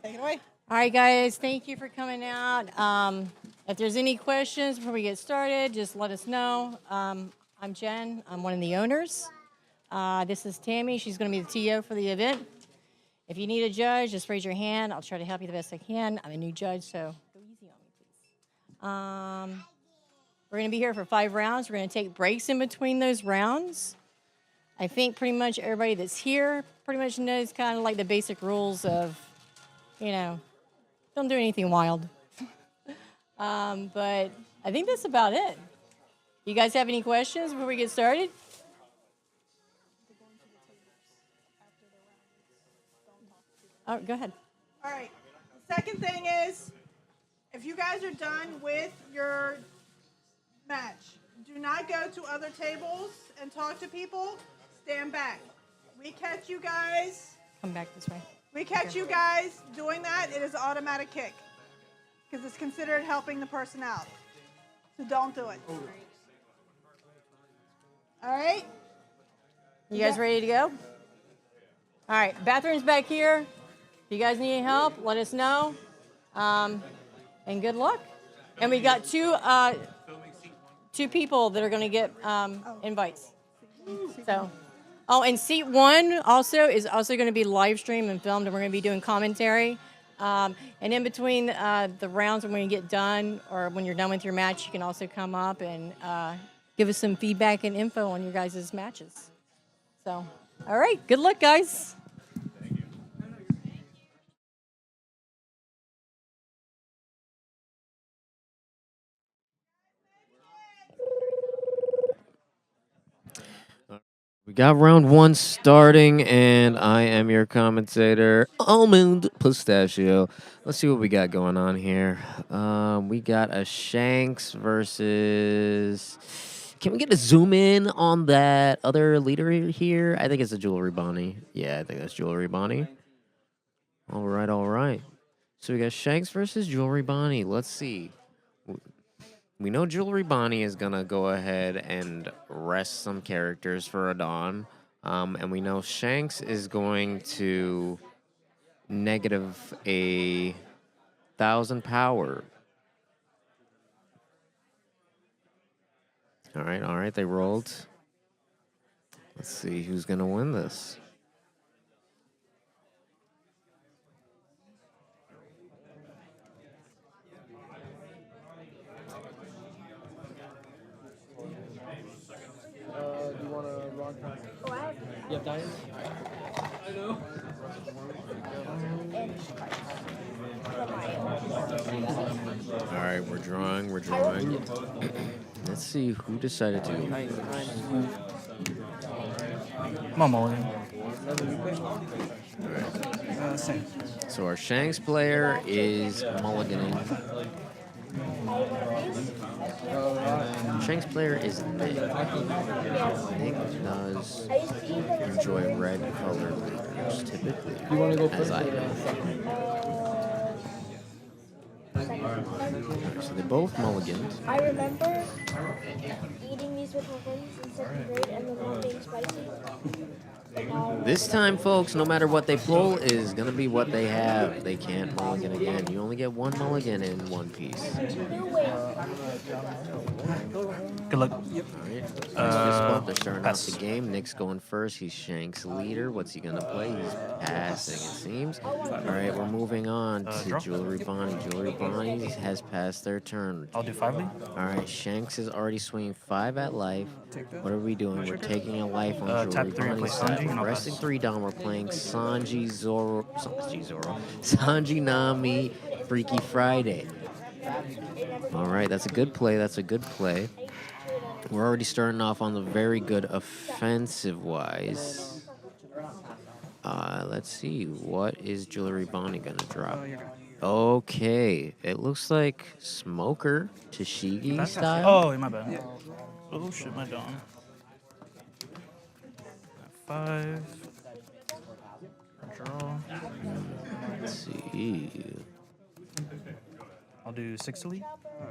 Take it away. All right, guys, thank you for coming out. If there's any questions before we get started, just let us know. I'm Jen. I'm one of the owners. This is Tammy. She's going to be the TO for the event. If you need a judge, just raise your hand. I'll try to help you the best I can. I'm a new judge, so go easy on me, please. We're going to be here for 5 rounds. We're going to take breaks in between those rounds. I think pretty much everybody that's here pretty much knows kind of like the basic rules of, don't do anything wild. But I think that's about it. You guys have any questions before we get started? Oh, go ahead. All right. The second thing is, if you guys are done with your match, do not go to other tables and talk to people. Stand back. We catch you guys. Come back this way. We catch you guys doing that. It is an automatic kick because it's considered helping the person out. So don't do it. All right. You guys ready to go? All right. Bathroom's back here. If you guys need any help, let us know. And good luck. And we got two people that are going to get invites. So, and seat 1 also is also going to be live streamed and filmed, and we're going to be doing commentary. And in between the rounds, when you get done or when you're done with your match, you can also come up and give us some feedback and info on your guys' matches. So, all right, good luck, guys. We got round 1 starting, and I am your commentator, Almond Pistachio. Let's see what we got going on here. We got a Shanks versus... Can we get a zoom in on that other leader here? I think it's a Jewelry Bonnie. Yeah, I think that's Jewelry Bonnie. All right. So we got Shanks versus Jewelry Bonnie. Let's see. We know Jewelry Bonnie is going to go ahead and rest some characters for Adon. And we know Shanks is going to negative 1,000 power. All right, they rolled. Let's see who's going to win this. Do you want to rock? You have diamonds? I know. All right, we're drawing. Let's see who decided to. Come on, Mulligan. Same. So our Shanks player is mulliganing. Shanks player is Nick. Nick does enjoy red colored leaders, typically, You want to go as first? I do. Alright, so they both mulliganed. I remember eating these with my friends in 2nd grade and then not being spicy. This time, folks, no matter what they pull, is going to be what they have. They can't mulligan again. You only get 1 mulligan in one piece. No way. Good luck. All right. First spot, they're starting out the game. Nick's going first. He's Shanks' leader. What's he going to play? He's passing, it seems. All right, we're moving on to Draw. Jewelry Bonnie. Jewelry Bonnie has passed their turn. I'll do 5 lead. All right, Shanks is already swinging 5 at life. What are we doing? We're taking a life on Jewelry tap 3 and Bonnie's play side. Sanji, and I'll Resting pass. 3 down. We're playing Sanji Nami Freaky Friday. All right, that's a good play. We're already starting off on the very good offensive-wise. Let's see. What is Jewelry Bonnie going to drop? Okay. It looks like Smoker Tashigi style. Oh, my bad. Oh, shit, my dawn. 5. Draw. Let's see. I'll do 6 to lead.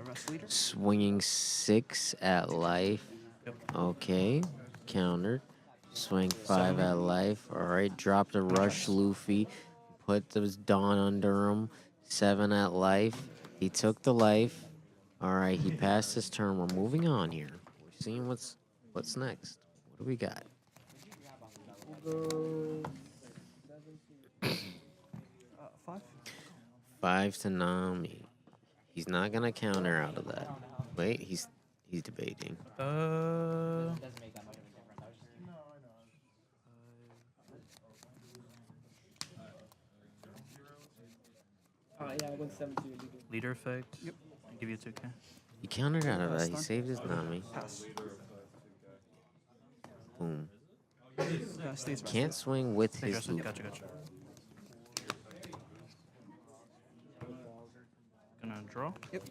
Rest leader. Swinging 6 at life. Yep. Okay. Countered. Swing 5 at life. All right. Drop the Rush Luffy. put the Dawn under him. 7 at life. He took the life. All right, he passed his turn. We're moving on here. We're seeing what's next. What do we got? We'll go 5. 5 to Nami. He's not gonna counter out of that. Wait, he's debating. yeah, I went 7 to leader. Leader effect. Yep. I'll give you a 2K. He countered out of that. He Stun. saved his Nami. Pass. Boom. Stays back. Can't swing with Hey, his gotcha, loop. gotcha. Gonna draw. Yep.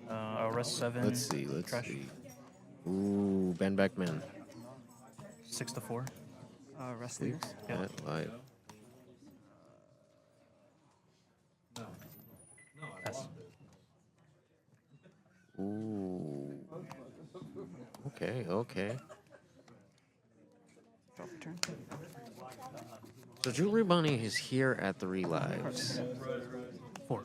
I'll rest 7. Let's see. Let's Trash. see. Ooh, Ben Beckman. 6 to 4. Rest leaders. Yeah. At life. Pass. Ooh. Okay, okay. Drop return. So Jewelry Bunny is here at 3 lives. 4.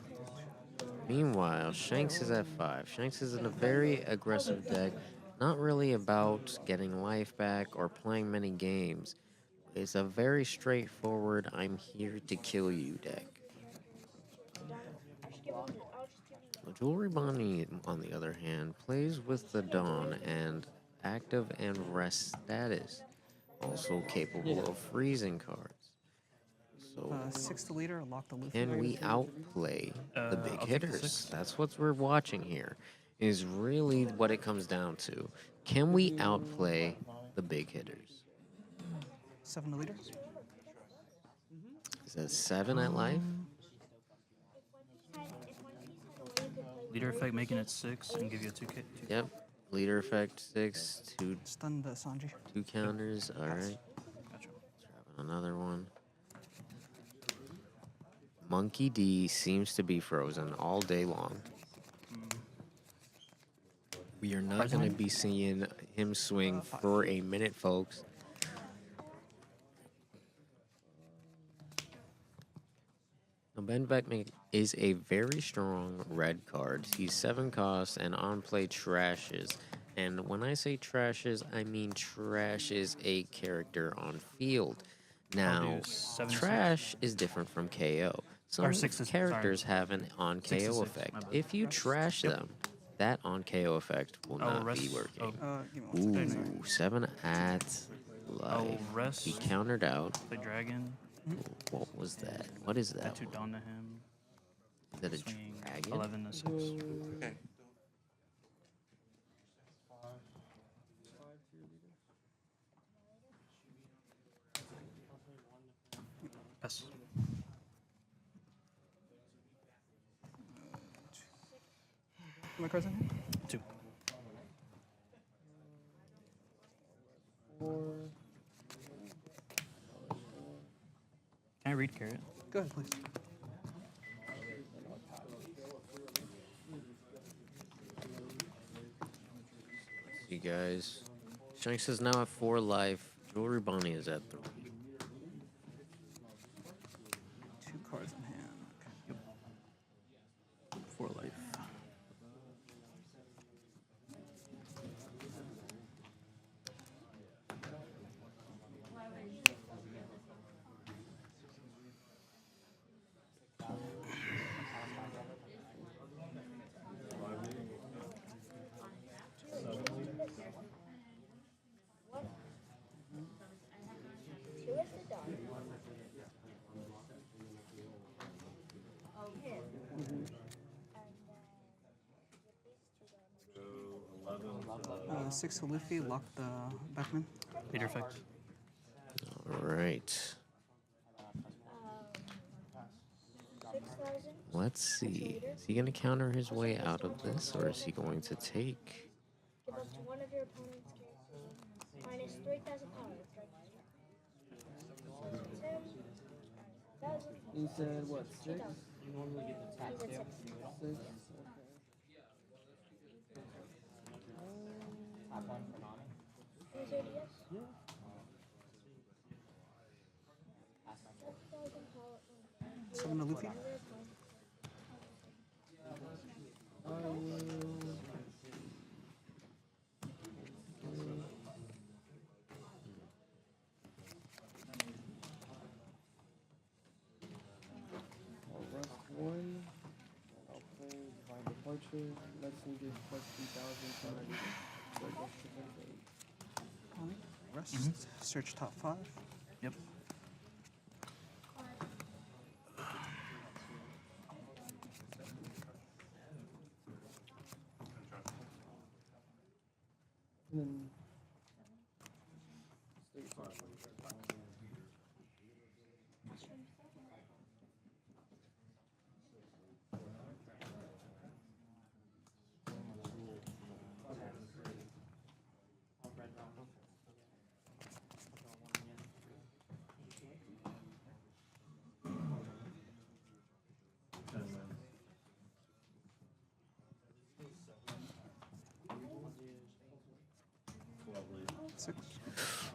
Meanwhile, Shanks is at 5. Shanks is in a very aggressive deck, not really about getting life back or playing many games. It's a very straightforward, I'm here to kill you deck. Jewelry Bunny, on the other hand, plays with the Dawn and active and rest status, also capable of freezing cards. So 6 to leader. Lock the loop. can we outplay the big I'll take the hitters? 6. That's what we're watching here, is really what it comes down to. Can we outplay the big hitters? 7 to leader. Is that 7 at life? Leader effect making it 6 and give you a 2K. Yep. Leader effect 6, Stun the Sanji. 2 counters. All right. Gotcha. Grabbing another one. Monkey D seems to be frozen all day long. We are not going to be seeing him swing for a minute, folks. Now, Ben Beckman is a very strong red card. He's 7 costs and on play trashes. And when I say trashes, I mean trashes a character on field. Now, 7-6. trash is different from KO. Some Or 6 is- characters have an on 6 to KO 6, effect. my bad. If you trash them, that on KO effect will I'll not rest. be working. Give me 1 second. Ooh, 7 at I'll life. rest. He countered out. Play dragon. What was that? What is Add that? 2 one? down to him. Is that a Swing dragon? 11 to 6. Pass. My cards in here. 2. Can I read carrot? Go ahead, please. You guys. Shanks is now at 4 life. Jewelry Bunny is at 3. 2 cards in hand. Okay. 4 life. Six to Luffy. Lock the Beckman. Leader effect. All right. 6,000. Let's see. Is he going to counter his way out of this, or is he going to take? Give up to one of your opponent's characters. Minus 3,000 power. You said what? 6? You normally get the top 6. 6. 7 to Luffy. I'll rust 1. I'll play Divine Departure. Lets me get plus 3,000 to Rest. Search top 5. Yep. And then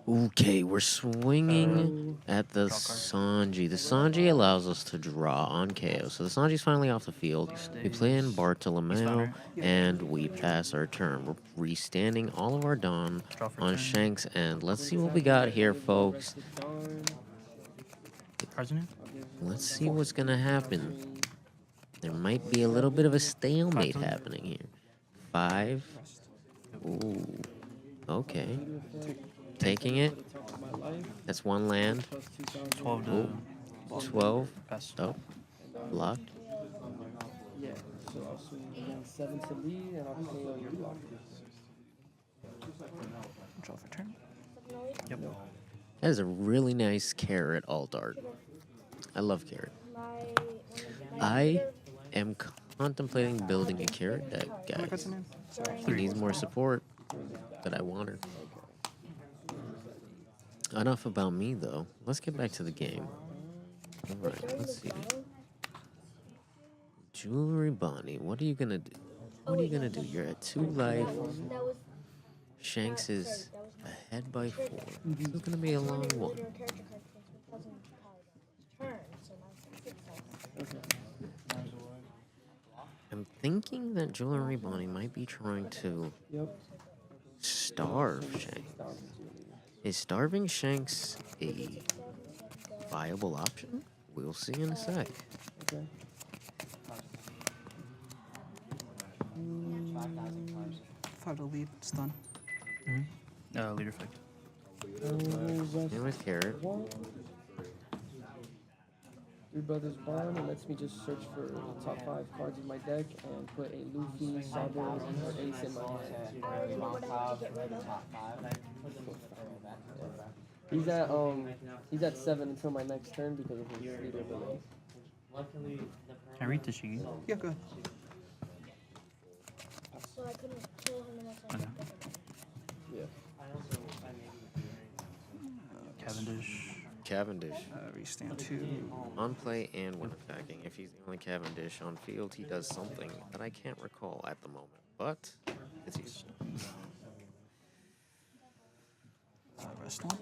Okay, we're swinging at the Sanji. The Sanji allows us to draw on KO. So the Sanji's finally off the field. We play in Bartolomeo, and we pass our turn. We're restanding all of our Dawn Draw for on turn. Shanks end. Let's see what we got here, folks. Cards in hand? Let's see what's going to happen. There might be a little bit of a stalemate happening here. 5. Ooh. Okay. Taking it. That's 1 land. 12 to Ooh. 12. pass. Oh. Blocked. yeah, so I'll swing again 7 to lead, and I'll play on your block. Draw for turn. Yep. That is a really nice carrot alt art. I love carrot. I am contemplating building a carrot deck, How many cards guys. in hand? Sorry. It needs more support, but I want her. Enough about me, though. Let's get back to the game. All right, let's see. Jewelry Bonnie, what are you gonna do? What are you gonna do? You're at 2 life. Shanks is ahead by 4. It's gonna be a long one. I'm thinking that Jewelry Bonnie might be trying to Yep. starve Shanks. Is starving Shanks a viable option? We'll see in a sec. Okay. 5 to lead. Stun. Leader effect. And with carrot. 3 Brothers Bond. It lets me just search for the top 5 cards of my deck and put a Luffy, Sabo, or Ace in my hand. He's at 7 until my next turn because of his leader ability. Can I read the Shigi? Yeah, go ahead. So I couldn't kill him unless I Okay. Yeah. Cavendish. Cavendish. Restand 2. On play and when attacking. If he's the only Cavendish on field, he does something that I can't recall at the moment. But it's useful. Rest 1.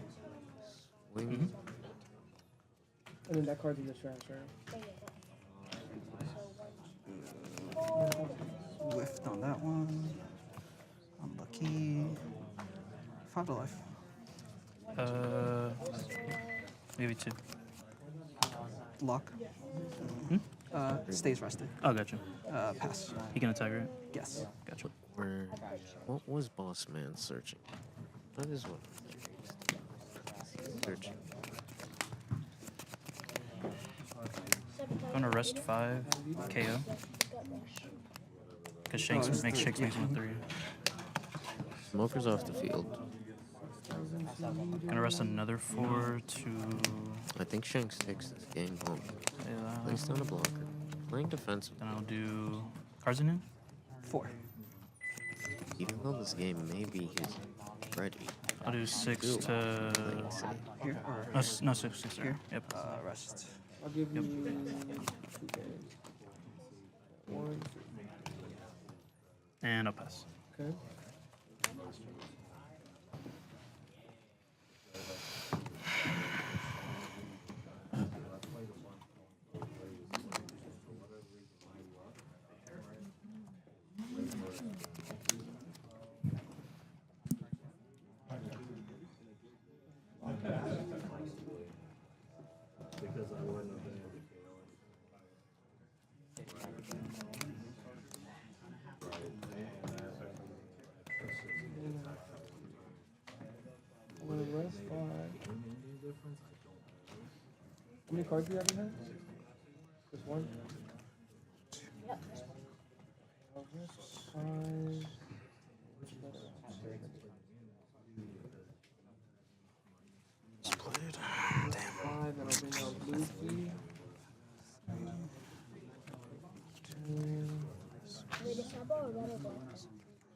Swing. And then that card's in the trash, right? Whiffed on that one. Unlucky. 5 to life. Maybe 2. Lock. Stays rested. Oh, gotcha. Pass. He can attack, right? Yes. Gotcha. What was Boss Man searching? That is what he's searching. I'm gonna rest 5, KO. Because Shanks makes 3. Smoker's off the field. Gonna rest another 4 to. I think Shanks takes this game home. Placed on a blocker. Playing defensive. Then I'll do cards in hand. 4. Even though this game may be his ready. I'll do 6 Still to. playing safe. Here. Or No, 6 there. Yep. rest. I'll give you 2 games. 1, And I'll pass. okay. I'm gonna rest 5. How many cards do you have in hand? Just one? Yep. I'll rest 5. Split. Damn. 5, and I'll bring out Luffy. Wait, is Sabo or red or black?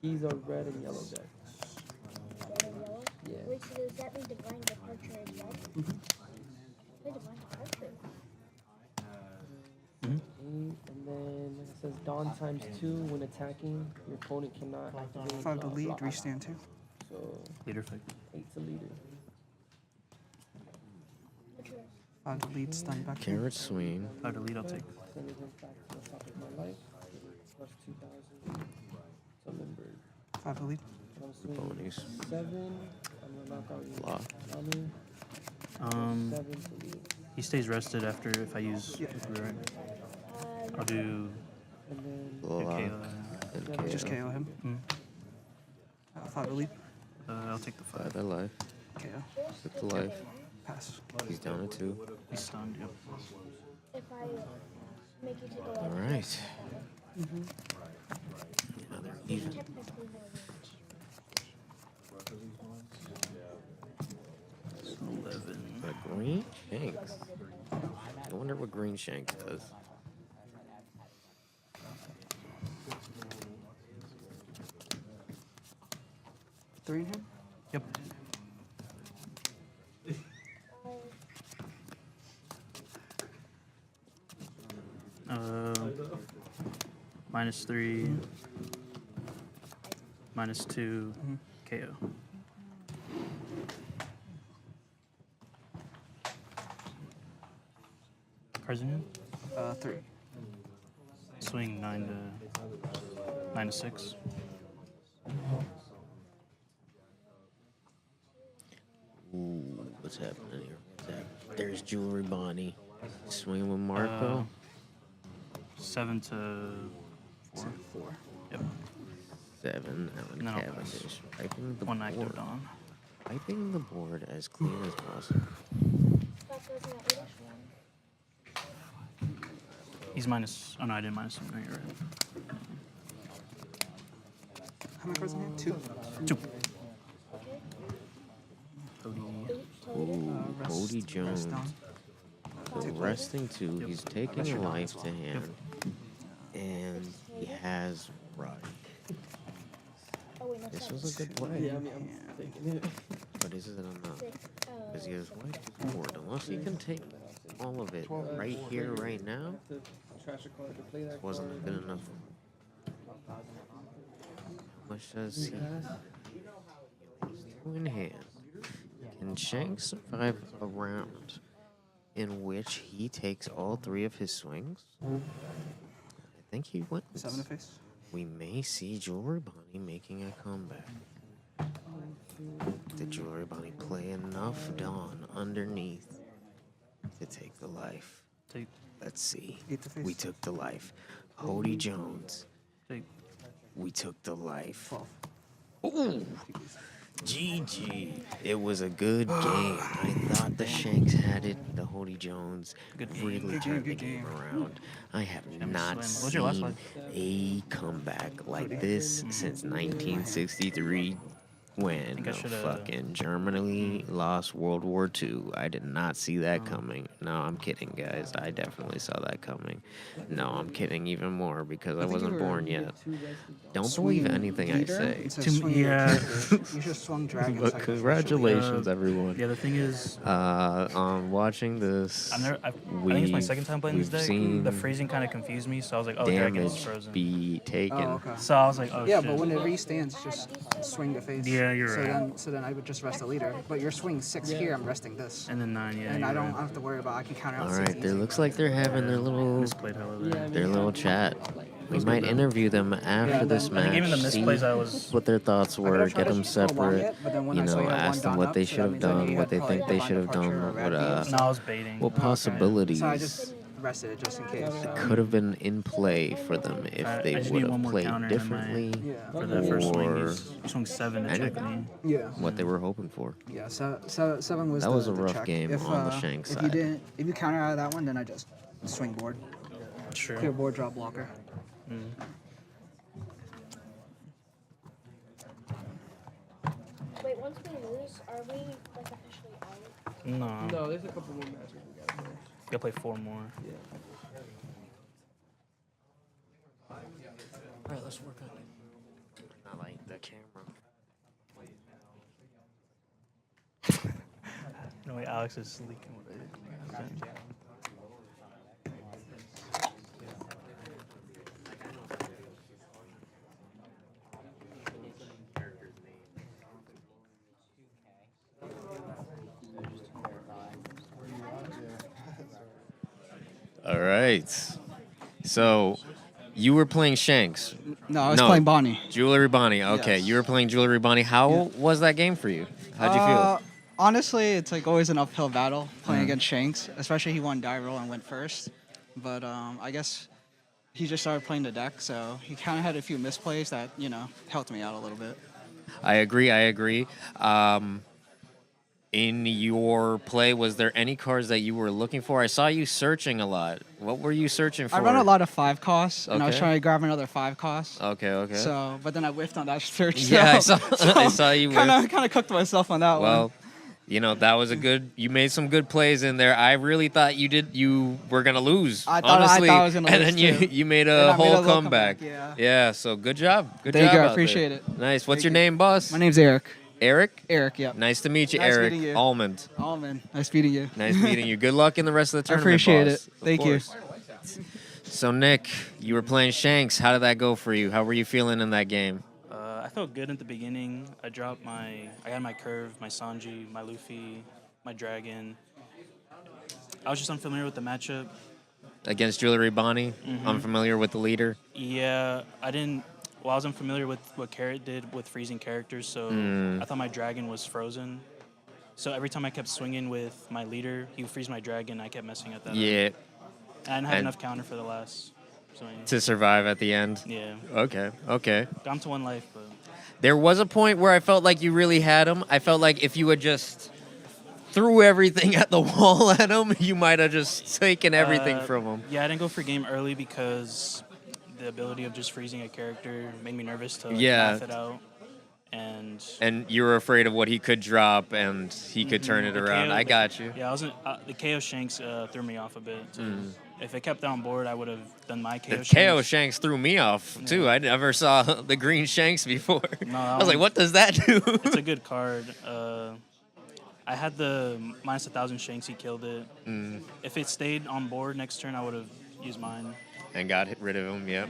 He's a red and yellow deck. Red and yellow? Yeah. Wait, so does that mean Divine Departure is red? Wait, Divine Departure? 8, and then it says Dawn times 2. When attacking, your opponent cannot activate 5 to lead, block. restand 2. So Leader effect. 8 to leader. What's yours? 5 to lead, stun back. here. Carrot swing. How to lead, I'll take. Send it back to the top of my life. Plus 2,000. Summon 5 to lead. And I'm swinging Ponies. 7. I'm gonna knock out your Block. Tommy. 7 to lead. He stays rested after if I use Yeah. Right. I'll do And then Block. Kayla. And Yeah, Just KO. KO him. Mm. 5 to lead. I'll take the 5. 5 alive. KO. Took the life. Pass. He's down to 2. He's stunned, yep. If I make you take a life, All right. Another even. technically no reach. 11. A green shanks. I wonder what green shanks does. Three in hand. Yep. -3, -2, KO. President? 3. Swing 9 to 6. Ooh, what's happening here? What's that? There's Jewelry Bonnie. Swinging with Marco. 7 to 4. 4. Yep. 7, Alan No, Cavendish. Wiping the One active board. Dawn. Wiping the board as clean as possible. Stop goes in that leader. He's minus. Oh no, I didn't minus him. No, you're right. How many cards in hand? 2. 2. Okay. Cody. 8 total. Ooh, Rest- Cody Jones. rest down. So resting 2, he's taking Rest a your down life as to well. hand. And he has Rush. Oh wait, no, This 7. was a good play. yeah, I mean, I'm taking it. But is it enough? 6. Because he has wiped the board. Unless he can take all of it right here, right now, To trash a card to play that wasn't card. good enough. How much does he? Two in hand. Can Shanks survive a round in which he takes all 3 of his swings? I think he wins. 7 to face. We may see Jewelry Bonnie making a comeback. Did Jewelry Bonnie play enough Dawn underneath to take the life? Take. Let's see. 8 to face. We took the life. Hody Jones. Take. We took the life. 12. Ooh! GG. It was a good game. I thought the Shanks had it. The Hody Jones Good game. really Good turned the game, game around. I have Slim. not What was your last seen life? a comeback like this since 1963 when think I shoulda- fucking Germany lost World War II. I did not see that coming. No, I'm kidding, guys. I definitely saw that coming. No, I'm kidding even more because I wasn't born yet. Don't believe anything I say. It says Too- swing your yeah. character. You should swung dragon. But sacrificial. congratulations, everyone. Yeah, the thing is, On watching this, I think it's my second time playing this we've deck. seen The freezing kind of confused me, so I was like, oh, Dragon's damage frozen. be taken. Oh, okay. So I was like, oh Yeah, shit. but when it restands, just swing the face. Yeah, you're so right. So then I would just rest the leader. But you're swinging 6 here, I'm resting this. And then 9, yeah. And I you're don't right. have to worry about I can counter out All 6 right, there easy. looks like they're having their little Misplayed hella there. their little chat. We might interview them after this match. Even the See misplays I was. what their thoughts were. Get them separate. You know, ask them what they should have done, what they think they should have done, what No, I was baiting. what possibilities So I just rested it just in case. could have been in play for them if I they just would need have one more played counter in differently. For the first swing, or he swung 7 to check me. Yeah. what they were hoping for. Yeah. So 7 was. That was a the rough check. game If, on the Shanks if side. if you counter out of that one, then I just swing board, Sure. clear board, drop blocker. Wait, once we lose, are we like officially out? No. No, there's a couple more matches we got to play. Gotta play 4 more. Yeah. All right, let's work on it. I like the camera. No way, Alex is leaking what I did. All right. So, you were playing Shanks. No, I was No. playing Bonnie. Jewelry Bonnie. Okay, Yes. you were playing Jewelry Bonnie. How was that game for you? How'd you feel? Honestly, it's like always an uphill battle playing against Shanks, especially he won die roll and went first. But I guess he just started playing the deck, so he kind of had a few misplays that, helped me out a little bit. I agree. In your play, was there any cards that you were looking for? I saw you searching a lot. What were you searching for? I run a lot of 5 costs, and I was Okay. trying to grab another 5 costs. Okay. So, but then I whiffed on that search. Yeah, so, I saw you Kind whiff. of cooked myself on that Well, one. that was a good. You made some good plays in there. I really thought you were gonna lose. I thought honestly, I was gonna and lose, then too. you made And a I made a whole little comeback. comeback, Yeah. So good job. Good Thank job. you, I out there. appreciate it. Nice. What's Thank your you. name, boss? My name's Eric. Eric. Eric, yep. Nice to meet you, Nice Eric meeting you. Almond. Oh, man. Nice meeting you. Nice meeting you. Good luck in the rest of the I tournament. appreciate boss. it. Of Thank you. course. So Nick, you were playing Shanks. How did that go for you? How were you feeling in that game? I felt good at the beginning. I had my curve, my Sanji, my Luffy, my Dragon. I was just unfamiliar with the matchup. Against Jewelry Bonnie, Mm-hmm. unfamiliar with the leader. Yeah, I was unfamiliar with what Carrot did with freezing characters, so I thought my Dragon was frozen. So every time I kept swinging with my leader, he would freeze my Dragon. I kept messing at that. Yeah, I didn't have And- enough counter for the last swing. to survive at the end. Yeah, Okay. got to 1 life, but There was a point where I felt like you really had him. I felt like if you had just threw everything at the wall at him, you might have just taken everything from him. yeah, I didn't go for game early because the ability of just freezing a character made me nervous to Yeah. math it out. And And you were afraid of what he could drop and he could turn it the around. KO I got you. Yeah, the KO Shanks threw me off a bit. Too. If it kept on board, I would have done my KO The Shanks. KO Shanks threw me off too. I never saw the green Shanks before. No, I was like, what does that do? It's a good card. I had the minus 1,000 Shanks. He killed it. If it stayed on board next turn, I would have used mine. And got rid of him, yep.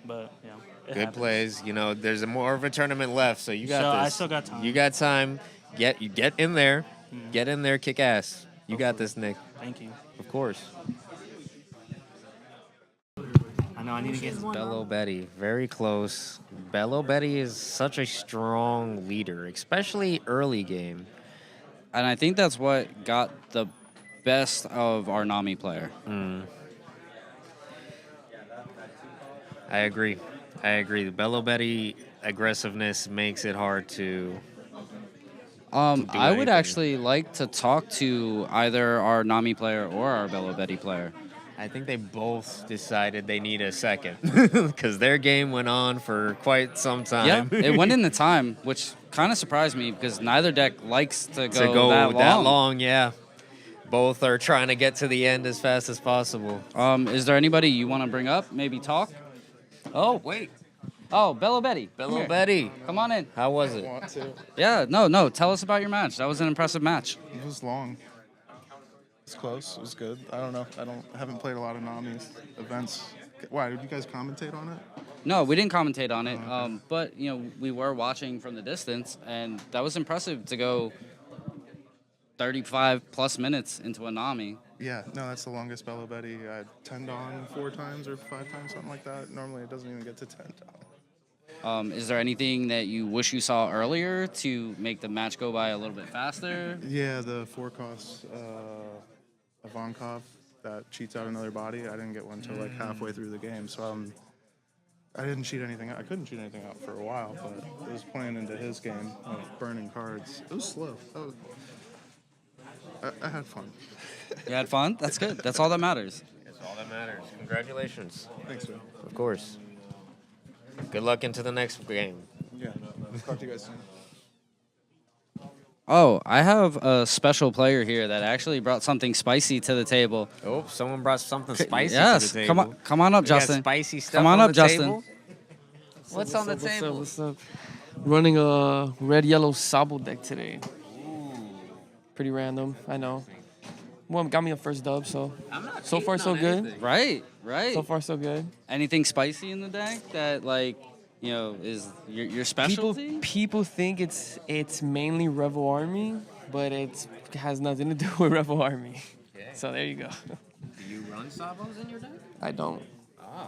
But yeah, it Good happens. plays. There's more of a tournament left, so you got So this. I still got time. You got time. Get in there. Get in there, kick ass. You got this, Nick. Thank you. Of course. I know I need to get. Bello Betty, very close. Bello Betty is such a strong leader, especially early game. And I think that's what got the best of our Nami player. I agree. The Bello Betty aggressiveness makes it hard to. I would anything. actually like to talk to either our Nami player or our Bello Betty player. I think they both decided they need a second because their game went on for quite some Yeah, time. it went into time, which kind of surprised me because neither deck likes to to go that long. yeah. Both are trying to get to the end as fast as possible. Is there anybody you want to bring up? Maybe talk? Oh, wait. Oh, Bello Betty. Come Bello here. Betty. Come on in. How was it? Want to. Yeah, no. Tell us about your match. That was an impressive match. It was long. It's close. It was good. I don't know. I haven't played a lot of Nami's events. Why did you guys commentate on it? No, we didn't commentate on it, Oh, okay. but we were watching from the distance, and that was impressive to go 35 plus minutes into a Nami. Yeah, no, that's the longest Bello Betty. I had 10 Dawn 4 times or 5 times, something like that. Normally it doesn't even get to 10 Dawn. Is there anything that you wish you saw earlier to make the match go by a little bit faster? Yeah, the 4 cost Ivankov that cheats out another body. I didn't get one until like halfway through the game, so I didn't cheat anything out. I couldn't cheat anything out for a while, but it was playing into his game, like burning cards. It was slow. I had fun. You had fun? That's good. That's all that matters. That's all that matters. Congratulations. Thanks, man. Of course. Good luck into the next game. Yeah. Talk to you guys soon. Oh, I have a special player here that actually brought something spicy to the table. Oh, someone brought something spicy Yes, to the table. come on up, We got Justin. spicy stuff Come on up, the Justin. table? What's on the table? What's up? Running a red-yellow Sabo deck today. Pretty random, I know. Well, got me a first dub, so so far so good. Right. So far so good. Anything spicy in the deck that is your specialty? People think it's mainly Rebel Army, but it has nothing to do with Rebel Army. Okay. So there you go. Do you run Sabos in your deck? I don't. Oh.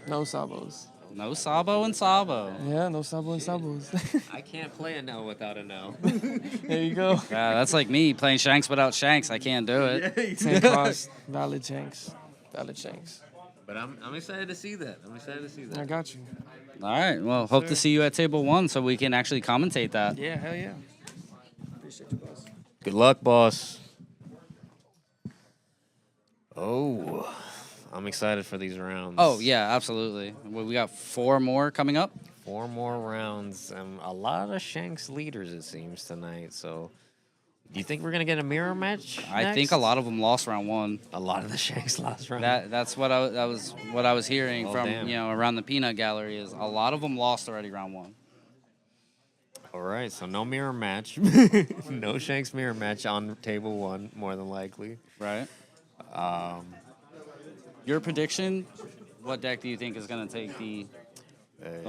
No Sabos. No Sabo and Sabo. Yeah, no Sabo and Sabos. I can't play a no without a no. There you go. Yeah, that's like me playing Shanks without Shanks. I can't do it. Same cost. Valid Shanks. Valid Shanks. But I'm excited to see that. I got you. All right. Well, hope to see you at table 1 so we can actually commentate that. Yeah, hell yeah. Appreciate you, boss. Good luck, boss. Oh, I'm excited for these rounds. Oh, yeah, absolutely. Well, we got 4 more coming up. 4 more rounds and a lot of Shanks leaders, it seems, tonight. So, do you think we're going to get a mirror match? I think a lot of them lost round 1. A lot of the Shanks lost round. That's what I was hearing Oh, from damn. around the peanut gallery is a lot of them lost already round 1. All right, so no mirror match. No Shanks mirror match on table 1, more than likely. Right. Your prediction? What deck do you think is going to take the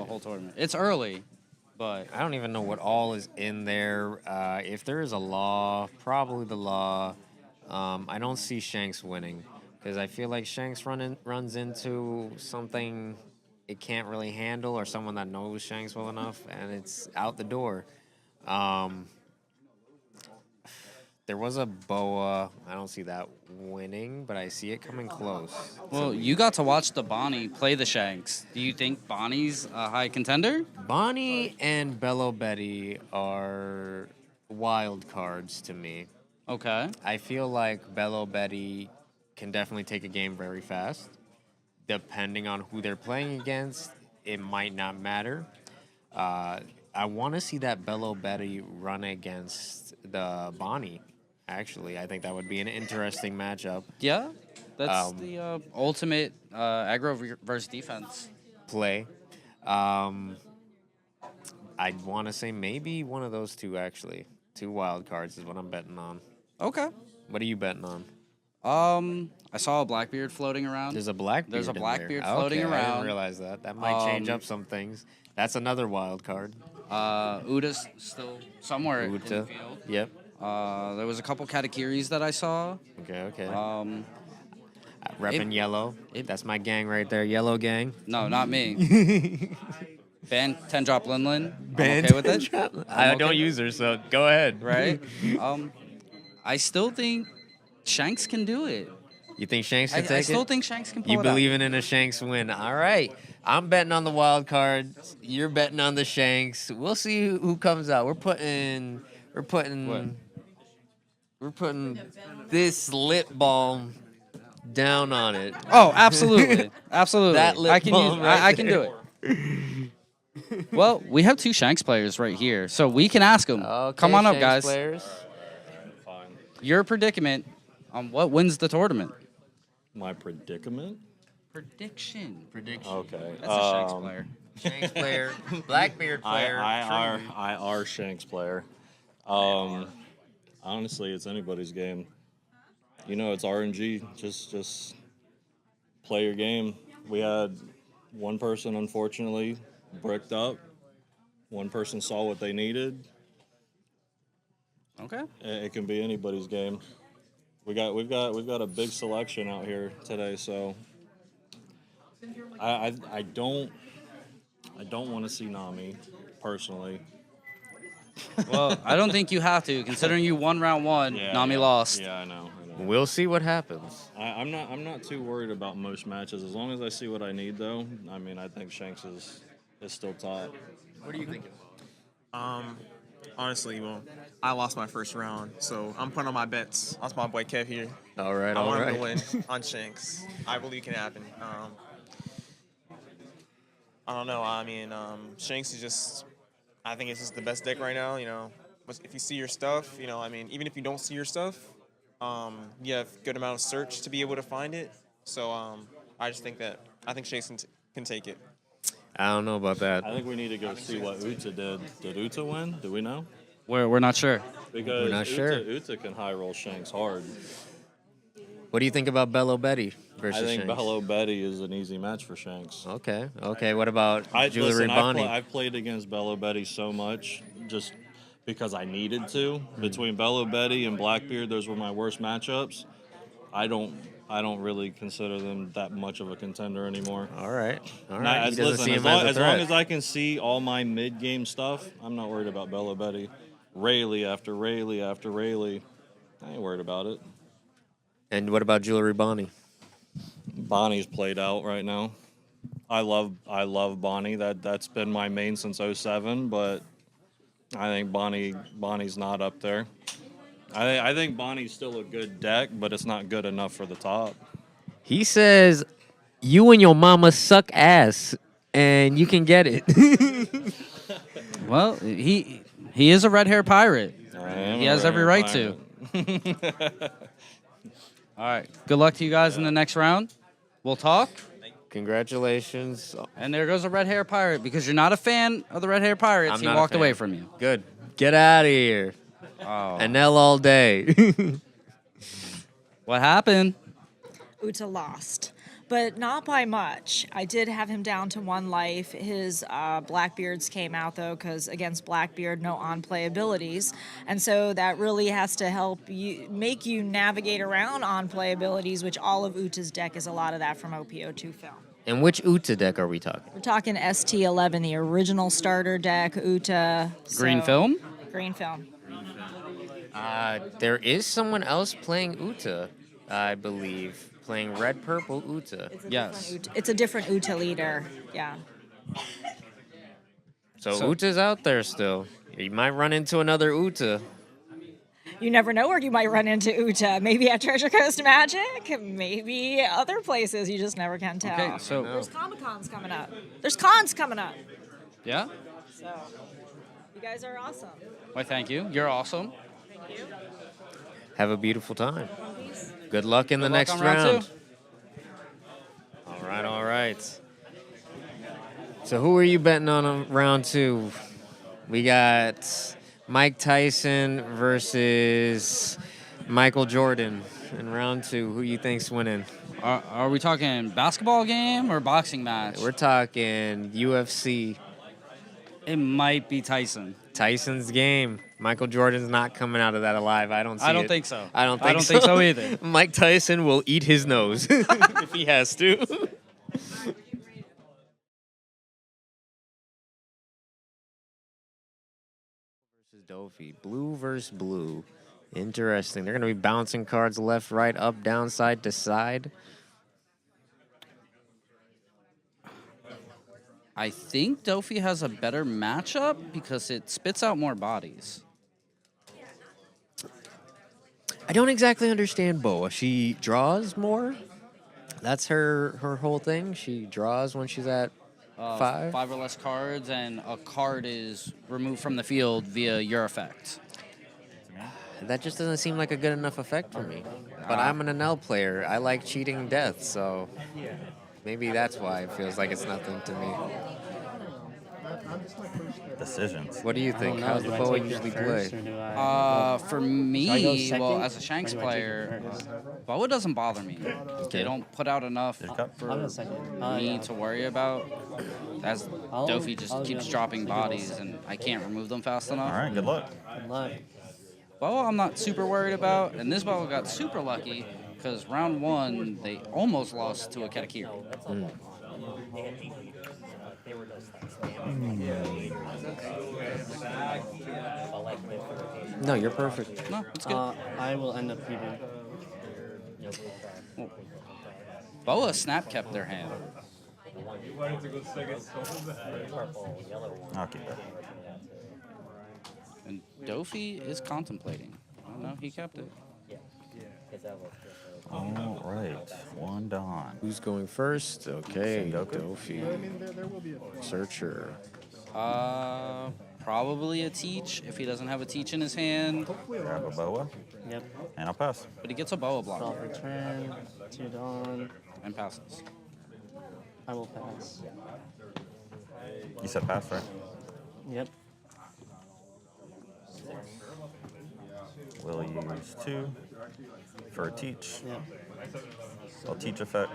whole tournament? It's early, but I don't even know what all is in there. If there is a law, probably the law. I don't see Shanks winning because I feel like Shanks runs into something it can't really handle or someone that knows Shanks well enough, and it's out the door. There was a Boa. I don't see that winning, but I see it coming close. well, you got to watch the Bonnie play the Shanks. Do you think Bonnie's a high contender? Bonnie and Bello Betty are wild cards to me. Okay. I feel like Bello Betty can definitely take a game very fast. Depending on who they're playing against, it might not matter. I want to see that Bello Betty run against the Bonnie. Actually, I think that would be an interesting matchup. Yeah, that's the ultimate aggro versus defense. Play. I'd want to say maybe one of those two, actually. 2 wild cards is what I'm betting on. Okay. What are you betting on? I saw a Blackbeard floating around. There's a Blackbeard. There's a in Blackbeard there. floating Okay, I around. didn't realize that. That might change up some things. That's another wild card. Uda's still somewhere in the Uta. field. Yep. There was a couple Katakiris that I saw. Okay. It- Repping yellow. That's my gang right there. Yellow gang. No, not me. Ban 10 drop Linlin. I'm okay with it. I I'm don't okay. use her, so go ahead. Right? I still think Shanks can do it. You think Shanks I can take still it? think Shanks can pull You it out. believing in a Shanks win. All right. I'm betting on the wild card. You're betting on the Shanks. We'll see who comes out. We're putting this lip balm down on it. Oh, absolutely. Absolutely. That lip I can balm right I can do there. it. Well, we have 2 Shanks players right here, so we can ask them. Okay, Come on up, Shanks guys. Players. Your predicament on what wins the tournament. My predicament? Prediction. Okay. That's a Shanks player. Shanks player. Blackbeard player. I are Shanks player. Honestly, it's anybody's game. You know, it's RNG. Just play your game. We had one person, unfortunately, bricked up. One person saw what they needed. Okay. It can be anybody's game. We've got a big selection out here today, so I don't want to see Nami personally. Well, I don't think you have to, considering you won round one. Nami lost. Yeah, I know. We'll see what happens. I'm not too worried about most matches as long as I see what I need though. I mean, I think Shanks is still top. What are you thinking? Honestly, well, I lost my first round, so I'm putting on my bets. That's my boy Kev here. All right, I all want right. him to win on Shanks. I believe it can happen. I don't know. I mean, Shanks is just, I think it's just the best deck right now. You know, but if you see your stuff, you know, I mean, even if you don't see your stuff, you have good amount of search to be able to find it. So I just think Shanks can take it. I don't know about that. I think we need to go see what Uta did. Did Uta win? Do we know? We're not sure. Because We're not sure. Uta can high roll Shanks hard. What do you think about Bello Betty versus I think Shanks? Bello Betty is an easy match for Shanks. Okay. What about Julie Bonnie? I've played against Bello Betty so much just because I needed to. Between Bello Betty and Blackbeard, those were my worst matchups. I don't really consider them that much of a contender anymore. All right. Now, He doesn't see him as as a long threat. as I can see all my mid-game stuff, I'm not worried about Bello Betty. Rayleigh after Rayleigh after Rayleigh, I ain't worried about it. And what about Jewelry Bonnie? Bonnie's played out right now. I love Bonnie. That's been my main since 07, but I think Bonnie's not up there. I think Bonnie's still a good deck, but it's not good enough for the top. He says, "You and your mama suck ass, and you can get it." Well, he is a red hair pirate. He has every right to. All right. Good luck to you guys in the next round. We'll talk. Congratulations. And there goes a red hair pirate because you're not a fan of the red hair pirates. I'm He not a walked away fan. from you. Good. Get out of here. Oh. Anel all day. What happened? Uta lost, but not by much. I did have him down to 1 life. His Blackbeards came out, though, because against Blackbeard, no on-play abilities. And so that really has to help you make you navigate around on-play abilities, which all of Uta's deck is a lot of that from OPO2 film. And which Uta deck are we talking? We're talking ST11, the original starter deck, Uta. Green film? Green film. There is someone else playing Uta, I believe. Playing red purple Uta. Yes. It's a different Uta leader. Yeah. So Uta's out there still. You might run into another Uta. You never know where you might run into Uta. Maybe at Treasure Coast Magic, maybe other places. You just never can tell. Okay, so there's Comic-Cons coming up. There's cons coming up. yeah. So you guys are awesome. Why, thank you. You're awesome. Thank you. Have a beautiful time. Good luck in the Good luck next on round round. 2. All right. So who are you betting on round 2? We got Mike Tyson versus Michael Jordan in round 2. Who you think's winning? Are we talking basketball game or boxing match? We're talking UFC. It might be Tyson. Tyson's game. Michael Jordan's not coming out of that alive. I don't see I don't it. think so. I don't I don't think so either. Mike Tyson will eat his nose if he has to. Versus Dofi. Blue versus blue. Interesting. They're going to be bouncing cards left, right, up, down, side to side. I think Dofi has a better matchup because it spits out more bodies. I don't exactly understand Boa. She draws more. That's her whole thing. She draws when she's at 5. 5 or less cards, and a card is removed from the field via your effect. That just doesn't seem like a good enough effect for me. But I'm an Anel player. I like cheating death, so maybe that's why it feels like it's nothing to me. Decisions. What do you think? How does the Boa usually play? For me, well, as a Shanks player, Boa doesn't bother me. They don't put out enough for me to worry about. As Dofi just keeps dropping bodies, and I can't remove them fast enough. All right, good luck. But Boa, I'm not super worried about, and this Boa got super lucky because round 1 they almost lost to a Katakiri. No, you're perfect. No, it's good. I will end up keeping. Boa snap kept their hand. I'll keep it. And Dofi is contemplating. Oh, no, he kept it. All right, one Don. Who's going first? Okay, Sengoku? Dofi. Searcher. Probably a teach if he doesn't have a teach in his hand. Grab a Boa. Yep. And I'll pass. But he gets a Boa block. Stop return. 2 Dawn. And passes. I will pass. You said pass, right? Yep. We'll use 2 for a teach. Yep. I'll teach effect.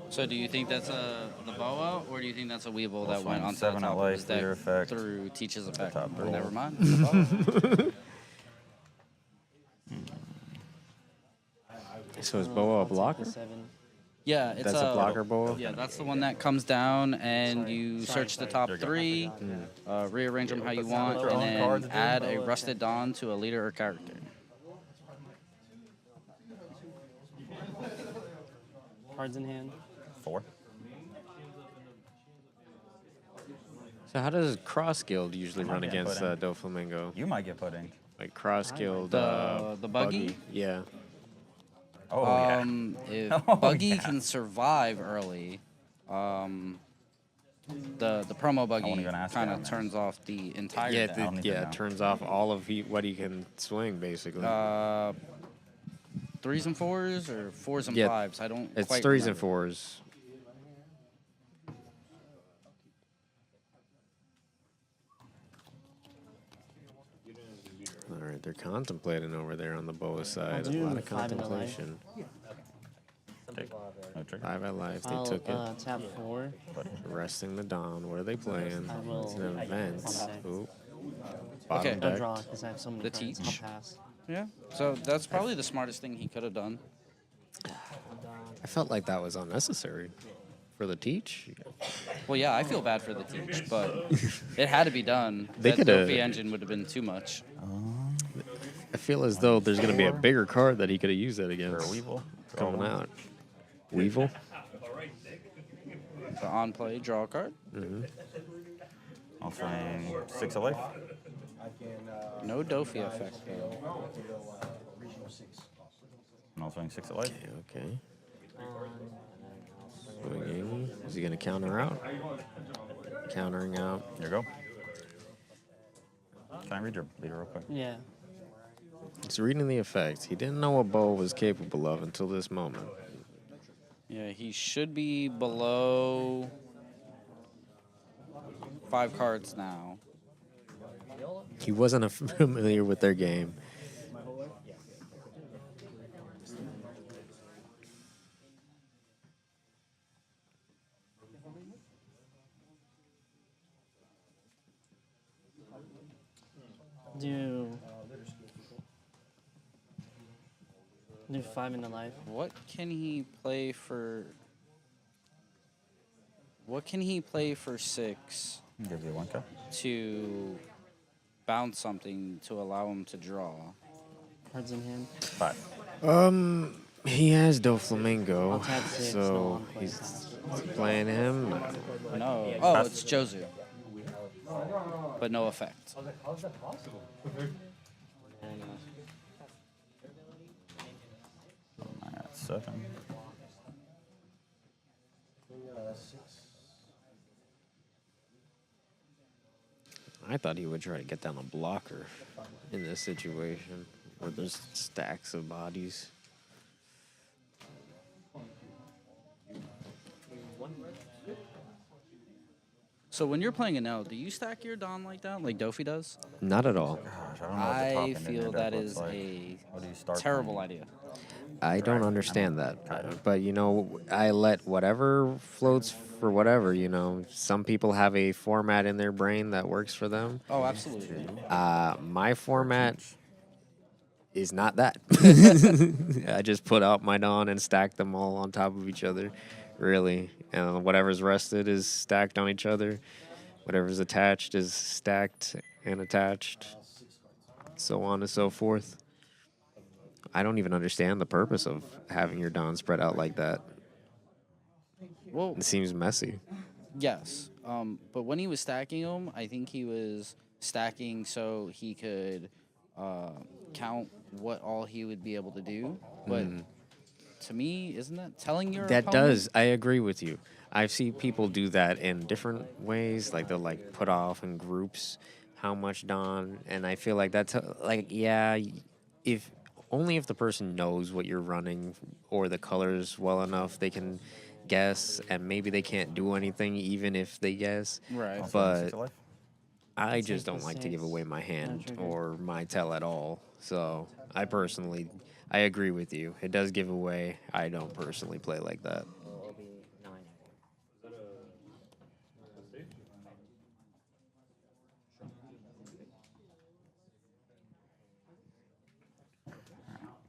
So do you think that's the Boa, or do you think that's a Weeble that Plus went one, on top 7 of at his life for your deck effect. through Teach's effect? Top roll. Never mind. It's a Boa. So is Boa a blocker? Yeah, it's That's a blocker Boa? Yeah, that's the one that comes down and you search the top 3, rearrange them how you want, and then add a Rusted Dawn to a leader or character. Cards in hand. 4. So how does Cross Guild usually I might run get against put in. Doflamingo? You might get put in. Like Cross Guild, The buggy? Yeah. Oh, yeah. If Oh, Buggy yeah. can survive early, the promo Buggy even ask kind that, of man. turns off the entire Yeah, deck. it turns off all of what he can swing, basically. 3s and 4s or 4s and Yeah, 5s. I don't. It's quite 3s and remember. 4s. All right, they're contemplating over there on the Boa side. A do lot of 5 in the life. contemplation. Take. No trigger. 5 at life, they I'll took it. tap 4. Resting the Dawn. What are they playing? I will- It's an event. Okay. Ooh. Okay. Bottom I'll deck. draw because I have so many The cards. teach. I'll pass. Yeah. So that's probably the smartest thing he could have done. I felt like that was unnecessary for the teach. Well, yeah, I feel bad for the teach, but it had to be done. They That coulda- Dofi engine would have been too much. I feel as though there's going to be a bigger card that he could have used that For a against Weevil. coming out. Weevil? So on play, draw a card. I'll swing 6 of life. No Dofi effect though. And I'll swing 6 of life. Okay. Swinging. Is he going to counter out? Countering out. Here you go. Can I read your leader real quick? Yeah. He's reading the effects. He didn't know what Bo was capable of until this moment. Yeah, he should be below 5 cards now. He wasn't familiar with their game. Do 5 in the life. What can he play for? What can he play for 6 Give you 1 cup. to bounce something to allow him to draw? Cards in hand. 5. He has Doflamingo, I'll tap 6, no, so I'll play. he's playing him. No. Oh, it's Jozu. But no effect. That's 7. I thought he would try to get down a blocker in this situation where there's stacks of bodies. So when you're playing an L, do you stack your Don like that, like Dofi does? Not at all. Gosh, I don't know what the top I end of your feel deck that looks is like. a How do you start terrible playing? idea. I don't understand that. But, you know, I let whatever floats for whatever, you know. Some people have a format in their brain that works for them. Oh, absolutely. My format is not that. I just put out my Dawn and stacked them all on top of each other, really. And whatever's rested is stacked on each other. Whatever's attached is stacked and attached, so on and so forth. I don't even understand the purpose of having your Dawn spread out like that. Well, It seems messy. yes. But when he was stacking them, I think he was stacking so he could count what all he would be able to do. But to me, isn't that telling your That opponent? does. I agree with you. I've seen people do that in different ways. Like they'll like put off in groups how much Dawn, and I feel like that's like if only if the person knows what you're running or the colors well enough, they can guess, and maybe they can't do anything even if they guess. Right. But I just don't like to give away my hand or my tell at all. So I personally, I agree with you. It does give away. I don't personally play like that.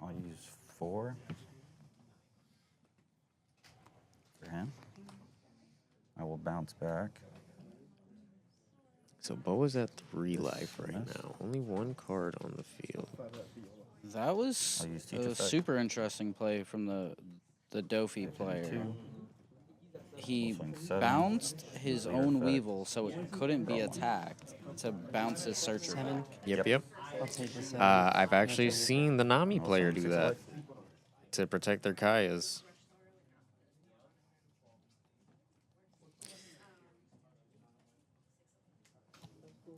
I'll use 4 for him. I will bounce back. So Boa's at 3 life right now. Only 1 card on the field. That was I'll use Teach a Effect. super interesting play from the Dofi player. 2. He Swing 7. bounced his Clear own effect. Weevil so it couldn't be attacked to bounce his Searcher. 7. Yep. I'll take the 7. I've actually seen the Nami player do that to protect their Kayas.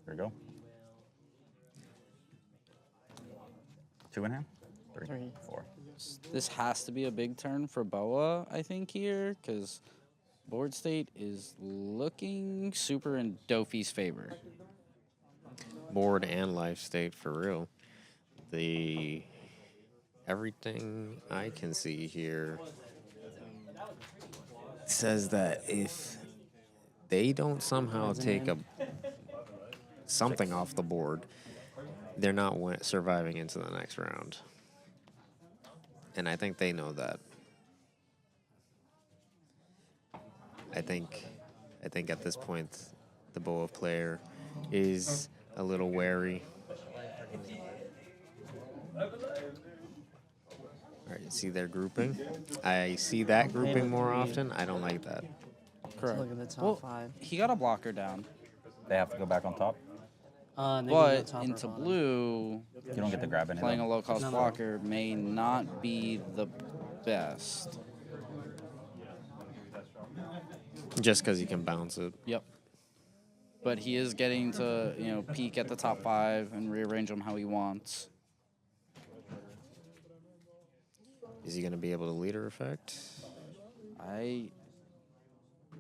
There we go. 2 in hand. 3, 4. This has to be a big turn for Boa, I think, here, because board state is looking super in Dofi's favor. Board and life state for real. Everything I can see here says that if they don't somehow take something off the board, they're not surviving into the next round. And I think they know that. I think at this point the Boa player is a little wary. All right, see their grouping? I see that grouping more often. I don't like that. Correct. Look at the top Well, 5. he got a blocker down. They have to go back on top. They can go But top or into bottom. blue, You don't get to grab any. playing a low-cost No. blocker may not be the best. Just because you can bounce it. Yep. But he is getting to, peek at the top 5 and rearrange them how he wants. Is he going to be able to leader effect? I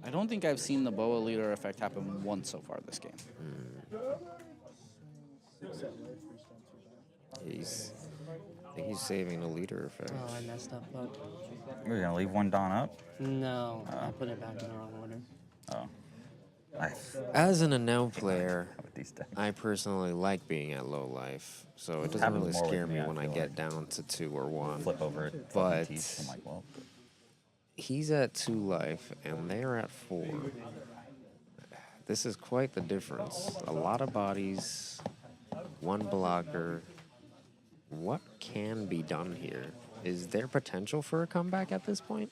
don't think I've seen the Boa leader effect happen once so far this game. I think he's saving the leader effect. Oh, I messed up. But You're gonna leave 1 Dawn up. no, I put it back in the wrong order. Oh. Nice. As an Anel player, With these decks. I personally like being at low life, so it doesn't Happens really more with scare me, me I when I feel get down to 2 or 1. Flip over it. But Teach. I'm like, well, he's at 2 life, and they're at 4. This is quite the difference. A lot of bodies, 1 blocker. What can be done here? Is there potential for a comeback at this point?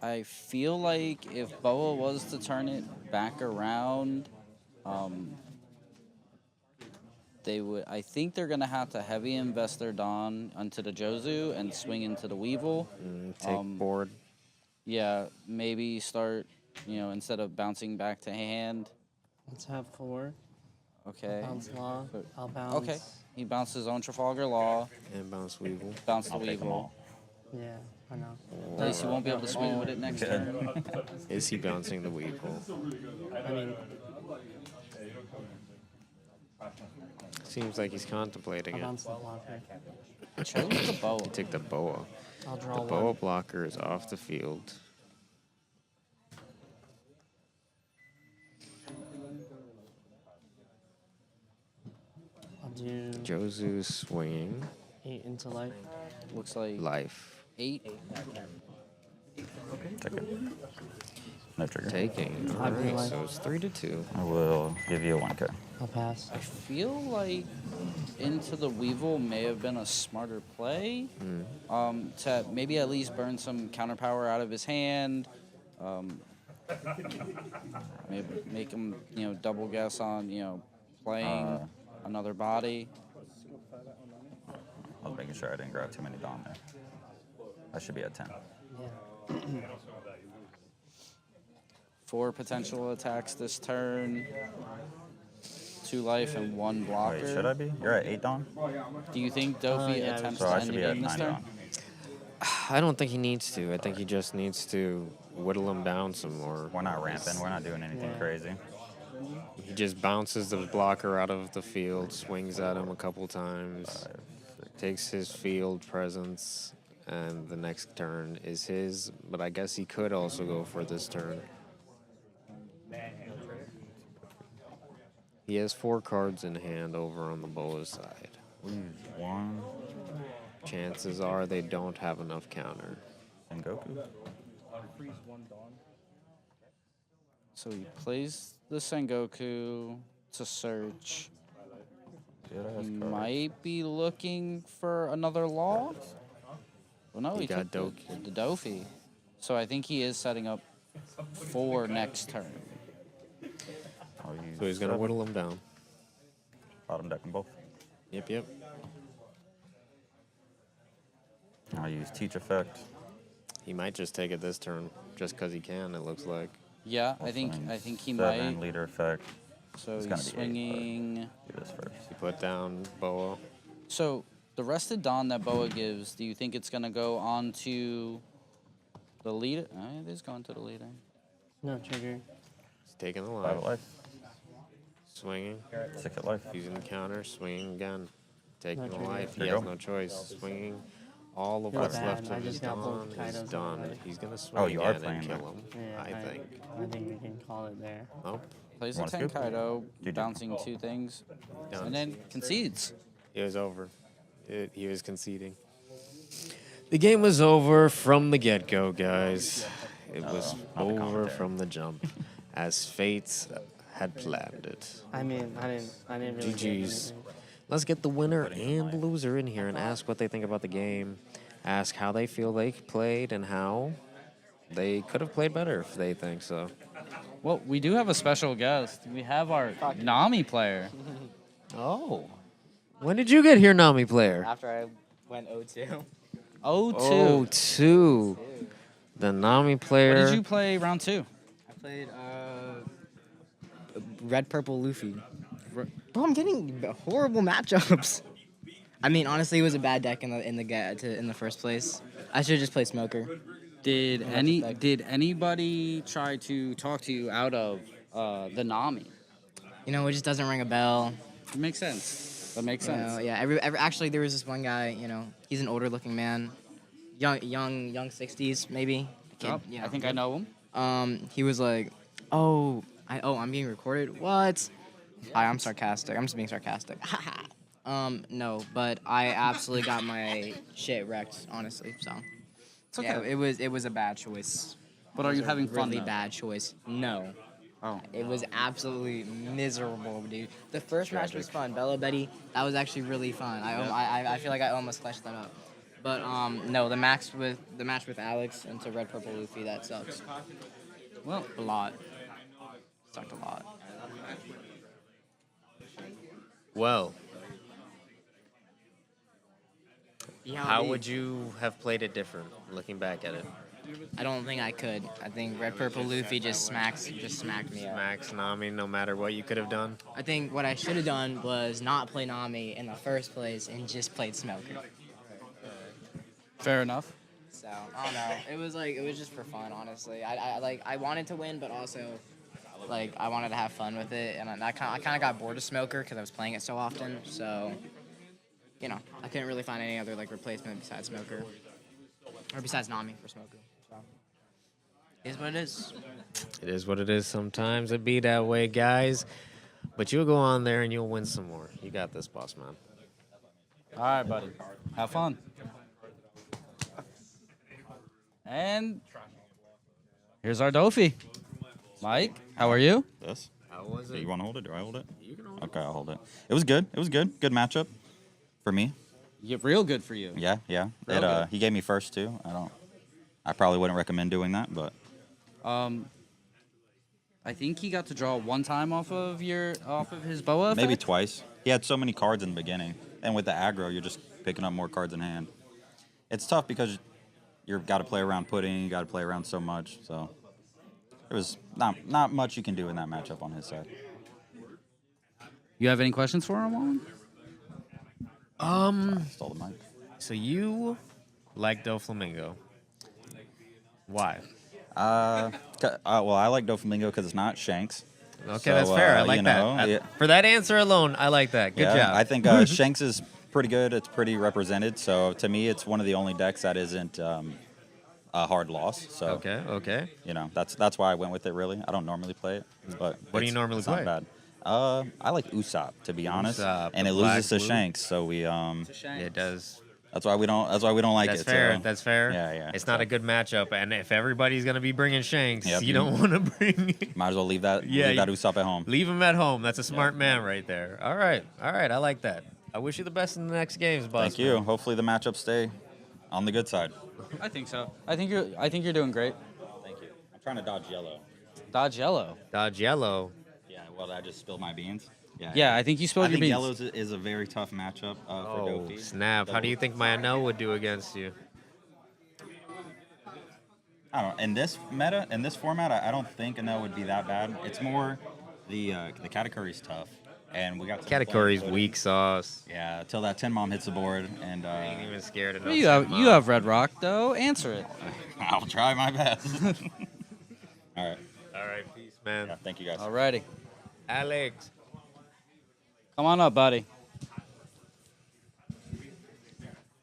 I feel like if Boa was to turn it back around, they would. I think they're gonna have to heavy invest their Dawn onto the Jozu and swing into the Weevil. Take board. Yeah, maybe start. Instead of bouncing back to hand. Let's have 4. Okay. Bounce Law. But- I'll bounce. Okay. He bounced his own Trafalgar Law. And bounce Weevil. Bounce the I'll take them Weevil. all. Yeah, I know. At least he won't be able to swing with it next turn. Is he bouncing the Weevil? I mean, Seems like he's contemplating I'll it. bounce the blocker. Chose the Boa. He took the Boa. I'll draw The 1. Boa blocker is off the field. I'll Do Jozu swinging. 8 into life. Looks like Life. 8. Take it. No trigger. Taking. All I'd be right, like- so it's 3-2. I will give you a 1K. I'll pass. I feel like Into the Weevil may have been a smarter play. To maybe at least burn some counter power out of his hand. Maybe make him, double guess on, playing another body. I was making sure I didn't grab too many Dawn there. I should be at 10. Yeah. 4 potential attacks this turn. 2 life and 1 blocker. Wait, should I be? You're at 8 Dawn? Do you think Dofi yeah, attempts So to I end should the be at game this 9 turn? Dawn. I don't think he needs to. I think he just needs to whittle him down some more. We're not ramping. We're not doing anything Yeah. crazy. He just bounces the blocker out of the field, swings at him a couple times, takes his field presence, and the next turn is his. But I guess he could also go for this turn. He has 4 cards in hand over on the Boa side. We use 1. Chances are they don't have enough counter. And Goku. So he plays the Sengoku to search. He might be looking for another law. Well, no, He he got took the Dofi. So I think he is setting up for next turn. I'll use So he's going to 7. whittle him down. Bottom deck them both. Yep. I'll use Teach Effect. He might just take it this turn, just because he can, it looks like. Yeah, I Swing think he 7, might. Leader Effect. So It's he's gonna be 8, but swinging. do this first. He put down Boa. So the rested Dawn that Boa gives, do you think it's gonna go on to the leader? It is going to the leader. No trigger. He's taking the 5 life. at life. Swinging. 6 at life. Using the counter. Swinging again. Taking No the trigger. life. He There you has go. no choice. Swinging. All of Feel what's bad. left I of his just got both Dawn is Kaidos in done. my life. He's going to swing Oh, you are again and playing kill him, Yeah, I think. I think we can call it there. Nope. Plays a Wanna scoop? Tenkaido, GG. bouncing 2 things, Done. and then concedes. It was over. He was conceding. The game was over from the get-go, guys. It was not the over commentary. from the jump, as fate had planned it. I mean, I didn't really get GG's. anything. Let's get the winner and loser in here and ask what they think about the game. Ask how they feel they played and how they could have played better if they think so. Well, we do have a special guest. We have our Nami player. Oh. When did you get here, Nami player? After I went 0-2. 0-2. 0-2. The Nami player. What did you play round 2? I played red purple Luffy. Bro, I'm getting horrible matchups. I mean, honestly, it was a bad deck in the first place. I should have just played Smoker. Did anybody try to talk to you out of the Nami? You know, it just doesn't ring a bell. It makes sense. That makes You know, sense. yeah. Actually, there was this one guy. You know, he's an older-looking man, young 60s maybe. Kid, Oh, yeah. I think I know him. He was like, "Oh, I'm being recorded. What?" I'm sarcastic. I'm just being sarcastic. No, but I absolutely got my shit wrecked, honestly. So, okay. yeah, it was a bad choice. But are It you was having a fun, really though? bad choice. No. Oh. It was absolutely miserable, dude. The first match was fun. Bella Betty, that was actually really fun. I feel like I almost clutched that up. But no, the match with Alex into Red Purple Luffy, that sucks. Well, A lot. Sucked a lot. Well, Yeah, how we- would you have played it different, looking back at it? I don't think I could. I think Red Purple Luffy just smacked me up. Max, Nami, no matter what you could have done. I think what I should have done was not play Nami in the first place and just played Smoker. Fair enough. So I don't know. It was just for fun, honestly. I wanted to win, but also like I wanted to have fun with it, and I kind of got bored of Smoker because I was playing it so often. So you know, I couldn't really find any other like replacement besides Smoker, or besides Nami for Smoker. So it is what it is. It is what it is. Sometimes it be that way, guys. but you'll go on there and you'll win some more. You got this, boss man. All right, buddy. Have fun. And here's our Dofi. Mike, how are you? This? How was You want to hold it? Do I hold it? You can hold it. Okay, I'll hold it. It was good. It was good. Good matchup for me. Yeah, real good for you. Yeah, yeah. Real good. He gave me first too. I probably wouldn't recommend doing that, but I think he got to draw one time off of his boa. maybe effect? twice. He had so many cards in the beginning, and with the aggro, you're just picking up more cards in hand. It's tough because you've got to play around pudding. You got to play around so much. So there was not much you can do in that matchup on his side. You have any questions for him, Alan? Stole the mic. So you like Doflamingo. Why? Well, I like Doflamingo because it's not Shanks. Okay, So, that's fair. I you like know, that. yeah. For that answer alone, I like that. Good Yeah, job. I think Shanks is pretty good. It's pretty represented. So to me, it's one of the only decks that isn't a hard loss. So Okay. you know, that's why I went with it. Really, I don't normally play it, but What do you it's- normally it's not play? bad. I like Usopp, to be honest, Usopp, and the it loses to black blue? Shanks. So we It does. That's why we don't like That's it. fair. So. That's fair. Yeah. It's not a good matchup, and if everybody's gonna be bringing Shanks, Yep, you don't want to bring. Might as well leave that. Yeah, leave that you- Usopp at home. Leave him at home. That's a smart man right there. All right. I like that. I wish you the best in the next games, boss. Thank you. Hopefully the matchups stay on the good side. I think so. I think you're doing great. Thank you. I'm trying to dodge yellow. Dodge yellow. Dodge yellow. Yeah. Well, I just spilled my beans. Yeah, I think you spilled I your think beans. yellows is a very tough matchup for Oh Dofi. snap! How do you think my Anel would do against you? I don't know. In this meta, in this format, I don't think Anel would be that bad. It's more the Katakuri's tough, and we got to Katakuri's play- weak sauce. Yeah, till that 10 mom hits the board, and I ain't even scared of no Well, you 10 have you have Red Rock though. Answer it. I'll try my best. All right. All right, peace, man. Yeah, thank you guys. Alrighty. Alex. Come on up, buddy.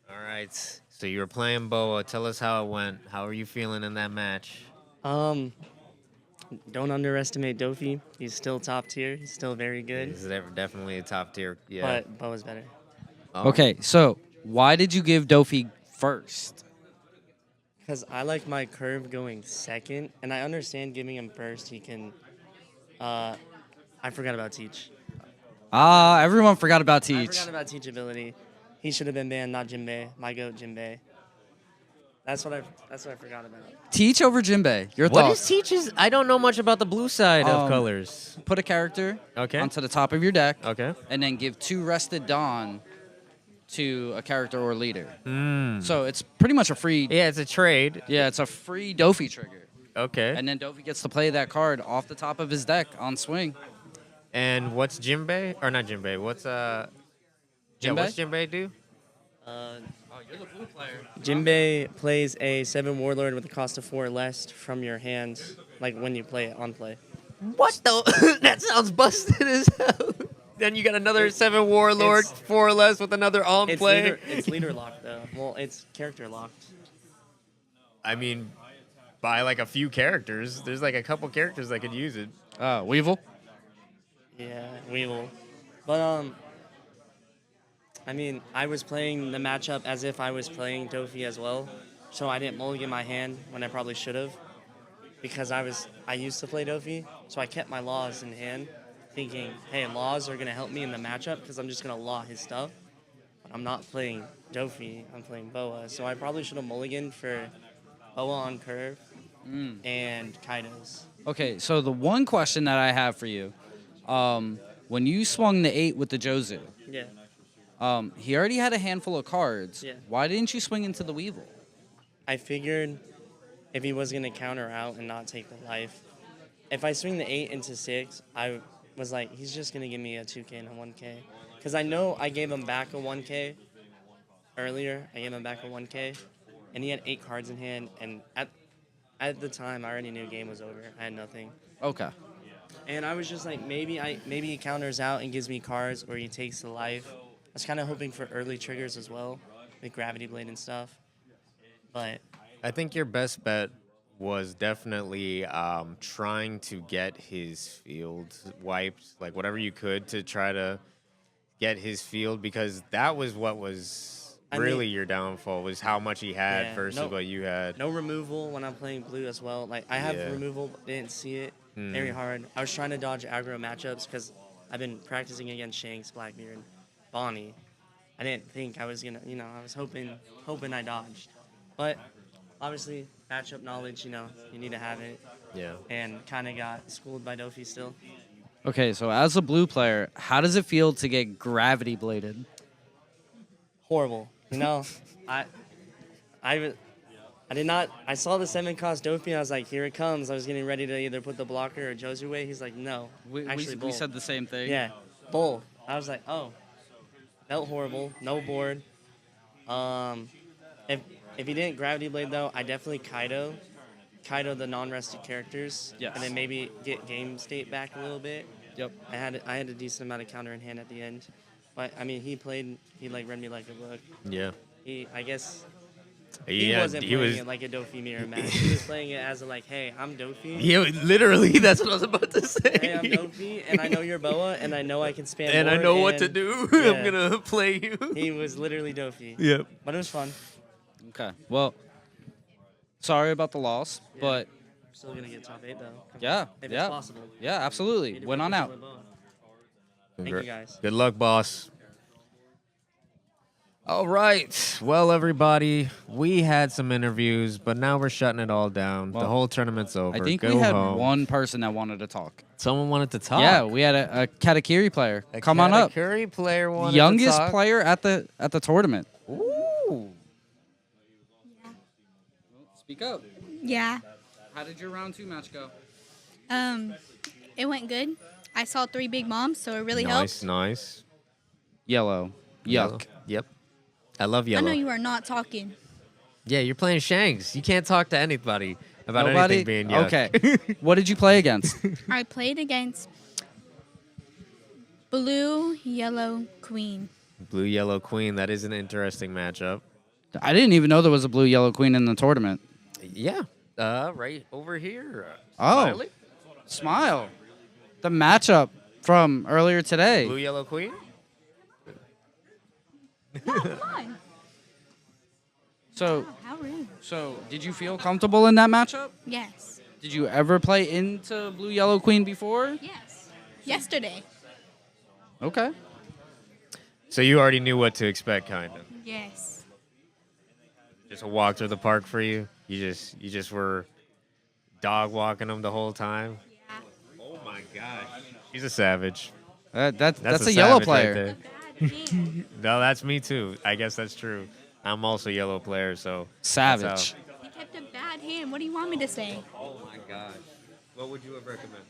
All right. So you were playing Boa. Tell us how it went. How are you feeling in that match? Don't underestimate Dofi. He's still top tier. He's still very good. This is definitely a top tier. Yeah. But Boa's better. Oh. Okay, so why did you give Dofi first? Because I like my curve going second, and I understand giving him first. He can. I forgot about Teach. Everyone forgot about I Teach. forgot about teachability. He should have been banned, not Jinbei. My goat, Jinbei. That's what I forgot about. Teach over Jinbei. Your What thoughts? is Teach's? I don't know much about the blue side of colors. Put a character Okay. onto the top of your deck. Okay. And then give 2 rested Dawn to a character or leader. So it's pretty much a free. Yeah, it's a trade. Yeah, it's a free Dofi trigger. Okay. And then Dofi gets to play that card off the top of his deck on swing. And what's Jinbei? Or not Jinbei. What's Yeah, Jinbei? what's Jinbei do? Oh, you're the blue player. Jinbei plays a 7 Warlord with a cost of 4 less from your hand, like when you play it on play. What the? That sounds busted as hell. Then you got another 7 Warlord, it's- 4 less with another on It's play. it's leader locked though. Well, it's character locked. I mean, by like a few characters. There's like a couple characters that could use it. Weevil. Yeah, Weevil. But I mean, I was playing the matchup as if I was playing Dofi as well, so I didn't mulligan my hand when I probably should have, because I used to play Dofi, so I kept my laws in hand, thinking, hey, laws are gonna help me in the matchup because I'm just gonna law his stuff. But I'm not playing Dofi, I'm playing Boa, so I probably should have mulliganed for Boa on curve and Kaidos. Okay, so the one question that I have for you, when you swung the 8 with the Jozu, Yeah. he already had a handful of cards. Yeah. Why didn't you swing into the Weevil? I figured if he was gonna counter out and not take the life, if I swing the 8 into 6, I was like, he's just gonna give me a 2K and a 1K. Because I know I gave him back a 1K earlier. I gave him back a 1K, and he had 8 cards in hand. And at the time, I already knew the game was over. I had nothing. Okay. And I was just like, maybe he counters out and gives me cards, or he takes the life. I was kind of hoping for early triggers as well, with Gravity Blade and stuff. But I think your best bet was definitely trying to get his field wiped, like whatever you could to try to get his field, because that was what was I really mean- your downfall, was how much he had Yeah, versus no- what you had. No removal when I'm playing blue as well. Like I have Yeah. removal, but didn't see it Hmm. very hard. I was trying to dodge aggro matchups because I've been practicing against Shanks, Blackbeard, Bonnie. I didn't think I was gonna, I was hoping I dodged, but obviously matchup knowledge, you need to have it. Yeah. And kind of got schooled by Dofi still. Okay, so as a blue player, how does it feel to get gravity bladed? Horrible. I did not. I saw the 7-cost Dofi. I was like, here it comes. I was getting ready to either put the blocker or Jozu away. He's like, no. Actually, we both. said the same thing. Yeah, both. I was like, oh, felt horrible. No board. If he didn't gravity blade though, I definitely Kaido the non-rested characters. Yes. And then maybe get game state back a little bit. Yep. I had a decent amount of counter in hand at the end, but I mean he like read me like a book. Yeah. I guess. He Yeah, wasn't he playing was- it like a Dofi mirror match. He was playing it as a like, hey, I'm Dofi. Yeah, literally, that's what I was about to say. Hey, I'm Dofi, and I know you're Boa, and I know I can spam. And I board, know what to and- do. Yeah. I'm gonna play you. He was literally Dofi. Yep. But it was fun. Okay. Well, sorry about the loss, but Still gonna get top 8 though. yeah, If yeah, it's possible. yeah, absolutely. Need to Went on focus out. the Boa. Thank you guys. Good luck, boss. All right. Well, everybody, we had some interviews, but now we're shutting it all down. The Well, whole tournament's over. I think Go we had home. one person that wanted to talk. Someone wanted to talk. Yeah, we had a Katakiri player. A Come on up. Katakuri player wanted to Youngest talk. player at the tournament. Ooh. Speak up. Yeah. How did your round 2 match go? It went good. I saw 3 big moms, so it really Nice, helped. nice. Yellow. Yellow. Yuck. Yep. I love yellow. I know you are not talking. Yeah, you're playing Shanks. You can't talk to anybody about Nobody? anything being yuck. Okay. What did you play against? I played against Blue Yellow Queen. Blue Yellow Queen. That is an interesting matchup. I didn't even know there was a blue yellow queen in the tournament. Yeah. Right over here. Oh. Smiley? Smile. The matchup from earlier today. Blue Yellow Queen? Come on. So, How rude. did you feel comfortable in that matchup? Yes. Did you ever play into blue yellow queen before? Yes. Yesterday. Okay. So you already knew what to expect, kind of. Yes. Just a walk through the park for you. You just were dog walking them the whole time. Yeah. Oh my gosh, she's a savage. That's a yellow savage right player. there. No, that's me too. I guess that's true. I'm also a yellow player, so that's Savage. He kept a bad hand. What do you want me to say? how- Oh my gosh, what would you have recommended?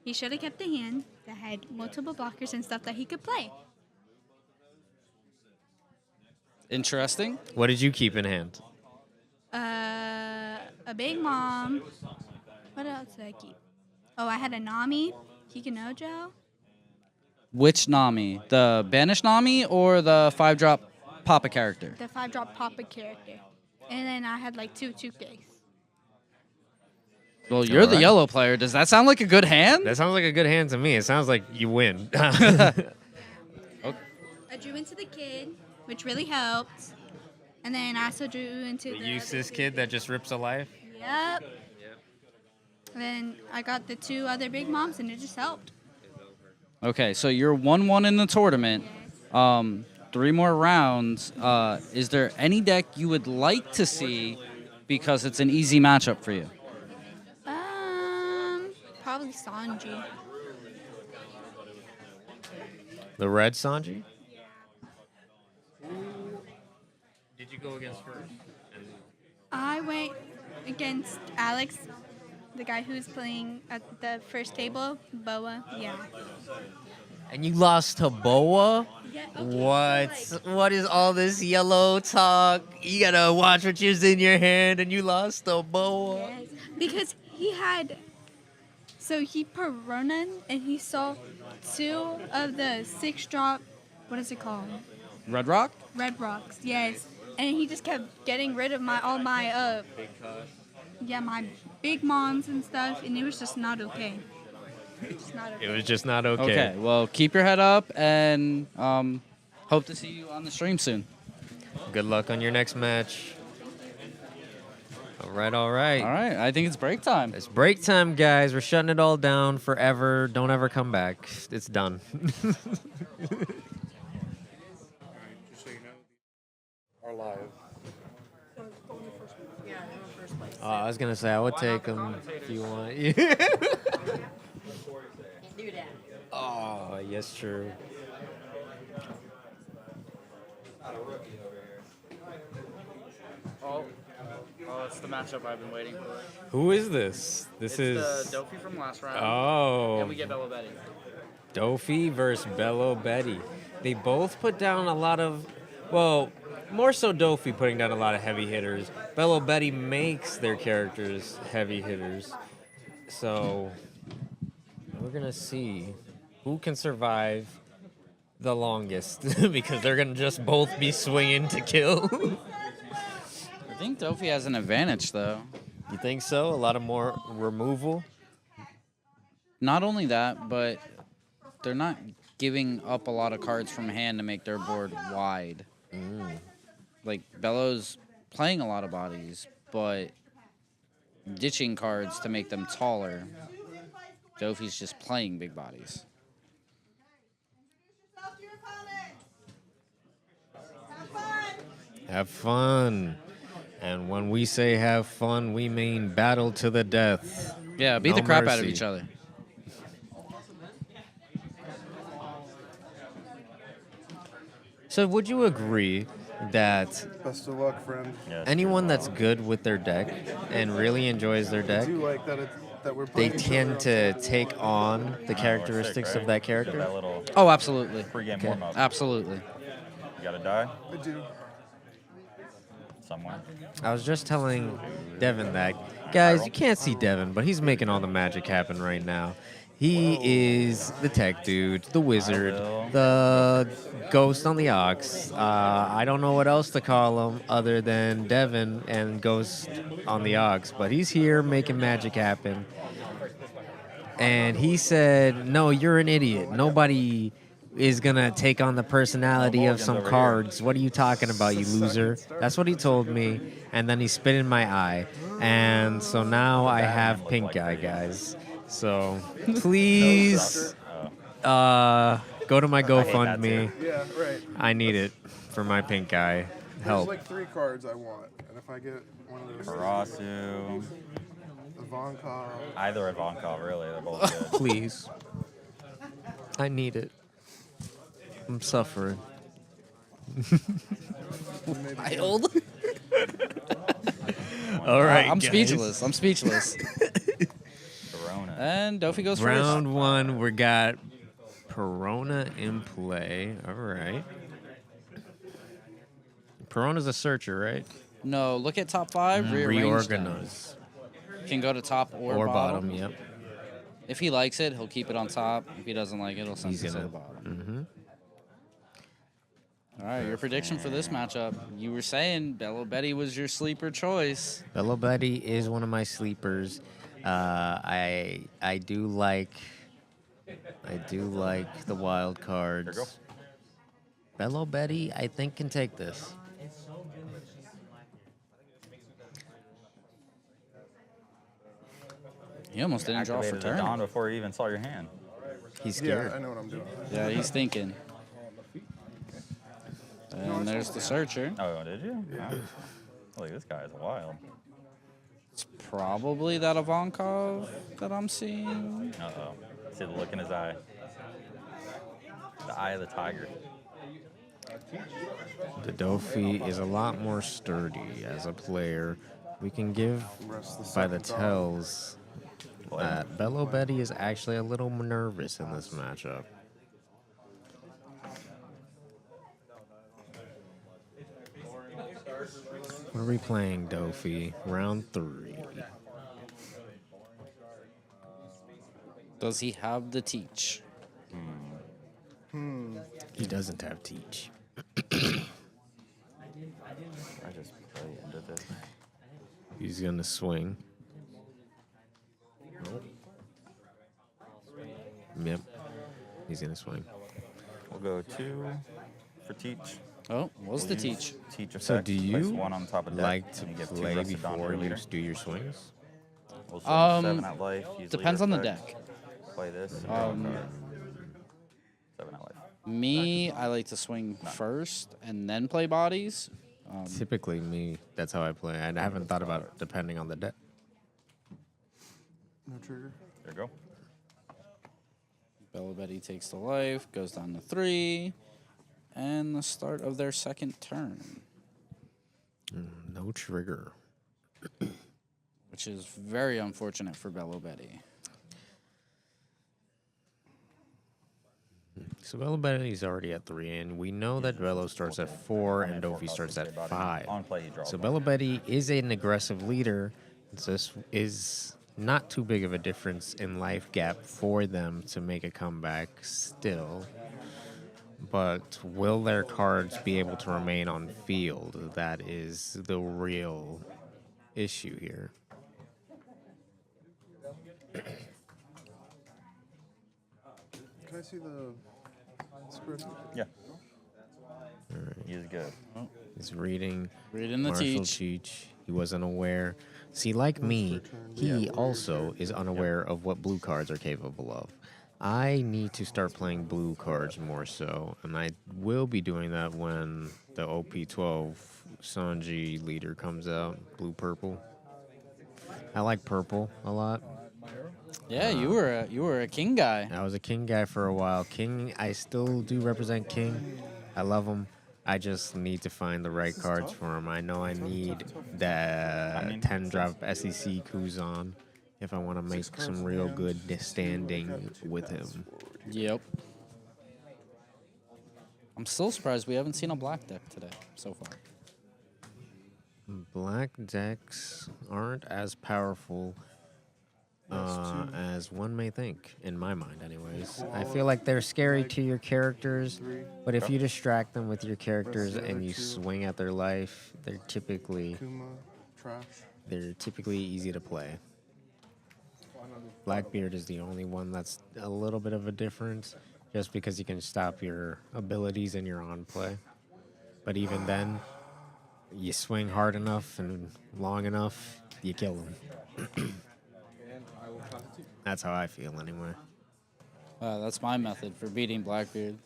He should have kept a hand that had multiple blockers and stuff that he could play. Interesting. What did you keep in hand? A big mom. What else did I keep? Oh, I had a Nami, Kikinojo. Which Nami? The banished Nami or the 5-drop Papa character? The 5-drop Papa character. And then I had like 2 2Ks. Well, you're the Alright. yellow player. Does that sound like a good hand? That sounds like a good hand to me. It sounds like you win. I drew into the kid, which really helped. And then I also drew into The the useless kid that just rips a life. Yep. And then I got the 2 other big moms, and it just helped. Okay, so you're 1-1 in the tournament. 3 more rounds. Is there any deck you would like to see because it's an easy matchup for you? Probably Sanji. The red Sanji? Did you go against first? I went against Alex, the guy who's playing at the first table, Boa. Yeah. And you lost to Boa? Yeah, okay, What? so, What is all this yellow talk? You gotta watch what you's in your hand, and you lost to Boa. Yes, because he had. So he Peronan, and he saw 2 of the 6-drop. What is it called? Red Rock? Red rocks. Yes. And he just kept getting rid of all my yeah, my big mons and stuff, and it was just not okay. It's not okay. It was just not okay. Okay, well, keep your head up and hope to see you on the stream soon. Good luck on your next match. All right, all right. All right, I think it's break time. It's break time, guys. We're shutting it all down forever. Don't ever come back. It's done. Just so you know, are live. I was gonna say I would take them if you want. Do that. Oh, yes, true. Oh, it's the matchup I've been waiting for. Who is this? This is the Dofi from last round. Oh. And we get Bello Betty. Dofi versus Bello Betty. They both put down a lot of, well, more so Dofi putting down a lot of heavy hitters. Bello Betty makes their characters heavy hitters. So we're going to see who can survive the longest because they're going to just both be swinging to kill. I think Dofi has an advantage, though. You think so? A lot of more removal? Not only that, but they're not giving up a lot of cards from hand to make their board wide. Like, Bello's playing a lot of bodies, but ditching cards to make them taller. Dofi's just playing big bodies. Have fun. And when we say have fun, we mean battle to the death. Yeah, beat the crap out of each other. So would you agree that Best of luck, friend. anyone that's good with their deck and really enjoys their I deck, do like that we're they playing each tend other. to take on the characteristics of that character? Oh, absolutely. Pre-game Okay. warm-up. Absolutely. You gotta die? I do. Somewhere. I was just telling Devin that, guys, you can't see Devin, but he's making all the magic happen right now. He is the tech dude, the wizard, the ghost on the ox. I don't know what else to call him other than Devin and ghost on the ox, but he's here making magic happen. And he said, no, you're an idiot. Nobody is going to take on the personality of some cards. What are you talking about, you loser? That's what he told me. And then he spit in my eye. And so now I have pink eye, guys. So please go to my GoFundMe. Yeah, right. I need it for my pink eye. There's Help. like 3 cards I want, and if I get one of those, Karasu. Ivankov. Either Ivankov, really. They're both good. Please. I need it. I'm suffering. Wild. All right, I'm guys. speechless. I'm speechless. And Dofi goes first. Round 1, we got Perona in play. All right. Perona's a searcher, right? No, look at top 5. Rearrange them. Reorganize. Can go to top or bottom. Yep. If he likes it, he'll keep it on top. If he doesn't like it, he'll send He's it to gonna. the bottom. All right, your prediction for this matchup. You were saying Bello Betty was your sleeper choice. Bello Betty is one of my sleepers. I do like the wild cards. Bello Betty, I think, can take this. He almost didn't draw for Activated the turn. Dawn before you even saw your hand. He's scared. Yeah, I know what I'm doing. Yeah, he's thinking. And there's the searcher. Oh, did you? Yeah. Look, this guy is wild. It's probably that Ivankov that I'm seeing. Uh-oh. See the look in his eye. The eye of the tiger. The Dofi is a lot more sturdy as a player. We can give by the tells that Bello Betty is actually a little nervous in this matchup. What are we playing, Dofi? Round 3. Does he have the teach? He doesn't have teach. I just play into this. He's gonna swing. Yep. He's gonna swing. We'll go 2 for Teach. Oh, what's the We'll use Teach? Teach effect. So do Place you 1 on top of deck, like to and you get 2 play rested Dawn before you leader. do your swings? We'll swing 7 at life. Use Depends leader on the effect, deck. Play this. And draw a card. 7 at life. Me, I like to swing first and then play bodies. Typically, me, that's how I play. I haven't thought about it depending on the deck. No trigger. There you go. Bella Betty takes the life, goes down to 3, and the start of their second turn. No trigger. Which is very unfortunate for Bella Betty. So Bella Betty's already at 3, and we know that Velo starts at 4 and Dofi starts at 5. On play, you draw So a Bella Betty is an aggressive leader. So this is not too big of a difference in life gap for them to make a comeback still. But will their cards be able to remain on field? That is the real issue here. Can I see the spread? Yeah. He's good. He's reading Reading the Marshall Teach. Cheech. He wasn't aware. See, like me, he also is unaware of what blue cards are capable of. I need to start playing blue cards more so, and I will be doing that when the OP12 Sanji leader comes out, blue-purple. I like purple a lot. Yeah, you were a king guy. I was a king guy for a while. King, I still do represent king. I love him. I just need to find the right cards for him. I know I need the 10-drop SEC Kuzan if I want to make some real good standing with him. Yep. I'm still surprised we haven't seen a black deck today so far. Black decks aren't as powerful as one may think, in my mind anyways. I feel like they're scary to your characters, but if you distract them with your characters and you swing at their life, they're typically easy to play. Blackbeard is the only one that's a little bit of a difference, just because you can stop your abilities and your on play. But even then, you swing hard enough and long enough, you kill them. That's how I feel anyway. That's my method for beating Blackbeard.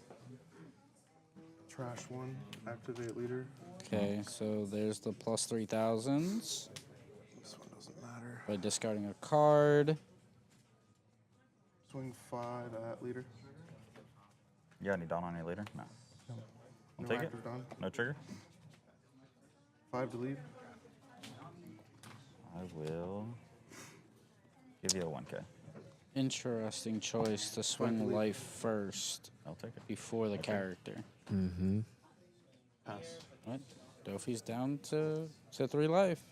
Trash 1, activate leader. Okay, so there's the plus 3,000s. This one doesn't matter. By discarding a card. Swing 5 at leader. You got any Dawn on your leader? No. No Take it. active Dawn. No trigger. 5 to lead. I will give you a 1K. Interesting choice to swing life first. I'll take it. Before the character. Mm-hmm. Pass. What? Dofi's down to 3 life.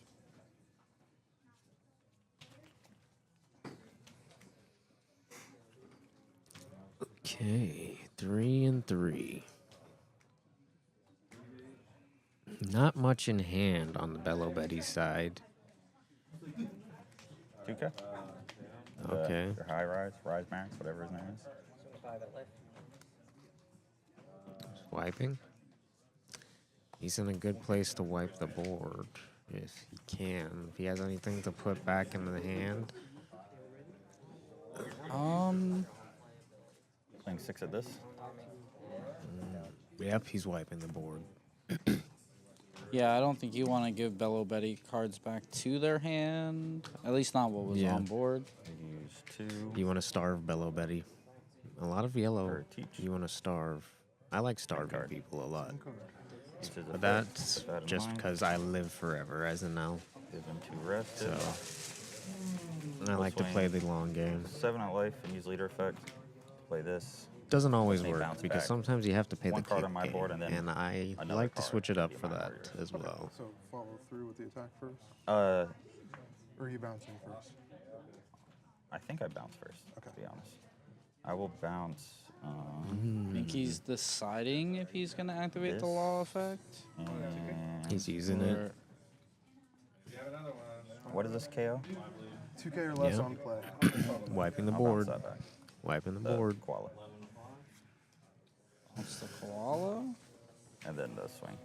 Okay, 3 and 3. Not much in hand on the Bello Betty side. 2K. Okay. Your high rise max, whatever his name is. Wiping. He's in a good place to wipe the board if he can. If he has anything to put back in the hand. Playing 6 at this. Yep, he's wiping the board. Yeah, I don't think you want to give Bello Betty cards back to their hand. At least not what was on board. Use 2. You want to starve Bello Betty. A lot of yellow, you want to starve. I like starving people a lot. But that's just because I live forever as an elf. Give him 2 rested. So I like to play the long game. 7 at life and use leader effect. Play this. Doesn't always And they work bounce because back. sometimes you have to pay 1 the card kick on my board and then I another like to card switch it up to for my that warrior. as well. So follow through with the attack first? Uh, Or are you bouncing first? I think I bounce first, to be honest. I will bounce. I think he's deciding if he's going to activate the This. law effect. And He's using it. What is this KO? 2K or less Yeah. on play. Wiping the I'll board. bounce that back. Wiping the board. Koala. That's the koala. And then the swing.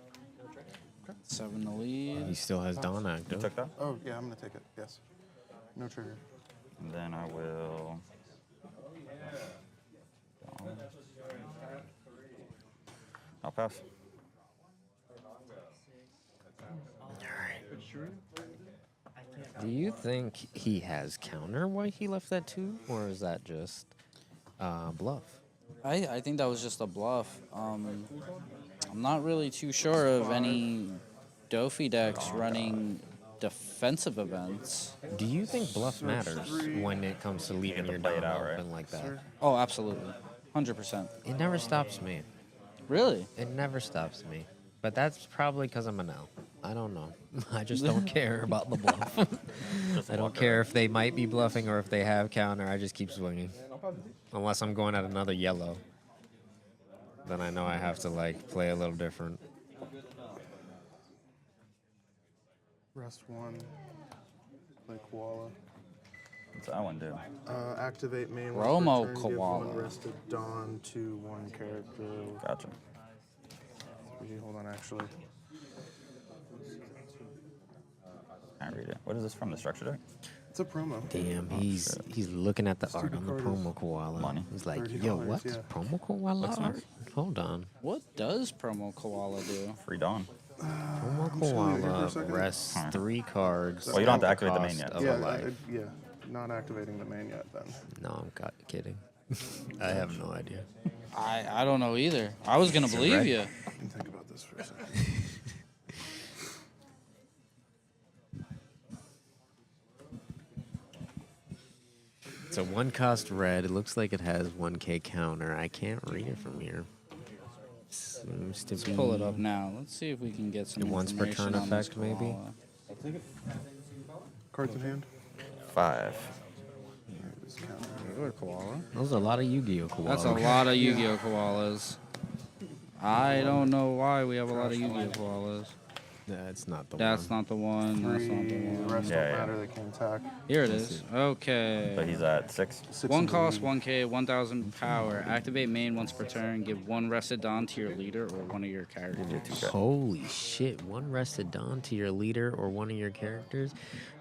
7 the lead. He still has Dawn You active. took that? Oh, yeah, I'm going to take it. Yes. No trigger. And then I will. I'll pass. Do you think he has counter why he left that 2? Or is that just bluff? I think that was just a bluff. I'm not really too sure of any Dofi decks running defensive events. Do you think bluff matters when it comes to leaving your Dawn open like that? Oh, absolutely. 100%. It never stops me. Really? It never stops me. But that's probably because I'm an L. I don't know. I just don't care about the bluff. I don't care if they might be bluffing or if they have counter. I just keep swinging. Unless I'm going at another yellow. Then I know I have to like play a little different. Rest 1. Play koala. What's that one do? Activate main. Romo once per turn, give koala. 1 rested Dawn to 1 character. Gotcha. Hold on, actually. Can't read it. What is this from? The structure deck? It's a promo. Damn, he's looking at the art on the promo koala. Money. He's like, $30, yo, what's yeah. promo koala What's art? this? Hold on. What does promo koala do? Free Dawn. Promo I'm just gonna leave it for a koala second. rests Alright. 3 cards. Well, you don't have to at activate the main cost yet. of a Yeah, life. yeah. Not activating the main yet, then. No, I'm kidding. I have no idea. I don't know either. I was gonna It's a believe red. you. I can think about this for a second. It's a 1-cost red. It looks like it has 1k counter. I can't read it from here. Seems to be. Pull it up now. Let's see if we can get some The once per information turn on this effect, maybe? koala. Cards in hand. 5. Good koala. Those are a lot of Yu-Gi-Oh koalas. That's a lot of Yu-Gi-Oh koalas. I don't know why we have a lot of Yu-Gi-Oh koalas. That's not the That's one. not the one. That's not the 3 one. rest Yeah, don't yeah. matter. They can attack. Here it is. So Okay. he's at 6. 6 One in the cost, lead. 1k, 1,000 power. Activate main once per turn. Give 1 rested Dawn to your leader or one of your characters. Holy shit. 1 rested Dawn to your leader or one of your characters.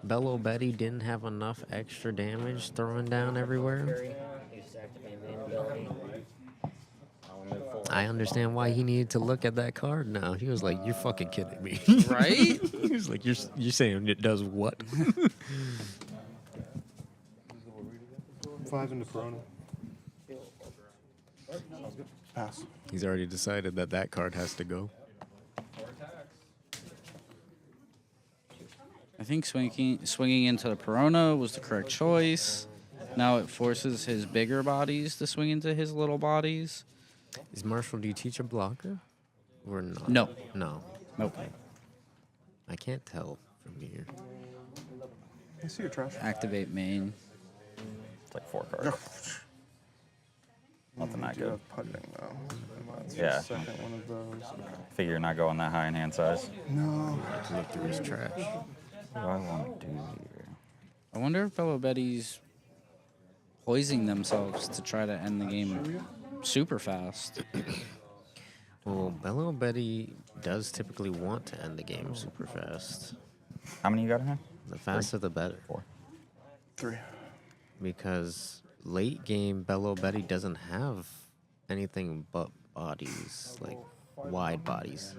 Bello Betty didn't have enough extra damage throwing down everywhere. I understand why he needed to look at that card now. He was like, "You're fucking kidding me." Right? He was like, "You're saying it does what?" 5 into Corona. Pass. He's already decided that that card has to go. I think swinging into the Perona was the correct choice. Now it forces his bigger bodies to swing into his little bodies. Is Marshall, do you teach a blocker? Or not? No. No. Nope. I can't tell from here. I see your trash. Activate main. It's like 4 cards. Nothing that You do good. have putting, though. That's Yeah. the second one of those. Figure you're not going that high in hand size. No. I have to look through his trash. What do I want to do here? I wonder if Bello Betty's poisoning themselves to try to end the game super fast. Well, Bello Betty does typically want to end the game super fast. How many you got in here? The faster the better. 4. 3. Because late game Bello Betty doesn't have anything but bodies, like wide bodies.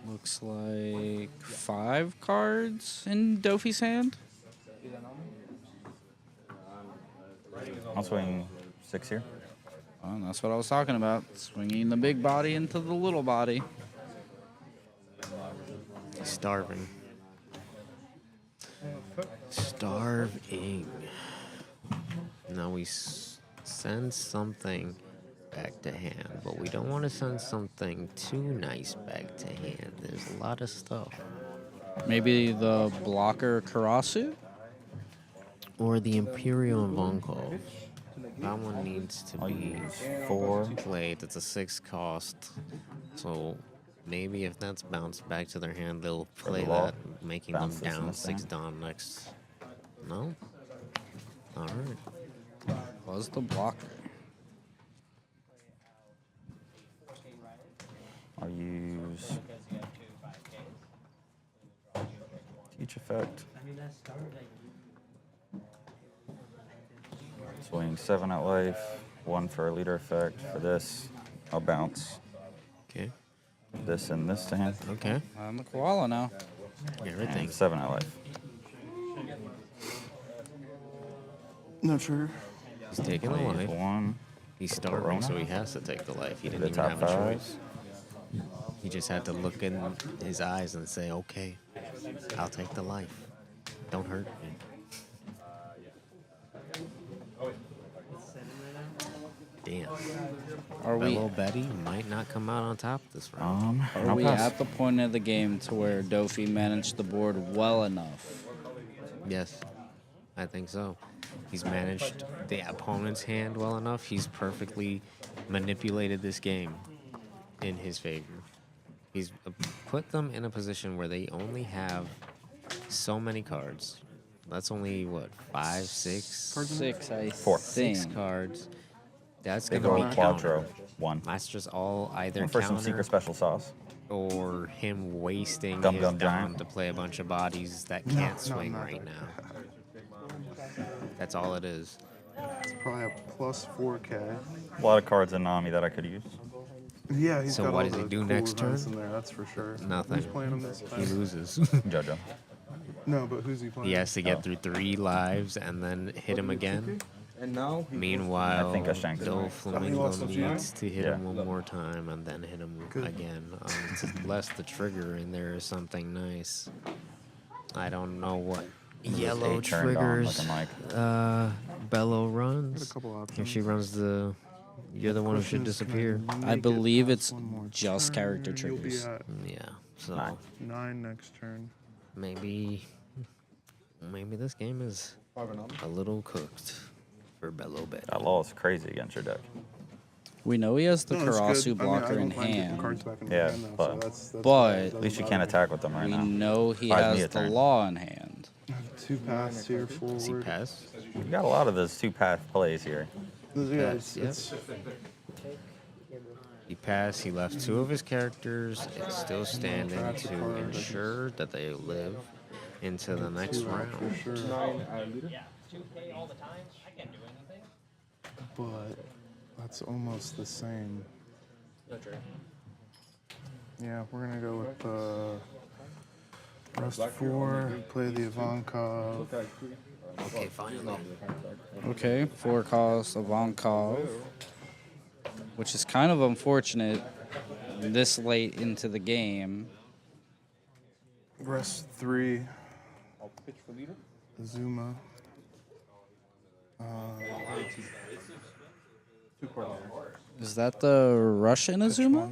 Looks like 5 cards in Dofi's hand. I'll swing 6 here. Oh, that's what I was talking about. Swinging the big body into the little body. Starving. Starving. Now we send something back to hand, but we don't want to send something too nice back to hand. There's a lot of stuff. Maybe the blocker Karasu? Or the Imperial Ivankov. That one needs to be 4. played. It's a 6 cost. So maybe if that's bounced back to their hand, they'll play the wall. that, making them Bounce this in down the 6 stand. Dom next. No? All right. Was the blocker. I'll use teach effect. Swing 7 at life, 1 for a leader effect. For this, I'll bounce. Okay. This and this to him. Okay. I'm the koala now. Everything. And 7 at life. No trigger. He's taking the I'll use life. 1. He's starving, so he has to take the life. He didn't The even top have a 5. choice. He just had to look in his eyes and say, okay, I'll take the life. Don't hurt me. Damn. Are we- Bello Betty might not come out on top this round. Are we at the point of the game to where Dofi managed the board well enough? Yes, I think so. He's managed the opponent's hand well enough. He's perfectly manipulated this game in his favor. He's put them in a position where they only have so many cards. That's only, what, 5, 6? 6, I 4. 6 think. cards. That's They going to go be quattro, counter. 1. That's just all either For some counter secret special sauce. or him wasting Gum his Gum Dom Giant. to play a bunch of bodies that No, can't no, swing not right that. now. That's all it is. It's probably a plus 4K. A lot of cards in Nami that I could use. Yeah, he's So got what all does he the do cool next events turn? in there, that's for sure. Nothing. Who's playing him this He time? loses. JoJo. No, but who's he playing? He has to get through 3 lives and then hit him again. Meanwhile, I think I shanked him. Doflamingo needs to hit Yeah. him one more time and then hit him again. Unless the trigger in there is something nice. I don't know what Those yellow 8 turned on, triggers looking like. Bello runs. Got a couple If she options. runs the, you're the one who should disappear. I believe it's just character You'll be triggers. at Yeah, so 9 next turn. maybe this game is a little cooked for Bello Bet. That law is crazy against your deck. We know he has the No, it's Karasu good. I mean, I blocker in don't mind getting hand, cards back in Yeah, hand, though, but- so that's but why it At doesn't least you bother can't me. attack with them right we now. know he Buys me has a the turn. law in hand. 2 paths here forward. Does he pass? You got a lot of those 2-path plays here. Yeah, Pass, it's He passed. He left 2 of his characters. It's still standing to ensure that they live into the next 2 out for round. sure. But that's almost the same. Yeah, we're gonna go with rest 4, play the Ivankov. Okay, finally. Okay, 4 cost Ivankov, which is kind of unfortunate this late into the game. Rest 3. Zuma. Is that the Russian Azuma?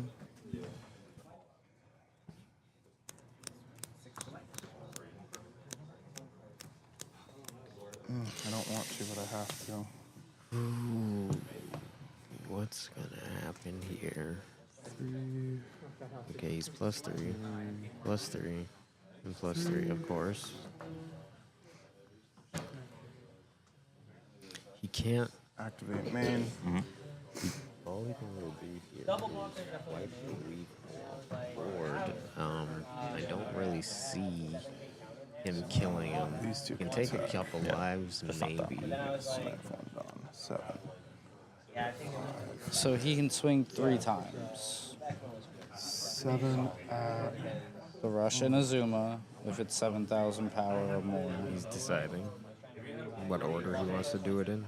I don't want to, but I have to. Ooh, what's gonna happen here? 3. Okay, he's +3, +3, and +3, of course. He can't Activate main. All he can really do here is wipe the weak board. I don't really see him killing him. These 2 He can take a couple lives, Just not that. maybe. Snipe 1 down. 7. So he can swing 3 times. 7 at. The Russian Azuma, if it's 7,000 power or more. He's deciding what order he wants to do it in.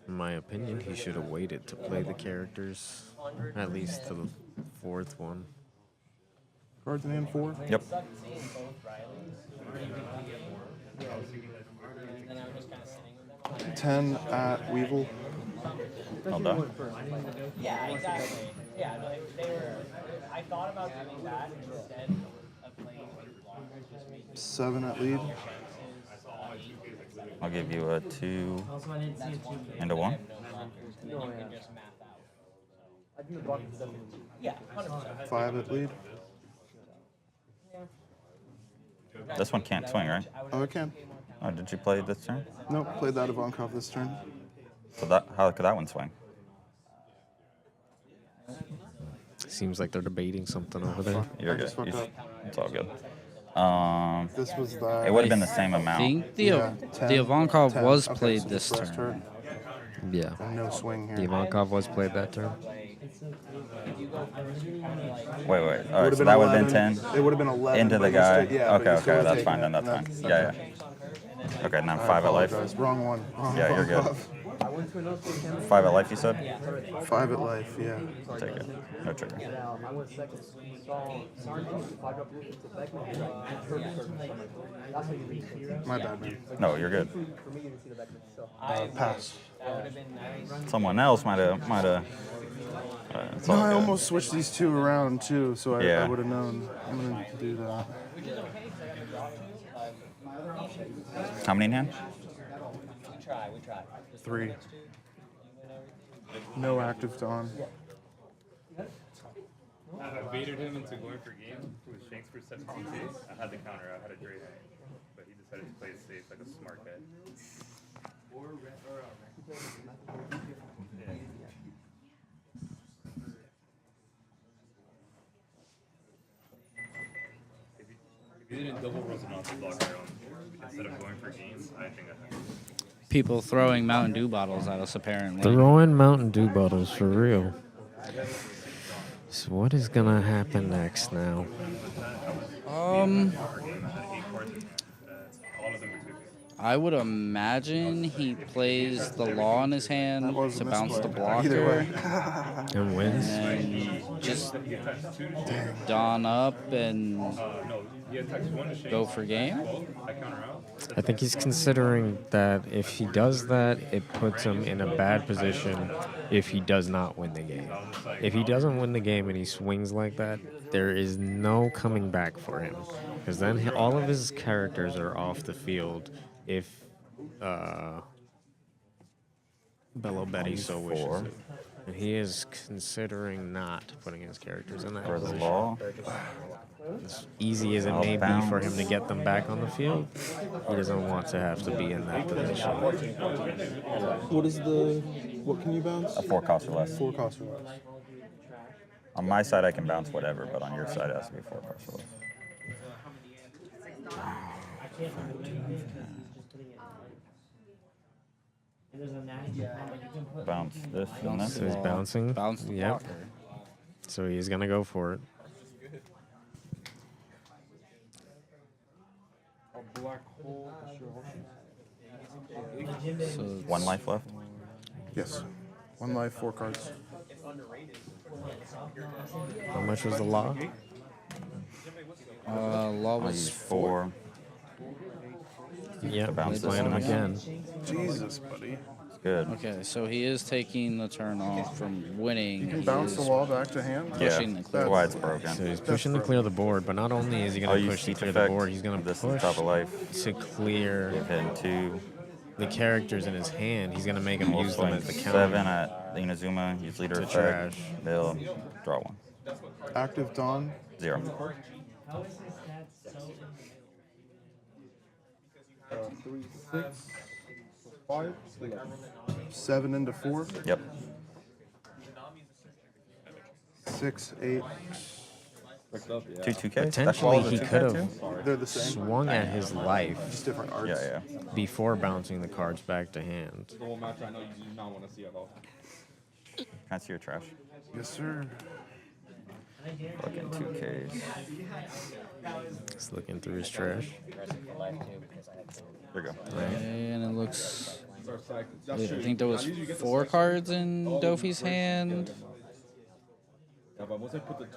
In my opinion, he should have waited to play the characters, at least the 4th one. Cards in hand 4? Yep. 10 at Weevil. Well done. Yeah, exactly. Yeah, they were. I thought about doing that instead of playing blockers. Just making 7 at lead. I'll give you a 2 and a 1. you can just map out. Yeah, 100%. 5 at lead. This one can't swing, right? Oh, it can. Oh, did you play this turn? Nope, played that Ivankov this turn. So that how could that one swing? Seems like they're debating something over there. You're I good. just fucked up. It's all good. This was the. It would have been the same I amount. think the Yeah, the Ivankov 10. was Okay, played so this just turn. Yeah. And no swing here. The Ivankov was played that turn. Wait. All right, Would've so been that would have been 11. 10. It would have been 11. Into but the you guy. still- yeah, but you Okay, still okay, would've that's taken fine then. it. That's fine. Yeah. Okay, now I 5 at life. apologize. Wrong one. Wrong Yeah, you're good. Ivankov. 5 at life, you said? 5 at life, yeah. Take it. No trigger. My bad, man. No, you're good. Pass. Someone else might have. It's No, all I good. almost switched these two around too, so I Yeah. would have known. I'm gonna do that. How many in hand? We try. 3. No active Dawn. I baited him into going for game with Shanks for 17 days. I had the counter out, had a Dre hang, but he decided to play it safe like a smart guy. If you didn't double Rosanov block your own instead of going for game, I think I People throwing Mountain Dew bottles at us apparently. Throwing Mountain Dew bottles for real. So what is gonna happen next now? I would imagine he plays the law in his hand to bounce the blocker. And wins. And just don up and go for game. I think he's considering that if he does that, it puts him in a bad position if he does not win the game. If he doesn't win the game and he swings like that, there is no coming back for him. Because then all of his characters are off the field if Bello Betty so wishes Four. it. And he is considering not putting his characters in that For the position. law. As easy as it may be for him to get them back on the field, he doesn't want to have to be in that position. What is what can you bounce? A 4 cost or less. 4 cost or less. On my side, I can bounce whatever, but on your side, it has to be 4 cost or less. Bounce this and this. So he's bouncing. Bounce the Yep. blocker. So he's gonna go for it. So 1 life left. Yes. 1 life, 4 cards. How much was the law? Law I'll was use 4. Yep, bounce he's this playing him one. again. Jesus, buddy. It's good. Okay, so he is taking the turn off from winning. You can He bounce the is wall back to hand? pushing the That's clear. why it's broken. So he's pushing to clear the board, but not only is he I'll going to use push to Teach clear the Effect. board, he's going to This push is top of life. to clear Give him 2. the characters in his hand. He's going to make him We'll use them swing as the 7 counter. at the Inazuma. Use leader To effect. trash. Build. Draw 1. Active Dawn. 0. 3, 6, 5, 7 into 4. Yep. 6, 8. 2 2Ks. Potentially, he could They're have the same. swung at his life Just different arts. Yeah. before bouncing the cards back to hand. The whole match, I know you do not want to see at all. Can I see your trash? Yes, sir. Fucking 2Ks. He's looking through his trash. Here you go. And it looks. I think there was 4 cards in Dofi's hand.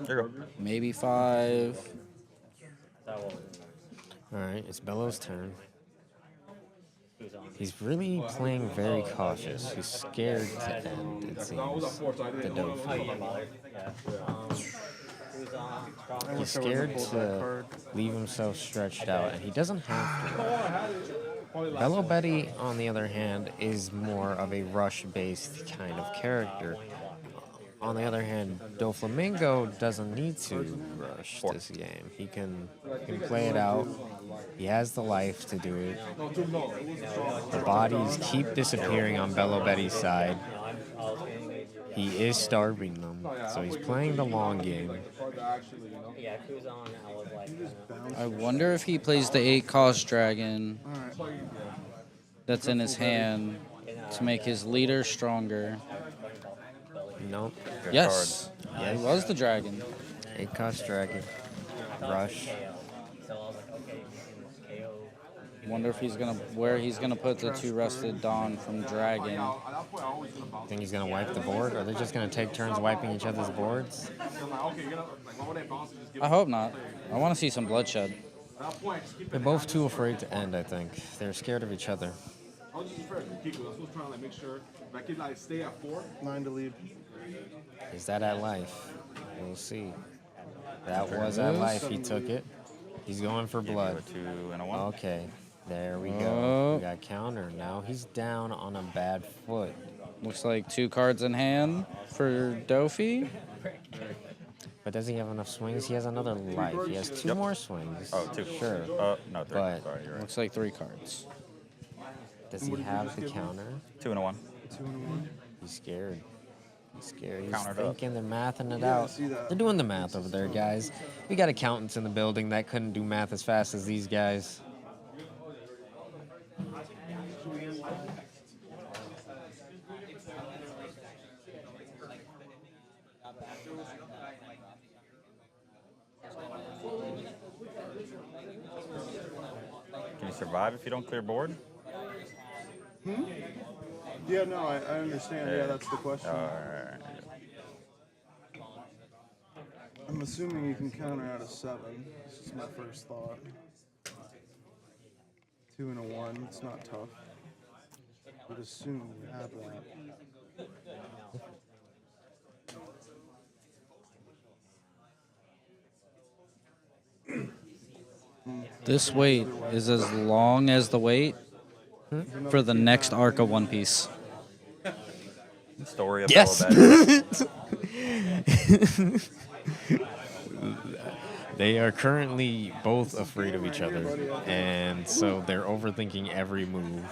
Here you go. Maybe 5. All right, it's Bello's turn. He's really playing very cautious. He's scared to end, it seems, the Dofi. He's scared to leave himself stretched out, and he doesn't have to. Bello Betty, on the other hand, is more of a rush-based kind of character. on the other hand, Doflamingo doesn't need to rush this game. He can play it out. He has the life to do it. The bodies keep disappearing on Bello Betty's side. He is starving them, so he's playing the long game. Yeah, Kuzan, I was like, I wonder if he plays the 8-cost dragon that's in his hand to make his leader stronger. Nope. Yes. Yeah, it was the dragon. 8-cost dragon. Rush. so I was like, okay, you can KO. Wonder if where he's gonna put the 2 rested Dawn from dragon. Think he's gonna wipe the board? Are they just gonna take turns wiping each other's boards? I hope not. I want to see some bloodshed. They're both too afraid to end, I think. They're scared of each other. Stay at 4. 9 to lead. Is that at life? We'll see. That was at life. He took it. He's going for blood. 2 and a 1. Okay. There we go. Oh. We got counter. Now he's down on a bad foot. Looks like 2 cards in hand for Dofi. But does he have enough swings? He has another life. He has 2 more swings. Oh, 2. Sure. No, 3. But Sorry, you're right. Looks like 3 cards. does he have the counter? 2 and a 1. 2 and 1. He's scared. He's scared. He's Countered up. thinking they're mathing it out. They're doing the math over there, guys. We got accountants in the building that couldn't do math as fast as these guys. Can you survive if you don't clear board? Yeah, no, I understand. Yeah, that's the question. Alright. I'm assuming you can counter out a 7. This is my first thought. 2 and a 1. It's not tough. Would assume you have that. This wait is as long as the wait for the next arc of One Piece. Story of Yes. Bello They are currently both afraid of each other, and so they're overthinking every move.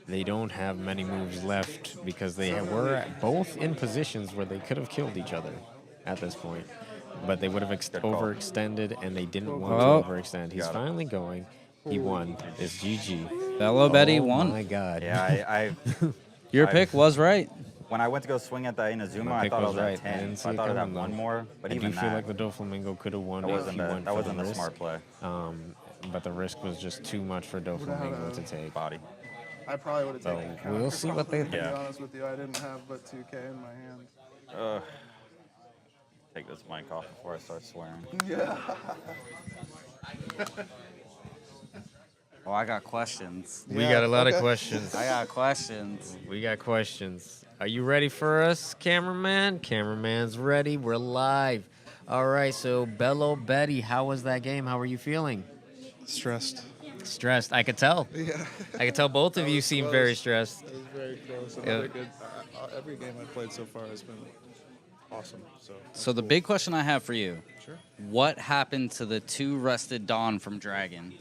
They don't have many moves left because they were both in positions where they could have killed each other at this point. But they would have overextended, and they didn't want Oh. to overextend. He's finally going. He won. It's GG. Bello Betty Oh won. my God. Yeah, Your pick was right. When I went to go swing at the Inazuma, My I pick thought I was was right. at I 10. didn't So see I it thought I'd have coming, one though. more, but I even do feel that, like the Doflamingo could have won that if wasn't he the- went that for wasn't the the risk. smart play. But the risk was just too much for Doflamingo to take. Body. I probably would have So taken counter. we'll see what they To be think. honest with you, I didn't have but 2K in my hand. Take this mic off before I start swearing. Yeah. Oh, I got questions. We got a lot of questions. I got questions. We got questions. Are you ready for us, cameraman? Cameraman's ready. We're live. All right, so Bello Betty, how was that game? How were you feeling? Stressed. Stressed. I could tell. Yeah. I could tell both of you seem very stressed. It was very close. Yeah. Another good. Every game I've played so far has been awesome. So the big question I have for you. Sure. What happened to the 2 rested Dawn from Dragon?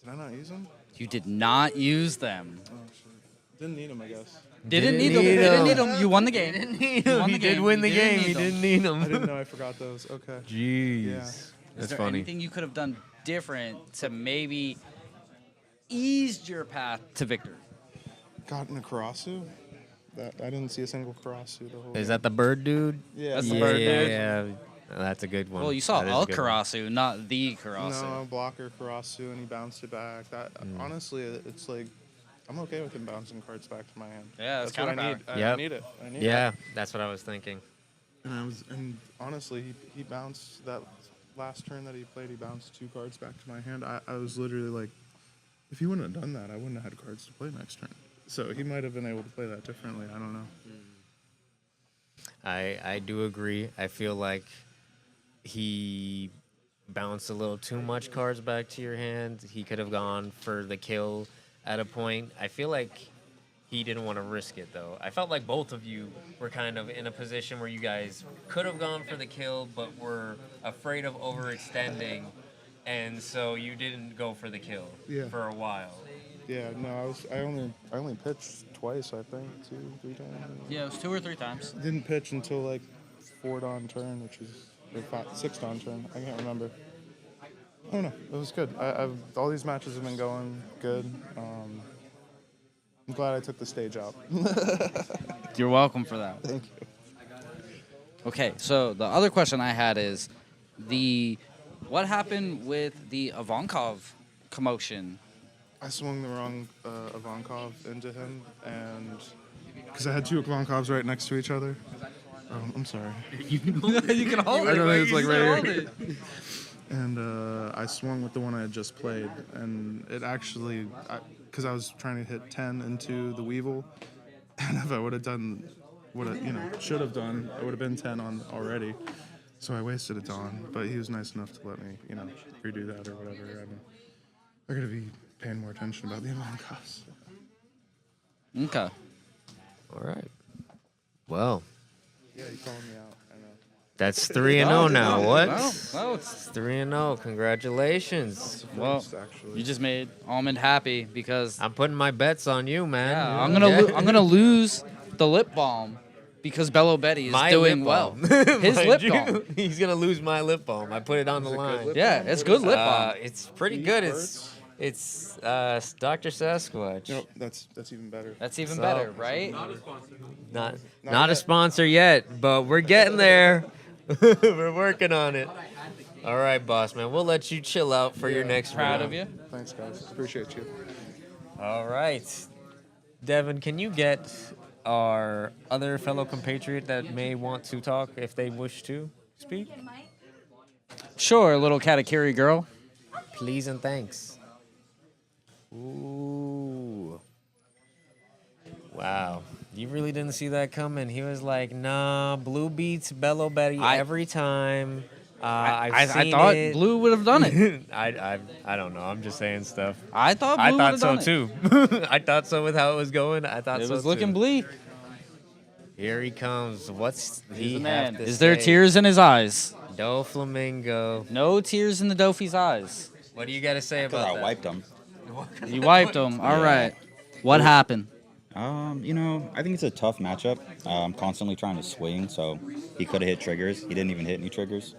Did I not use them? You did not use them. Oh, shit. Didn't need them, I guess. Didn't need them. Didn't need them. You won the game. Didn't need You him. won He the did game. win You the game. need He them. didn't need them. I didn't know I forgot those. Okay. Jeez. Yeah. Is That's there funny. anything you could have done different to maybe ease your path to victory? Gotten a Karasu? That I didn't see a single Karasu the whole Is that the bird dude? Yeah. That's the bird dude. Yeah, that's a good one. Well, you saw That is a a good one. Karasu, not the Karasu. No, blocker Karasu, and he bounced it back. That honestly, it's like I'm okay with him bouncing cards back to my hand. Yeah, it's that's what I counterpower. need. I Yep. need it. I need Yeah, it. that's what I was thinking. And honestly, he bounced that last turn that he played. He bounced 2 cards back to my hand. I was literally like, if he wouldn't have done that, I wouldn't have had cards to play next turn. So he might have been able to play that differently. I don't know. I do agree. I feel like he bounced a little too much cards back to your hand. He could have gone for the kill at a point. I feel like he didn't want to risk it, though. I felt like both of you were kind of in a position where you guys could have gone for the kill, but were afraid of overextending, and so you didn't go for the kill for a while. Yeah, no, I only pitched twice, I think, 2, 3 times. Yeah, it was 2 or 3 times. Didn't pitch until like 4 dawn turn, which is or 6 dawn turn. I can't remember. I don't know. It was good. I've all these matches have been going good. I'm glad I took the stage out. You're welcome for that. Thank you. Okay, so the other question I had is what happened with the Ivankov commotion? I swung the wrong Ivankov into him, and because I had 2 Ivankovs right next to each other. I'm sorry. You can hold it. I don't know. It's like right Hold here. it. And I swung with the one I had just played, and it actually, because I was trying to hit 10 into the Weevil, and if I would have done what I, should have done, it would have been 10 on already. So I wasted a dawn, but he was nice enough to let me, redo that or whatever. I gotta be paying more attention about the Ivankovs. Okay. All right. Well. Yeah, you calling me out. I know. That's 3-0 now. What? No, it's 3-0. Congratulations. Well, you just made Almond happy because I'm putting my bets on you, man. Yeah, I'm gonna lose the lip balm because Bello Betty is My doing lip well. balm. His Mind lip you, balm. He's gonna lose my lip balm. I put it on the line. Yeah, it's good lip balm. It's pretty good. It's Dr. Sasquatch. Yep, that's even better. That's even So- better, right? Not a sponsor yet, but we're getting there. We're working on it. All right, boss man. We'll let you chill out for your next Proud round. of you. Thanks, guys. Appreciate you. All right. Devin, can you get our other fellow compatriot that may want to talk if they wish to speak? Sure, little Katakiri girl. Please and thanks. Ooh. Wow. You really didn't see that coming. He was like, nah, Blue beats Bello Betty every time. I seen thought it. Blue would have done it. I don't know. I'm just saying stuff. I thought I Blue thought would've so done too. I thought so with how it was going. I thought It so was looking too. bleak. Here he comes. What's He's he the man. have to Is there say? tears in his eyes? Doflamingo. No tears in the Dofi's eyes. What do you got to say about I that? wiped him. You wiped him. All Yeah. right. What happened? I think it's a tough matchup. I'm constantly trying to swing, so he could have hit triggers. He didn't even hit any triggers.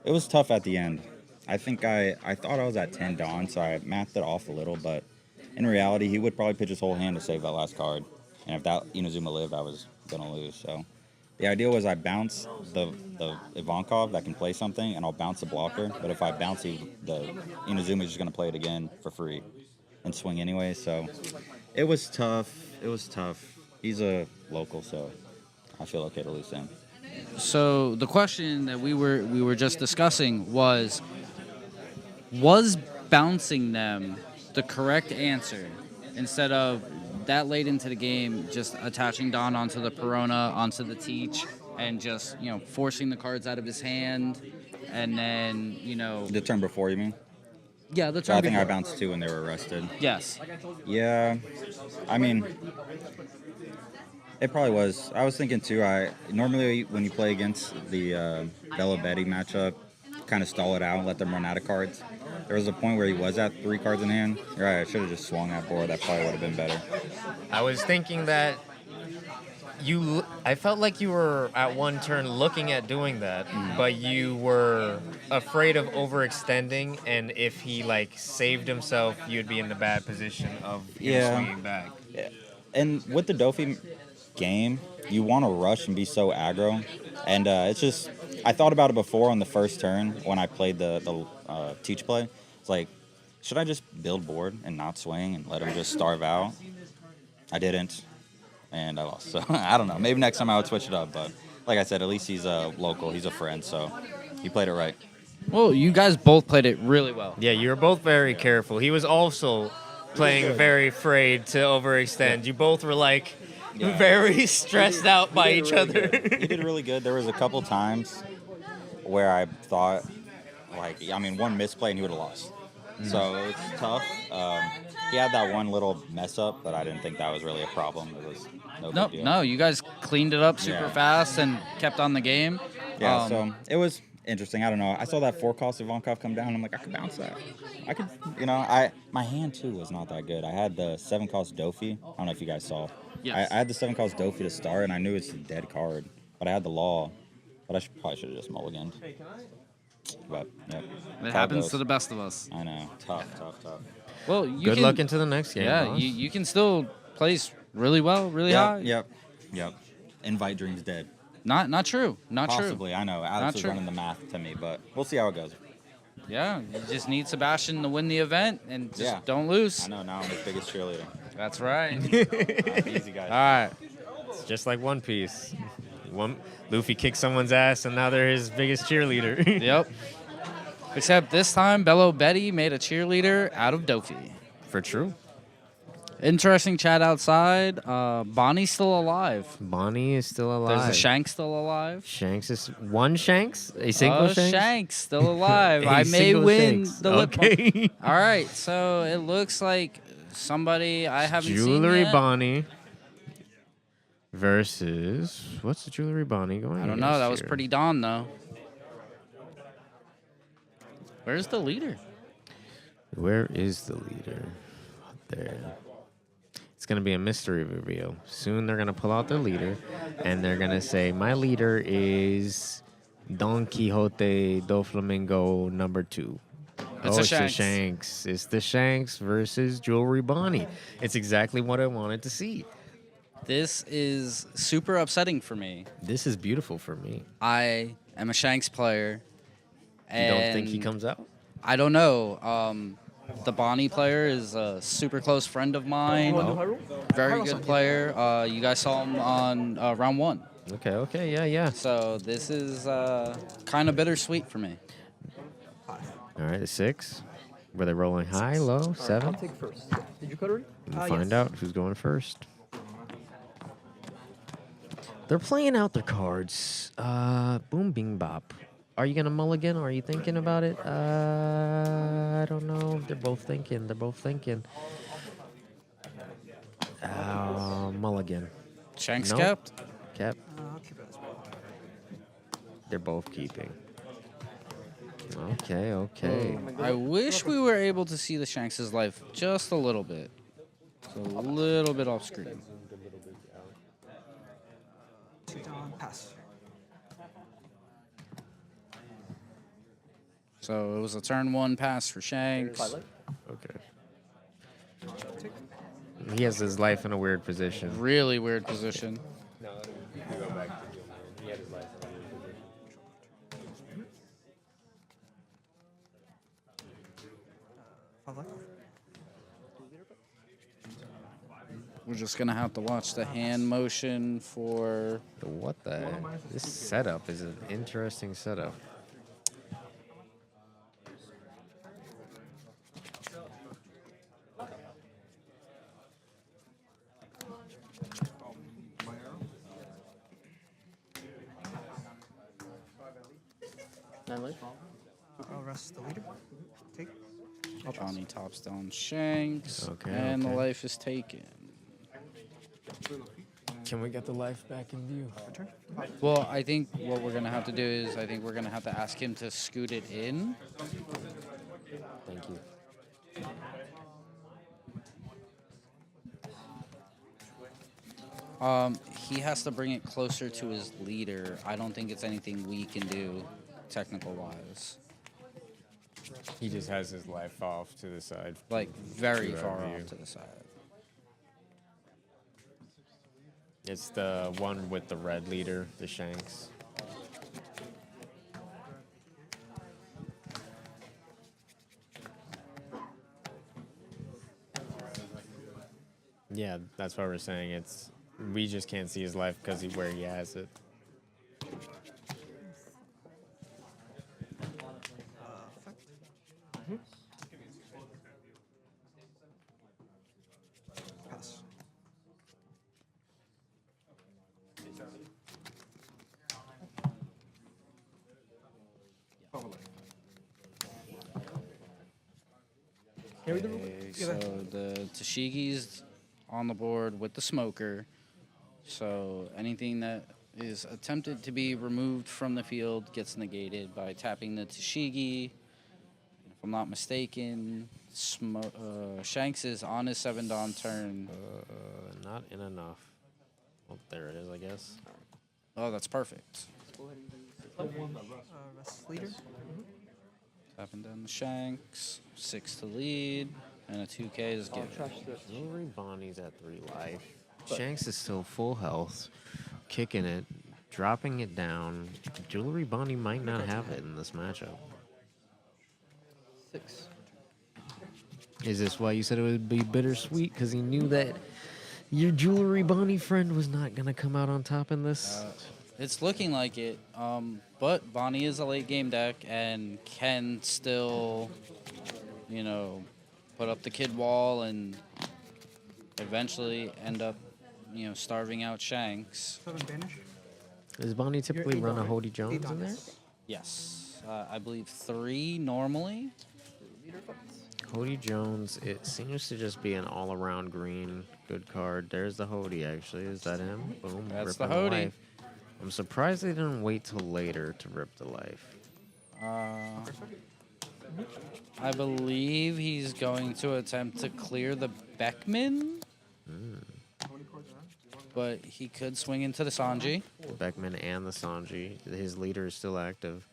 It was tough at the end. I think I thought I was at 10 dawn, so I mathed it off a little, but in reality, he would probably pitch his whole hand to save that last card. And if that Inazuma lived, I was going to lose. So the idea was I bounce the Ivankov that can play something, and I'll bounce the blocker. But if I bounce the Inazuma is just going to play it again for free and swing anyway. So it was tough. It was tough. He's a local, so I feel okay to lose him. So the question that we were just discussing was bouncing them the correct answer instead of that late into the game just attaching Don onto the Perona, onto the Teach, and just forcing the cards out of his hand, and then The turn before, you mean? yeah, the So turn I think I before. bounced 2 when they were arrested. Yes. Yeah, I mean, it probably was. I was thinking too. Normally when you play against the Bello Betty matchup, kind of stall it out and let them run out of cards. There was a point where he was at 3 cards in hand. Right, I should have just swung that board. That probably would have been better. I was thinking that I felt like you were at one turn looking at doing that, but you were afraid of overextending, and if he saved himself, you'd be in the bad position of him swinging back. Yeah. And with the Dofi game, you want to rush and be so aggro, and it's just I thought about it before on the first turn when I played the Teach play. It's like, should I just build board and not swing and let him just starve out? I didn't. And I lost. So I don't know. Maybe next time I would switch it up. But like I said, at least he's a local. He's a friend. So he played it right. Well, you guys both played it really well. Yeah, you were both very careful. He was also playing very afraid to overextend. You both were very stressed out by each other. He did really good. There was a couple times where I thought, one misplay and he would have lost. So it's tough. He had that one little mess up, but I didn't think that was really a problem. It was no No, big deal. no, you guys cleaned it up super Yeah. fast and kept on the game. Yeah, so it was interesting. I don't know. I saw that 4-cost Ivankov come down. I'm like, I could bounce that. I could, my hand too was not that good. I had the 7-cost Dofi. I don't know if you guys saw. Yes. I had the 7-cost Dofi to start, and I knew it's a dead card. But I had the Law. But I probably should have just mulliganed. But, yep. It happens to the best of us. I know. Tough. Well, you Good can, luck into the next game. Yeah, boss. you can still place really well, really high. Yep. Invite Dream's dead. Not true. Not true. Possibly. I know. Alex Not was true. running the math to me, but we'll see how it goes. Yeah, you just need Sebastian to win the event and just Yeah. don't lose. I know. Now I'm his biggest cheerleader. That's right. Easy, guys. All right. It's just like One Piece. Luffy kicked someone's ass, and now they're his biggest cheerleader. Yep. Except this time, Bello Betty made a cheerleader out of Dofi. For true. Interesting chat outside. Bonnie's still alive. Bonnie is still alive. There's a Shanks still alive. Shanks is one Shanks? A single Shanks? Shanks still alive. A I may single win Shanks. the lip Okay. balm. All right, so it looks like somebody I haven't seen Jewelry yet. Bonnie versus what's the Jewelry Bonnie going? I don't know. That was here? pretty Dawn though. Where's the leader? Where is the leader? There. It's gonna be a mystery reveal. Soon they're gonna pull out their leader, and they're gonna say, "My leader is Don Quixote do Flamingo number 2." It's oh, a it's Shanks. the Shanks. It's the Shanks versus Jewelry Bonnie. It's exactly what I wanted to see. This is super upsetting for me. This is beautiful for me. I am a Shanks player. You don't think he and comes out? I don't know. The Bonnie player is a super close friend of mine. Very good player. You guys saw him on round 1. Okay, yeah. So this is kind of bittersweet for me. All right, a 6. Were they rolling high, low, 7? I'll take first. Did you cut already? We'll find out who's going first. They're playing out their cards. Boom, bing, bop. Are you gonna mulligan? Are you thinking about it? I don't know. They're both thinking. Mulligan. Shanks Nope. kept? Kept. They're both keeping. Okay. I wish we were able to see the Shanks' life just a little bit. So a little bit off screen. Pass. So it was a turn 1 pass for Shanks. Okay. He has his life in a weird position. Really weird position. No, you go back to he had his life in a weird position. We're just gonna have to watch the hand motion for. What the heck? This setup is an interesting setup. I'll rest the leader. Take. Johnny tops down Shanks. Okay, And the okay. life is taken. Can we get the life back in view? Well, I think what we're gonna have to do is I think we're gonna have to ask him to scoot it in. Thank you. He has to bring it closer to his leader. I don't think it's anything we can do, technical wise. He just has his life off to the side. Like very To our far view. off to the side. It's the one with the red leader, the Shanks. Yeah, that's why we're saying it's. We just can't see his life because where he has it. Pass. Carry the Okay, so the Tashigi's on the board with the smoker. So anything that is attempted to be removed from the field gets negated by tapping the Tashigi. If I'm not mistaken, Shanks is on his 7-Don turn. Not in enough. Oh, there it is, I guess. Oh, that's perfect. Rest leader. Tapping down the Shanks. 6 to lead. And a 2K is given. Jewelry Bonnie's at 3 life. Shanks is still full health, kicking it, dropping it down. Jewelry Bonnie might not have it in this matchup. 6. Is this why you said it would be bittersweet? Because he knew that your Jewelry Bonnie friend was not going to come out on top in this? It's looking like it. But Bonnie is a late game deck and can still, you know, put up the kid wall and eventually end up, you know, starving out Shanks. Does Bonnie typically run a Hody Jones in there? Yes. I believe 3 normally. Hody Jones, it seems to just be an all-around green good card. There's the Hody, actually. Is that him? Boom. That's the ripping Hody. life. I'm surprised they didn't wait till later to rip the life. I believe he's going to attempt to clear the Beckman. But he could swing into the Sanji. The Beckman and the Sanji. His leader is still active.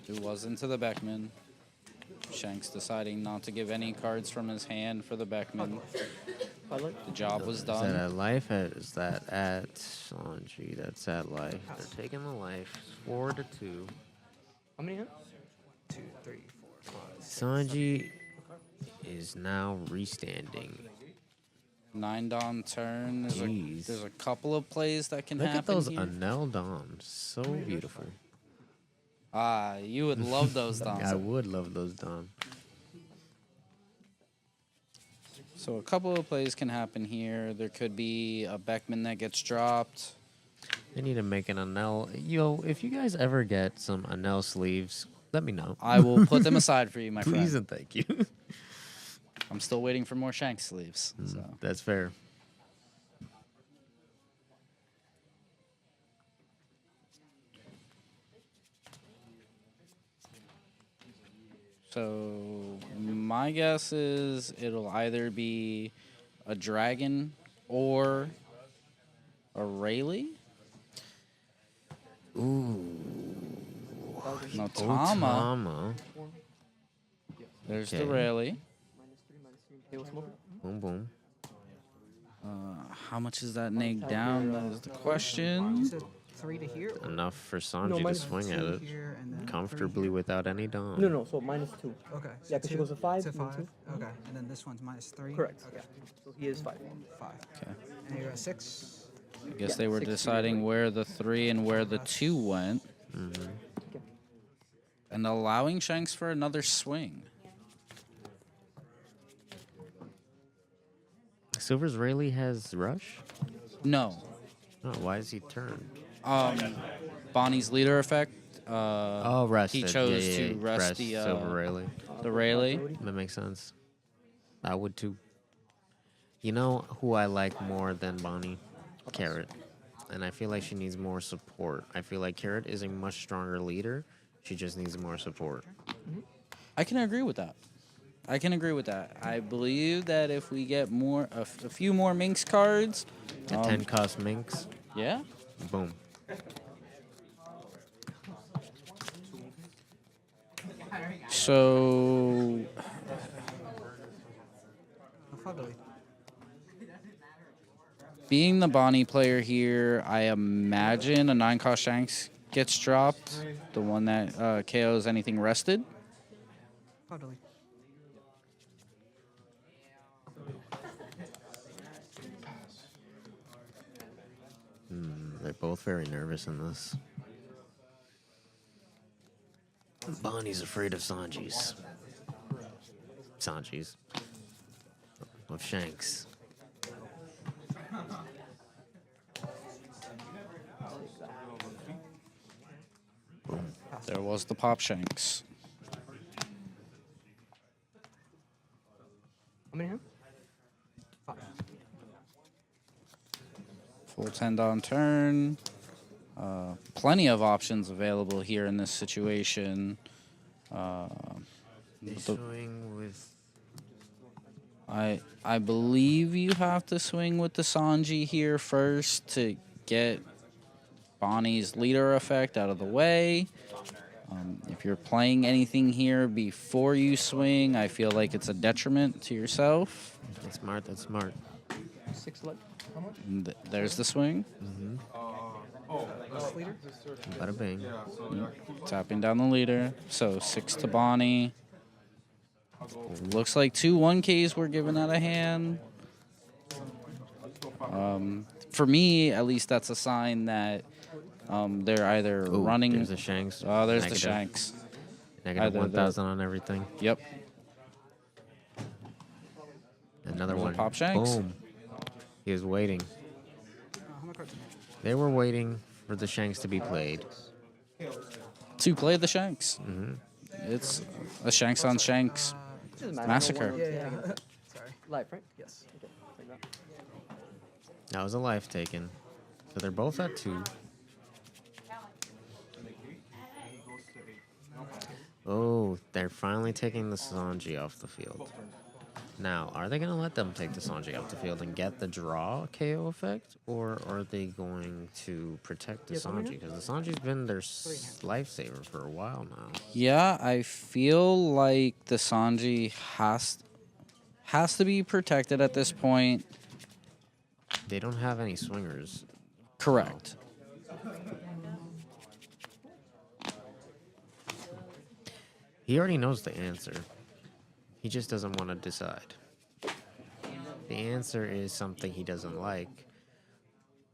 Who was into the Beckman. Shanks deciding not to give any cards from his hand for the Beckman. The job was Is that done. at life? Is that at Sanji? That's at life. They're taking the life. 4-2. How many hands? 2, 3, 4, 5. Sanji is now restanding. 9-Don turn. Jeez. There's a couple of plays that can Look happen at those here. Anel Dons. So beautiful. Ah, you would love those Dons. I would love those Dons. So a couple of plays can happen here. There could be a Beckman that gets dropped. They need to make an Anel. Yo, if you guys ever get some Anel sleeves, let me know. I will put them aside for you, my friend. Please and thank you. I'm still waiting for more Shank sleeves. So. That's fair. So my guess is it'll either be a dragon or a Rayleigh. Ooh. Notama. Otama. There's the Okay. Rayleigh. Boom, boom. How much is that neg down? That is the question. 3 to here. Enough for Sanji No, to minus swing at 2 it here and then comfortably without any Don. No, so -2. Okay. Yeah, because she goes to 5. To and then 5. 2. Okay. And then this one's -3. Correct. Okay. Yeah. So he is 5. 5. Okay. And you're at 6. I guess Yeah, they were 6 to be deciding right. where the 3 and where the 2 went. And allowing Shanks for another swing. Silver's Rayleigh has rush? No. Oh, why is he turned? Bonnie's leader effect. Oh, rest. He it. chose Yeah, to rest the Silver Rayleigh. the Rayleigh. That makes sense. I would too. You know who I like more than Bonnie? Carrot. And I feel like she needs more support. I feel like Carrot is a much stronger leader. She just needs more support. I can agree with that. I can agree with that. I believe that if we get more, a few more Minx cards, A 10 cost Minx. Yeah. Boom. So being the Bonnie player here, I imagine a 9-cost Shanks gets dropped. The one that KOs anything rested. Totally. They're both very nervous in this. Bonnie's afraid of Sanji's. Of Shanks. There was the pop shanks. How many hands? Full 10 on turn. Plenty of options available here in this situation. They The- swing with. I believe you have to swing with the Sanji here first to get Bonnie's leader effect out of the way. If you're playing anything here before you swing, I feel like it's a detriment to yourself. That's smart. That's smart. 6 left. How much? And there's the swing. Mm-hmm. Leader? Bada bing. Tapping down the leader. So 6 to Bonnie. Looks like 2 1Ks were given out of hand. For me, at least, that's a sign that they're either Ooh, running. there's the shanks. Oh, there's Negative. the shanks. Negative Either 1,000 on everything. Yep. Another There's a one. pop shanks. Boom. He was waiting. They were waiting for the shanks to be played. To play the shanks. Mm-hmm. It's a shanks on shanks Doesn't matter. massacre. Yeah. Sorry. Life, right? Yes. Okay. Take that. That was a life taken. So they're both at 2. Oh, they're finally taking the Sanji off the field. Now, are they going to let them take the Sanji off the field and get the draw KO effect? Or are they going to protect the Sanji? Because the Sanji's been their lifesaver for a while now. Yeah, I feel like the Sanji has to be protected at this point. They don't have any swingers. Correct. He already knows the answer. He just doesn't want to decide. The answer is something he doesn't like.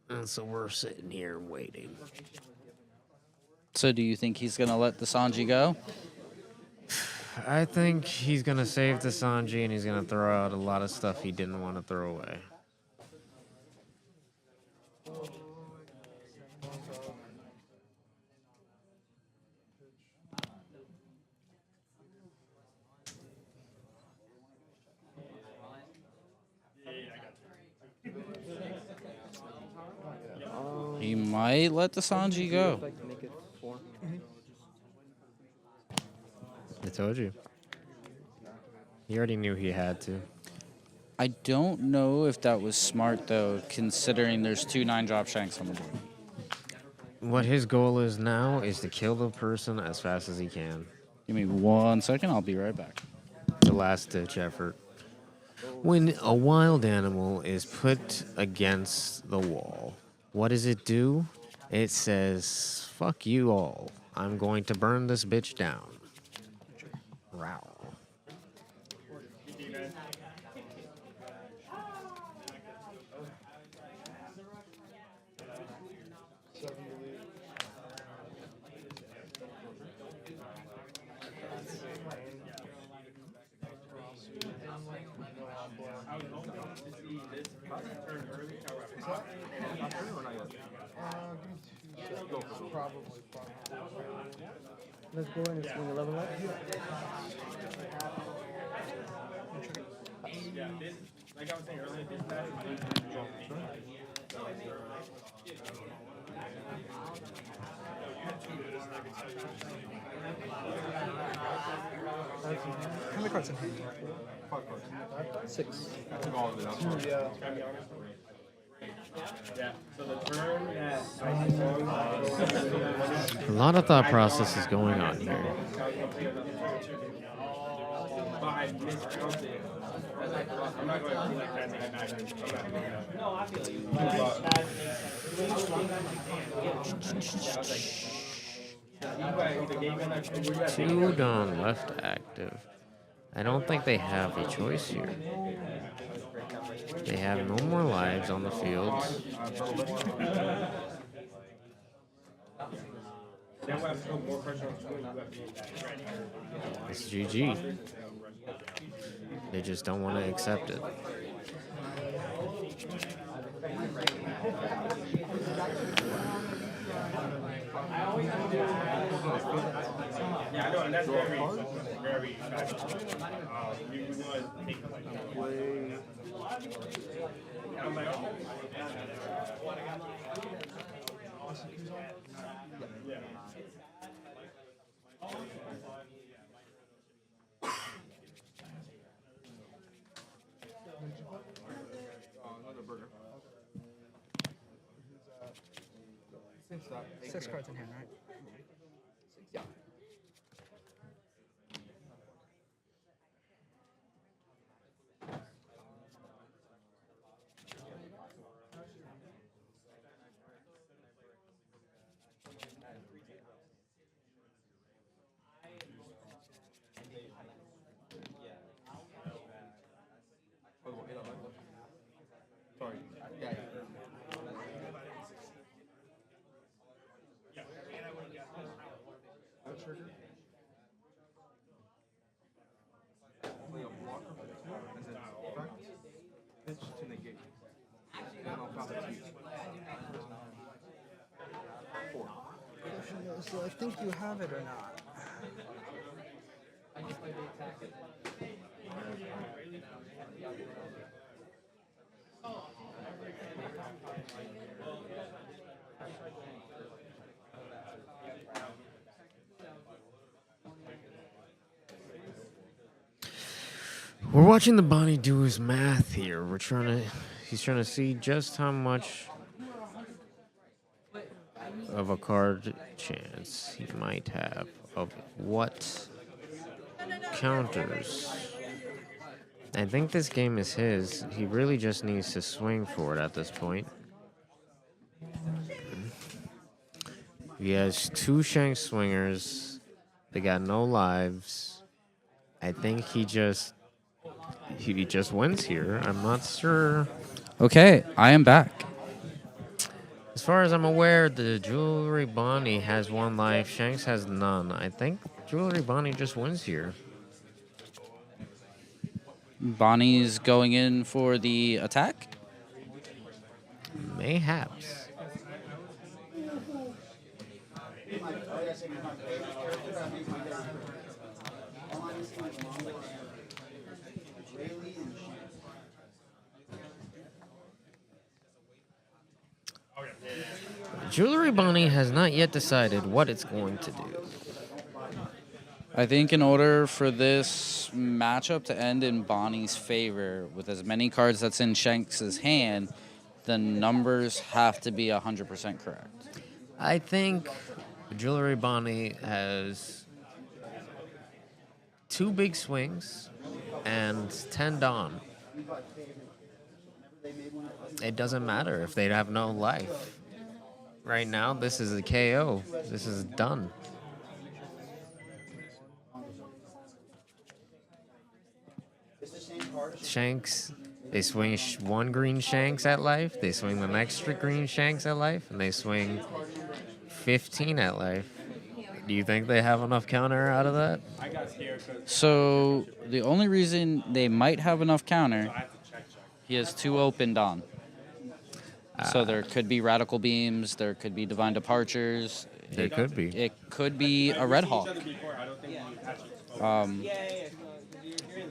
And so we're sitting here waiting. So do you think he's going to let the Sanji go? I think he's going to save the Sanji and he's going to throw out a lot of stuff he didn't want to throw away. He might let the Sanji go. I'd like to make it 4. I told you. He already knew he had to. I don't know if that was smart, though, considering there's 2 9-drop shanks on the board. What his goal is now is to kill the person as fast as he can. Give me 1 second. I'll be right back. The last-ditch effort. When a wild animal is put against the wall, what does it do? It says, fuck you all. I'm going to burn this bitch down. Row. Let's go in and swing 11 left. Like I was saying earlier, this match How many cards in hand? 5 cards. 6. I took all of it out. Yeah. Yeah. So the turn that A lot of thought process is going on here. I mispronounced it. I'm not going to like that. No, I feel you. 2 Dawn left active. I don't think they have a choice here. They have no more lives on the field. It's GG. They just don't want to accept it. Yeah, I know, and that's very fast. We want to take Six cards in hand, right? Yeah. Sorry. Yeah. Pitch to negate. And I'll pop it to you. 4. So I think you have it or not. We're watching the Bonnie do his math here. He's trying to see just how much of a card chance he might have of what counters. I think this game is his. He really just needs to swing for it at this point. He has 2 shank swingers. They got no lives. I think he just wins here. I'm not sure. Okay, I am back. As far as I'm aware, the Jewelry Bonnie has 1 life. Shanks has none. I think Jewelry Bonnie just wins here. Bonnie's going in for the attack? Mayhaps. Jewelry Bonnie has not yet decided what it's going to do. I think in order for this matchup to end in Bonnie's favor, with as many cards that's in Shanks' hand, the numbers have to be 100% correct. I think Jewelry Bonnie has 2 big swings and 10 Dawn. It doesn't matter if they have no life. Right now, this is a KO. This is done. Shanks, they swing 1 green Shanks at life, they swing the next green Shanks at life, and they swing 15 at life. Do you think they have enough counter out of that? So the only reason they might have enough counter, he has 2 opened on. So there could be Radical Beams, there could be Divine Departures. There could be. It could be a Red Hawk.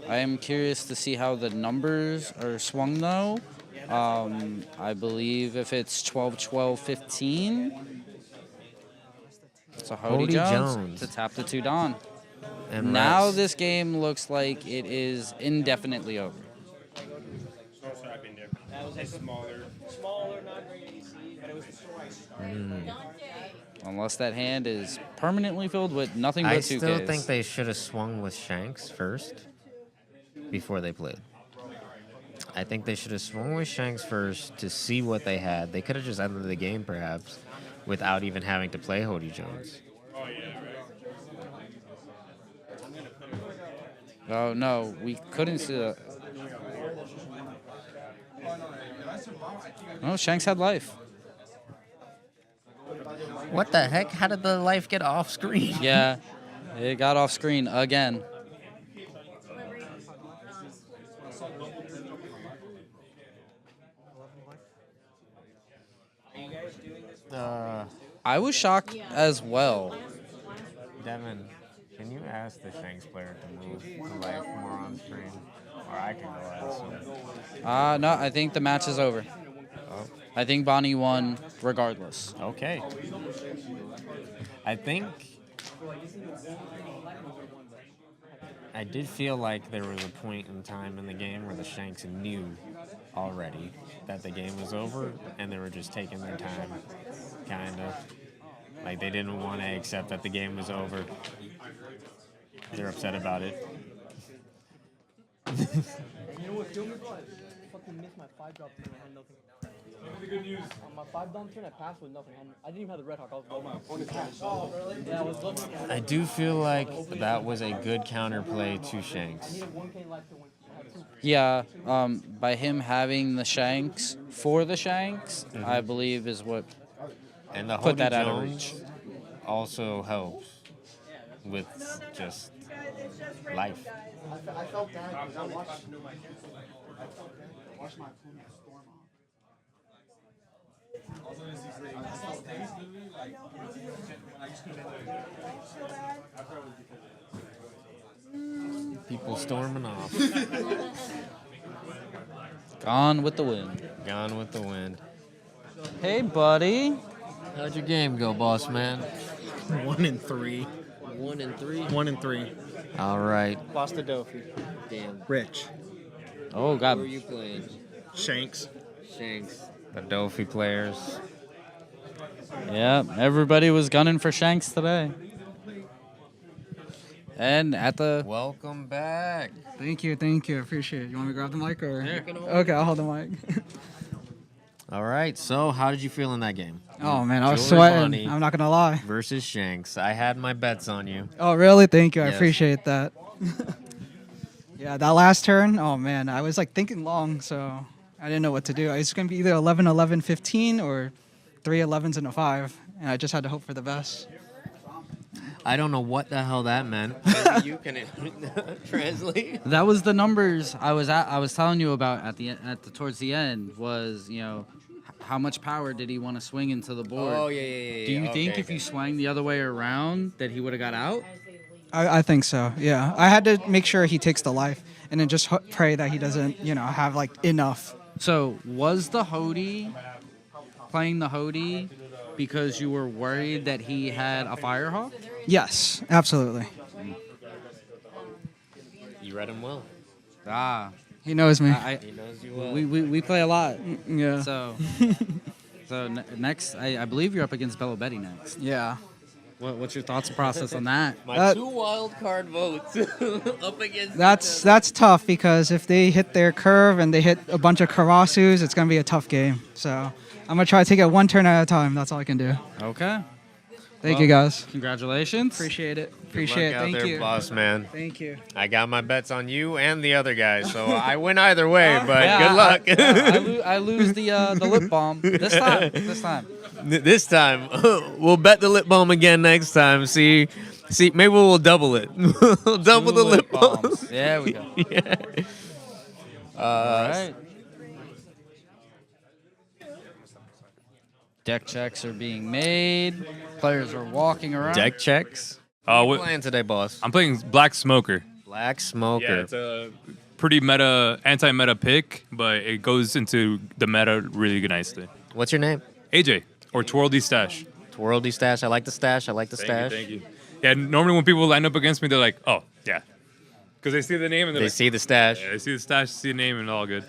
I am curious to see how the numbers are swung, though. I believe if it's 12, 12, 15, it's a Hody Jones to tap the 2 Dawn. And now rest. this game looks like it is indefinitely over. Smaller, not very AC, but it was twice. Unless that hand is permanently filled with nothing but 2Ks. I still think they should have swung with Shanks first before they played. I think they should have swung with Shanks first to see what they had. They could have just ended the game, perhaps, without even having to play Hody Jones. Oh, no, we couldn't see that. Oh, Shanks had life. What the heck? How did the life get off screen? Yeah, it got off screen again. I was shocked as well. Devin, can you ask the Shanks player to move to life more on screen? Or I can go ask him. No, I think the match is over. Oh. I think Bonnie won regardless. Okay. I think I did feel like there was a point in time in the game where the Shanks knew already that the game was over, and they were just taking their time, kind of. Like, they didn't want to accept that the game was over. They're upset about it. You know what killed me, bro? I fucking missed my 5-drop turn. I had nothing. Good news. On my 5-down turn, I passed with nothing. I didn't even have the red hawk. I was loading. Oh, really? Yeah, I was loading. I do feel like that was a good counterplay to Shanks. Yeah, by him having the Shanks for the Shanks, I believe is what And the put Hody that out of Jones reach. also helps with just life. I felt bad because I watched my opponent storm off. People storming off. Gone with the wind. Gone with the wind. Hey, buddy. How'd your game go, boss man? 1-3. 1-3. 1-3. All right. Lost to Dofi. Damn. Rich. Oh, God. Who are you playing? Shanks. Shanks. The Dofi players. Yeah, everybody was gunning for Shanks today. And at the... Welcome back. Thank you. Appreciate it. You want me to grab the mic or? Yeah. Okay, I'll hold the mic. All right. So, how did you feel in that game? Oh man, I was Joey sweating. Bonnie I'm not gonna lie. Versus Shanks. I had my bets on you. Oh really? Thank you. I Yes. appreciate that. Yeah, that last turn. Oh man, I was like thinking long, so I didn't know what to do. It's gonna be either 11, 11, 15, or 3 11s and a 5, and I just had to hope for the best. I don't know what the hell that meant. Maybe you can translate. That was the numbers I was telling you about at the towards the end was, you know, how much power did he want to swing into the board? Oh, yeah. Do you think Okay, if you swung the other way around that he would have got out? I think so. Yeah, I had to make sure he takes the life, and then just pray that he doesn't, have like enough. So was the Hody playing the Hody because you were worried that he had a Firehawk? Yes, absolutely. You read him well. Ah, he knows me. He knows you well. We play a lot. Yeah. So next, I believe you're up against Bello Betty next. Yeah. What's your thoughts and process on that? My 2 wild card votes up against. That's tough because if they hit their curve and they hit a bunch of Karasus, it's gonna be a tough game. So I'm gonna try to take it one turn at a time. That's all I can do. Okay. Thank you guys. Congratulations. Appreciate it. Good Appreciate it. luck out Thank there, you. boss man. Thank you. I got my bets on you and the other guy, so I win either way. But Yeah, good luck. I lose the lip balm this time. This time, we'll bet the lip balm again next time. See, maybe we'll double it. We'll double the lip balm. There we go. Yeah. All right. Deck checks are being made. Players are walking around. Deck checks. What are you playing today, boss? I'm playing Black Smoker. Black Smoker. Yeah, it's a pretty anti-meta pick, but it goes into the meta really nicely. What's your name? AJ, or Twirldy Stash. Twirldy Stash. I like the stash. Thank you. Yeah, normally when people line up against me, they're like, oh, yeah. Because they see the name and They like, see the stash. Yeah, they see the stash, see the name, and all good.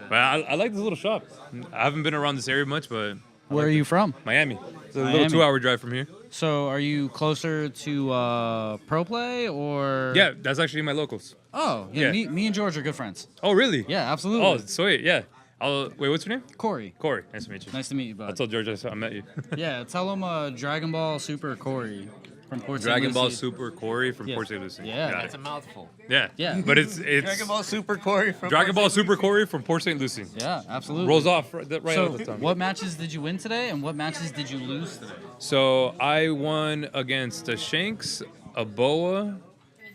But I like this little shop. I haven't been around this area much, but... Where are you from? Miami. It's a Miami. little 2-hour drive from here. So are you closer to Pro Play or? Yeah, that's actually my locals. Oh, yeah. Me and George are good friends. Oh, really? Yeah, absolutely. Oh, sweet. Yeah. Wait, what's your name? Corey. Corey. Nice to meet you. Nice to meet you, bud. I told George I met you. Yeah, tell him Dragon Ball Super Corey from Port St. Dragon Ball Lucie. Super Corey from Yeah. Port St. Lucie. Yeah. Got That's it. a mouthful. Yeah. Yeah. But it's Dragon Ball Super Corey from Dragon Ball Super Corey from Port St. Lucie. Yeah, absolutely. Rolls off right So, out the tongue. what matches did you win today, and what matches did you lose today? So I won against a Shanks, a Boa,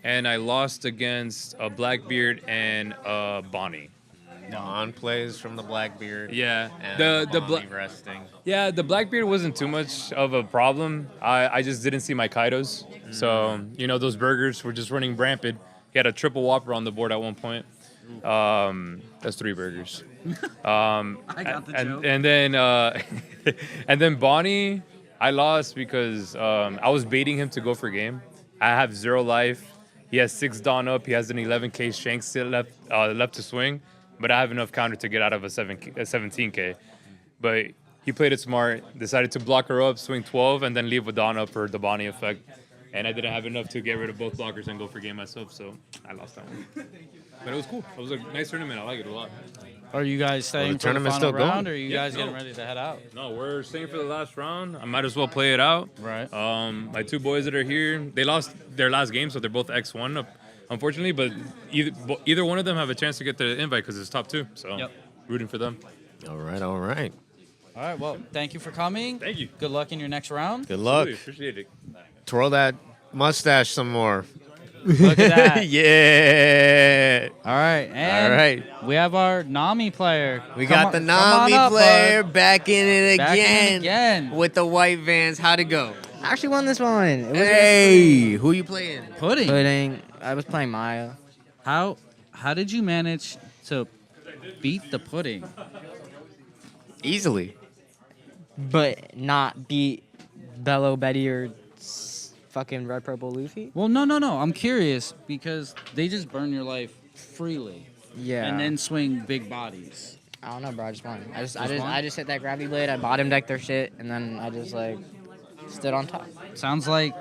and I lost against a Blackbeard and a Bonnie. Vaughn plays from the Blackbeard. Yeah, And the Bonnie resting. Yeah, the Blackbeard wasn't too much of a problem. I just didn't see my Kaidos. So, those burgers were just running rampant. He had a triple Whopper on the board at one point. That's 3 burgers. I got the joke. And then and then Bonnie, I lost because I was baiting him to go for game. I have 0 life. He has 6 Dawn up. He has an 11K Shanks still left to swing, but I have enough counter to get out of a 17K. But he played it smart, decided to block her up, swing 12, and then leave with Dawn up for the Bonnie effect. And I didn't have enough to get rid of both blockers and go for game myself, so I lost that one. But it was cool. It was a nice tournament. I like it a lot. Are you guys staying for the tournament's final still going. round, or are you Yeah, guys no. getting ready to head out? No, we're staying for the last round. I might as well play it out. Right. My 2 boys that are here, they lost their last game, so they're both X1, unfortunately. But either one of them have a chance to get the invite because it's top 2. So rooting for them. All right, all right. All right. Well, thank you for coming. Thank you. Good luck in your next round. Good luck. Absolutely, appreciate it. Twirl that mustache some more. Look at that. Yeah. All right. And All right. we have our Nami player. We Come got on- the come on Nami up, player bud. back in it Back in again. it again. With the white Vans. How'd it go? I actually won this one. It was Hey, who you playing? Pudding. Pudding. I was playing Maya. How did you manage to beat the pudding? Easily. But not beat Bello, Betty, or fucking Red Purple Luffy. Well, no. I'm curious because they just burn your life freely. Yeah. And then swing big bodies. I don't know, bro. I just won. won? I just hit that gravity blade. I bottom decked their shit, and then I just stood on top. Sounds like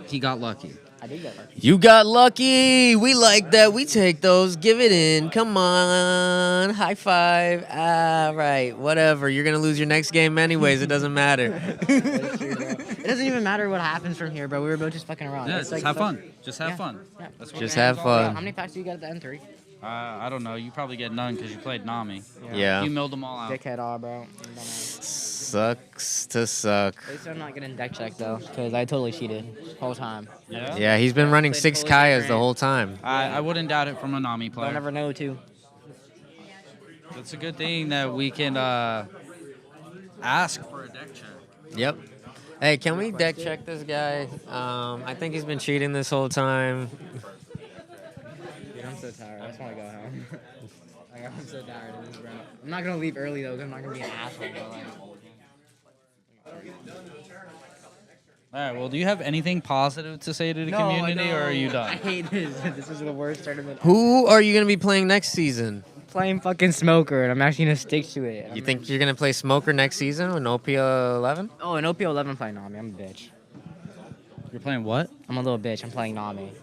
he got lucky. I did get lucky. You got lucky. We like that. We take those. Give it in. Come on. High five. Right. Whatever. You're going to lose your next game anyways. It doesn't matter. It doesn't even matter what happens from here, bro. We were both just fucking around. Yeah, It's just have fun. Just have fun. Yeah. That's what Just the game's have all about. fun. How many packs do you got at the N3? I don't know. You probably get none because you played Nami. Yeah. You milled them all out. Dickhead all, bro. Sucks to suck. At least I'm not getting deck checked, though, because I totally cheated the whole time. Yeah? Yeah, he's been running Played 6 totally Kayas the different. whole time. I wouldn't doubt it from a Nami player. They'll never know, too. It's a good thing that we can ask for a deck check. Yep. Hey, can we deck check this guy? I think he's been cheating this whole time. Dude, I'm so tired. I just want to go home. I'm so tired of this, bro. I'm not going to leave early, though, because I'm not going to be an asshole, but, All right. Well, do you have anything positive to say to the community, or are you I done? hate this. This is the worst tournament. Who are you going to be playing next season? Playing fucking Smoker, and I'm actually going to stick to it. You think you're going to play Smoker next season with Opia 11? Oh, an OP11 playing Nami. I'm a bitch. You're playing what? I'm a little bitch. I'm playing Nami.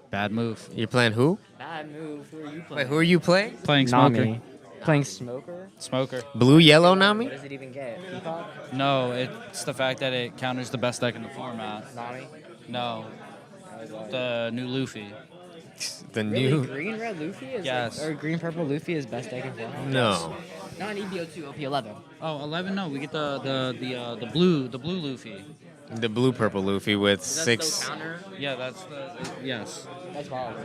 Bad move. You're playing who? Bad move. Who are you playing? Wait, who are you playing? Playing Smoker. Nami. Playing Smoker? Smoker. Blue, yellow, Nami? What does it even get? Peacock? No, it's the fact that it counters the best deck in the format. Nami? No. The new Luffy. The Really? new. Green Red Luffy is Yes. or Green Purple Luffy is best deck in format? No. Not an EBO2, OP11. Oh, 11. No, we get the blue Luffy. The blue purple Luffy with Is that 6. still counter? Yeah, that's the yes. That's wild.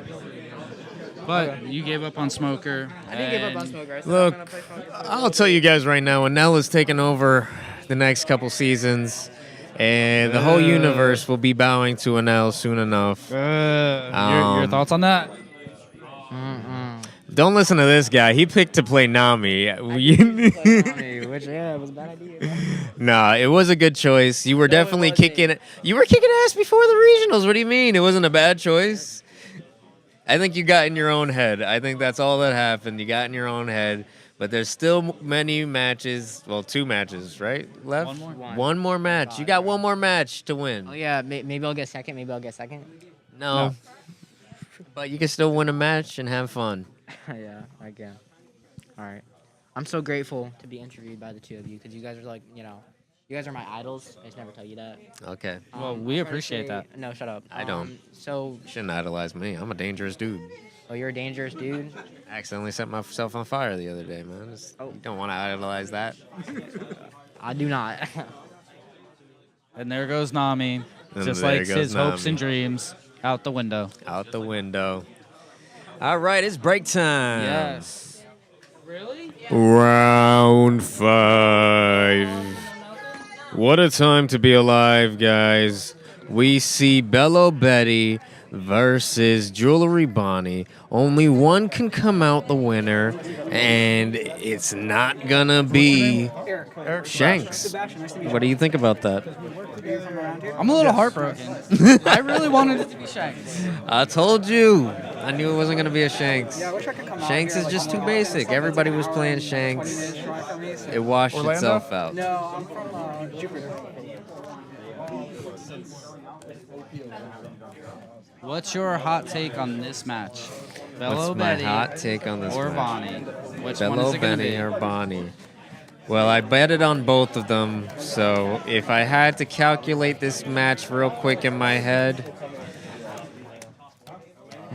But you gave up on Smoker. I didn't give up on and- Smoker. I said I'm Look, gonna play Smoker. I'll tell you guys right now, Enel is taking over the next couple seasons, and the whole universe will be bowing to Enel soon enough. Your thoughts on that? Don't listen to this guy. He picked to play Nami. Which, yeah, it was a bad idea. Nah, it was a good choice. You were definitely kicking it. You were kicking ass before the regionals. What do you mean? It wasn't a bad choice. I think you got in your own head. I think that's all that happened. You got in your own head. But there's still many matches. Well, 2 matches, right? Left? One more. One more match. You got one more match to win. Oh, yeah, maybe I'll get second. Maybe I'll get second. No. But you can still win a match and have fun. Yeah, I can. All right. I'm so grateful to be interviewed by the two of you because you guys are like, you guys are my idols. I just never tell you that. Okay. Well, we I was gonna appreciate say- that. No, shut up. I don't. So, You shouldn't idolize me. I'm a dangerous dude. oh, you're a dangerous dude. I accidentally set myself on fire the other day, man. You don't want to idolize that. I do not. And there goes Nami. And Just there like goes his hopes Nami. and dreams out the window. Out the window. All right, it's break time. Yes. Round 5. What a time to be alive, guys. We see Bello Betty versus Jewelry Bonnie. Only one can come out the winner, and it's not gonna be Shanks. What do you think about that? I'm a little heartbroken. I really wanted it to be Shanks. I told you. I knew it wasn't going to be a Shanks. Shanks is just too basic. Everybody was playing Shanks. It washed itself out. No, I'm from Jupiter. What's your hot take on this match? Bello What's my Betty hot take on this or match? Bonnie? Which one Bello is it going to Betty be? or Bonnie? Well, I betted on both of them, so if I had to calculate this match real quick in my head,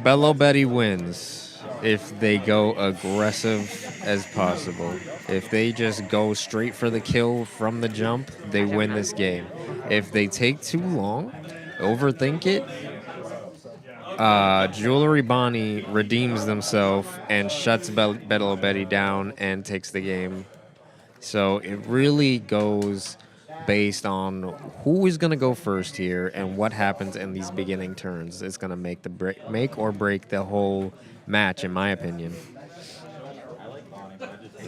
Bello Betty wins if they go aggressive as possible. If they just go straight for the kill from the jump, they win this game. If they take too long, overthink it, Jewelry Bonnie redeems themselves and shuts Bello Betty down and takes the game. So it really goes based on who is going to go first here and what happens in these beginning turns. It's going to make or break the whole match, in my opinion.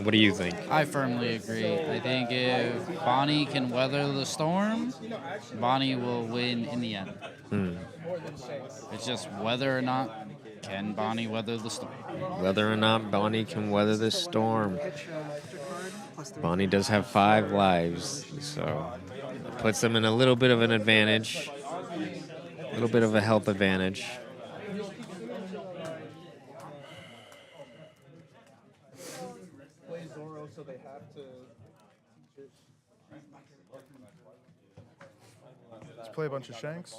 What do you think? I firmly agree. I think if Bonnie can weather the storm, Bonnie will win in the end. It's just whether or not can Bonnie weather the storm. Whether or not Bonnie can weather the storm. Bonnie does have 5 lives, so it puts them in a little bit of an advantage, a little bit of a health advantage. Let's play a bunch of Shanks.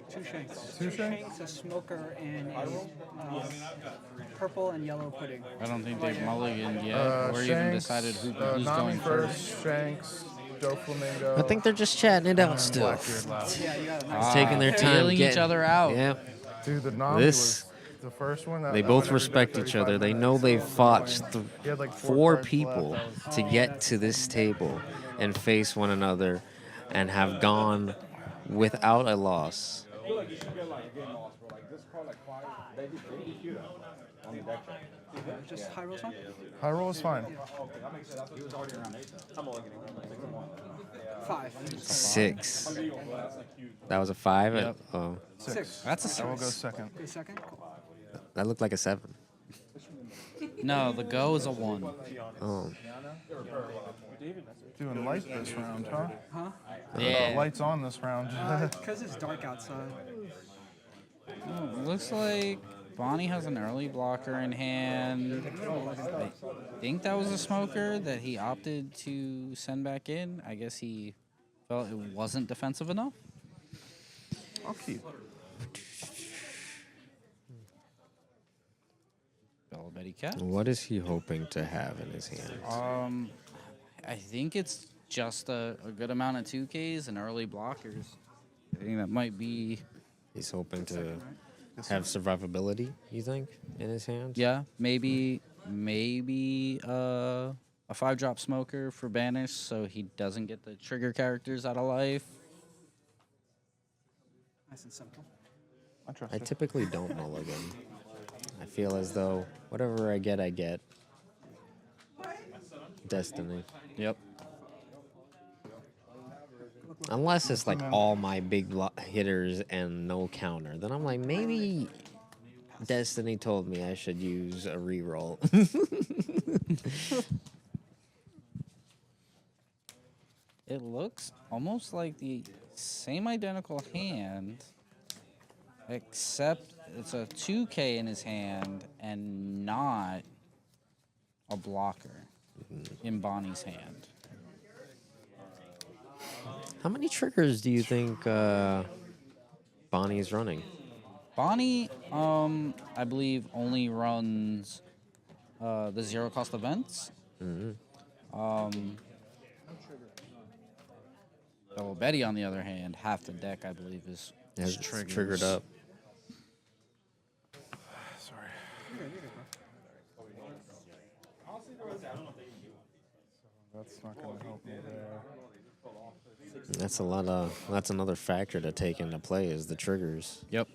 2 Shanks. 2 Shanks? A smoker, and a purple and yellow pudding. I don't think they've mulliganed yet or even decided who's Nami going first. Shanks, Doflamingo. I think they're just chatting it out still. Blackbeard Taking their time, feeling each other out. Yeah. Dude, the Nami This. was the first one. They both respect each other. They know they've fought 4 people to get to this table and face one another and have gone without a loss. Just high rolls on? High roll is fine. 5. 6. That was a 5? Yep. Oh. 6. That's a 6. I will go second. Okay, second. Cool. That looked like a 7. No, the go is a 1. Oh. Doing light this round, huh? Huh? Yeah. Lights on this round. Because it's dark outside. Oh, looks like Bonnie has an early blocker in hand. I think that was a smoker that he opted to send back in. I guess he felt it wasn't defensive enough. I'll keep. Bello Betty Cat. What is he hoping to have in his hand? I think it's just a good amount of 2Ks and early blockers. I think that might be. He's hoping to have survivability, you think, in his hand? Yeah, maybe a 5-drop smoker for banish so he doesn't get the trigger characters out of life. Nice and simple. I typically don't mulligan. I feel as though whatever I get, I get. Destiny. Yep. Unless it's like all my big hitters and no counter, then I'm like, maybe Destiny told me I should use a reroll. It looks almost like the same identical hand, except it's a 2K in his hand and not a blocker in Bonnie's hand. How many triggers do you think Bonnie is running? Bonnie, I believe, only runs the 0 cost events. Bello Betty, on the other hand, half the deck, I believe, is Has triggers. triggered up. That's not going to help me there. That's another factor to take into play is the triggers. Yep.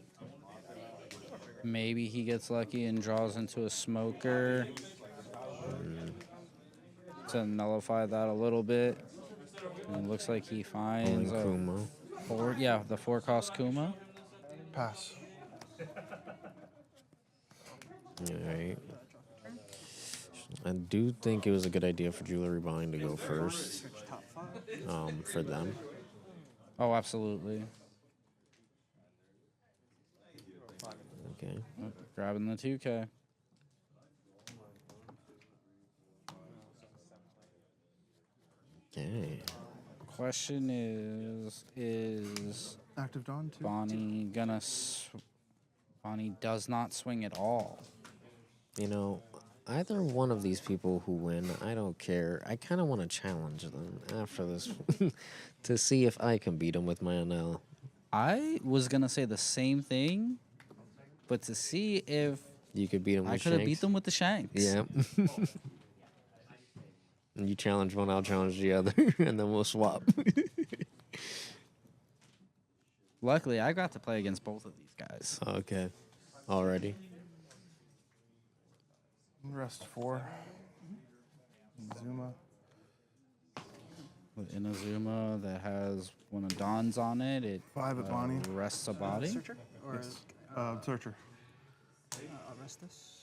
Maybe he gets lucky and draws into a smoker to nullify that a little bit. And it looks like he finds a Kuma. the 4-cost Kuma. Pass. Alright. I do think it was a good idea for Jewelry Buying to go first. For them. Oh, absolutely. Okay. Grabbing the 2K. Okay. Question is Active Dawn too? Bonnie gonna... Bonnie does not swing at all. You know, either one of these people who win, I don't care. I kind of want to challenge them after this to see if I can beat them with my NL. I was gonna say the same thing, but to see if You could beat them with I could have beat Shanks. them with the Shanks. Yeah. And you challenge one, I'll challenge the other, and then we'll swap. Luckily, I got to play against both of these guys. Okay. Already. Rest 4. Zuma. With Inazuma that has one of Don's on it, it 5 at Bonnie. rests a body. Searcher? Or It's, Searcher. I'll rest this.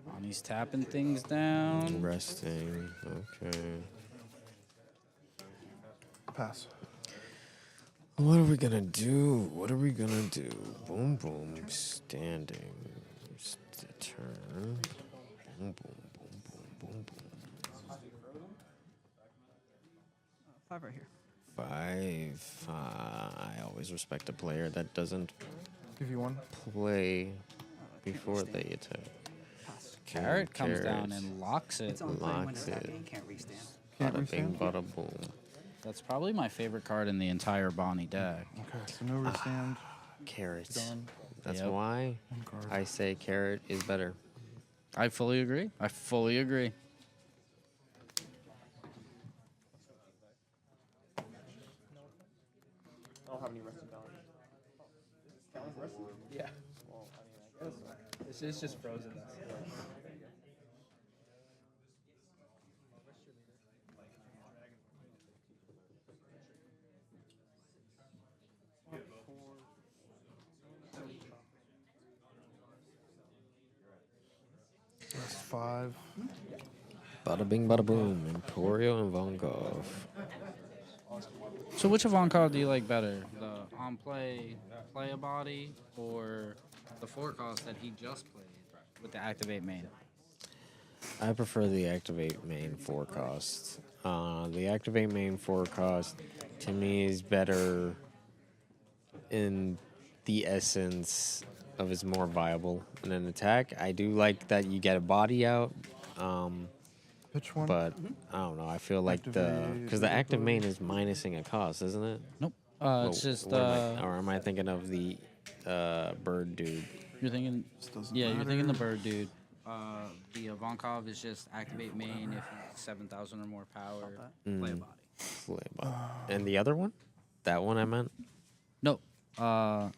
Bonnie's tapping things down. Resting. Okay. Pass. What are we gonna do? What are we gonna do? Boom, boom, standing. Turn. Boom, boom, boom, boom, boom, boom. 5 right here. 5. I always respect a player that doesn't Give you 1. play before they attack. Carrot comes down Carrot and locks it. locks it. Can't restand. Bada bing, bada boom. That's probably my favorite card in the entire Bonnie deck. Okay, so no restand. Carrots. Done. That's Yep. why One card. I say carrot is better. I fully agree. I fully agree. I don't have any rested down. That one's rested? Yeah. Well, I mean, I guess. It's just frozen. Rest 5. Bada bing, bada boom. Emporio and Von Gogh. So which Ivankov do you like better? The on-play play a body or the 4-cost that he just played with the activate main? I prefer the activate main 4-cost. The activate main 4-cost to me is better in the essence of it's more viable in an attack. I do like that you get a body out. Pitch 1. But I don't know. I feel like because the active main is minusing a cost, isn't it? Nope. It's just or am I thinking of the bird dude? you're thinking. doesn't Yeah, you're thinking the matter. bird dude. The Ivankov is just activate main if he's 7,000 or more power. Play a body. Play body. And the other one? That one I meant? No,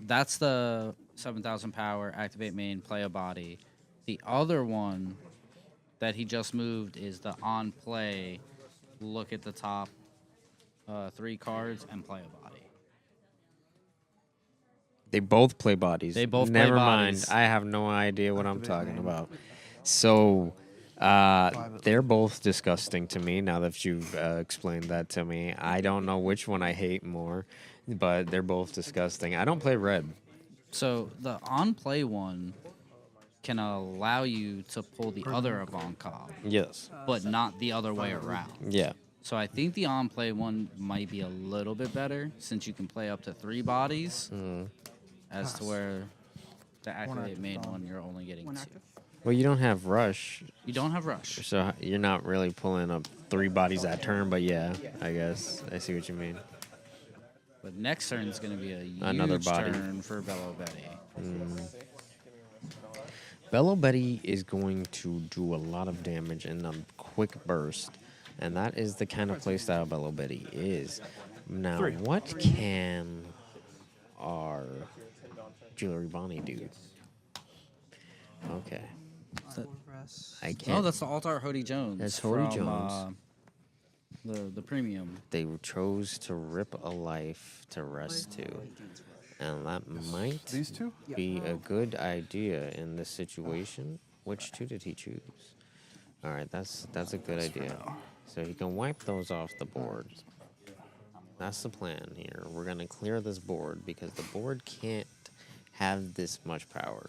that's the 7,000 power activate main play a body. The other one that he just moved is the on play. Look at the top 3 cards and play a body. They both play bodies. They both play Never bodies. mind. I have no idea what I'm talking about. So they're both disgusting to me now that you've explained that to me. I don't know which one I hate more, but they're both disgusting. I don't play red. So the on play one can allow you to pull the other Ivankov. Yes. But not the other way around. Yeah. So I think the on play one might be a little bit better since you can play up to 3 bodies, as to where the activate main one you're only getting 2. Well, you don't have rush. You don't have rush. So you're not really pulling up 3 bodies that turn, but yeah, I guess. I see what you mean. But next turn is going to be a huge Another body. turn for Bello Betty. Bello Betty is going to do a lot of damage in a quick burst. And that is the kind of playstyle Bello Betty is. Now, 3. what can our Jewelry Bonnie do? Okay. I can't. Oh, that's the Altar Hody Jones. That's Hody from, Jones. The premium. They chose to rip a life to rest to. And that might These two? be a good idea in this situation. Which two did he choose? All right, that's a good idea. So he can wipe those off the board. That's the plan here. We're going to clear this board because the board can't have this much power.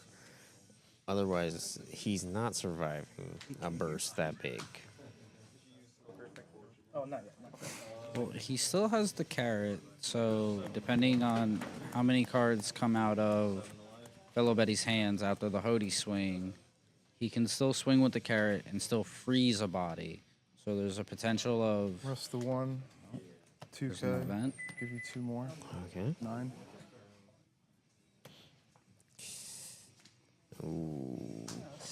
Otherwise, he's not surviving a burst that big. Oh, not yet. Well, he still has the carrot, so depending on how many cards come out of Bello Betty's hands after the Hody swing, he can still swing with the carrot and still freeze a body. So there's a potential of... Rest the 1. 2K. There's an event. Give you 2 more. Okay. 9. Ooh.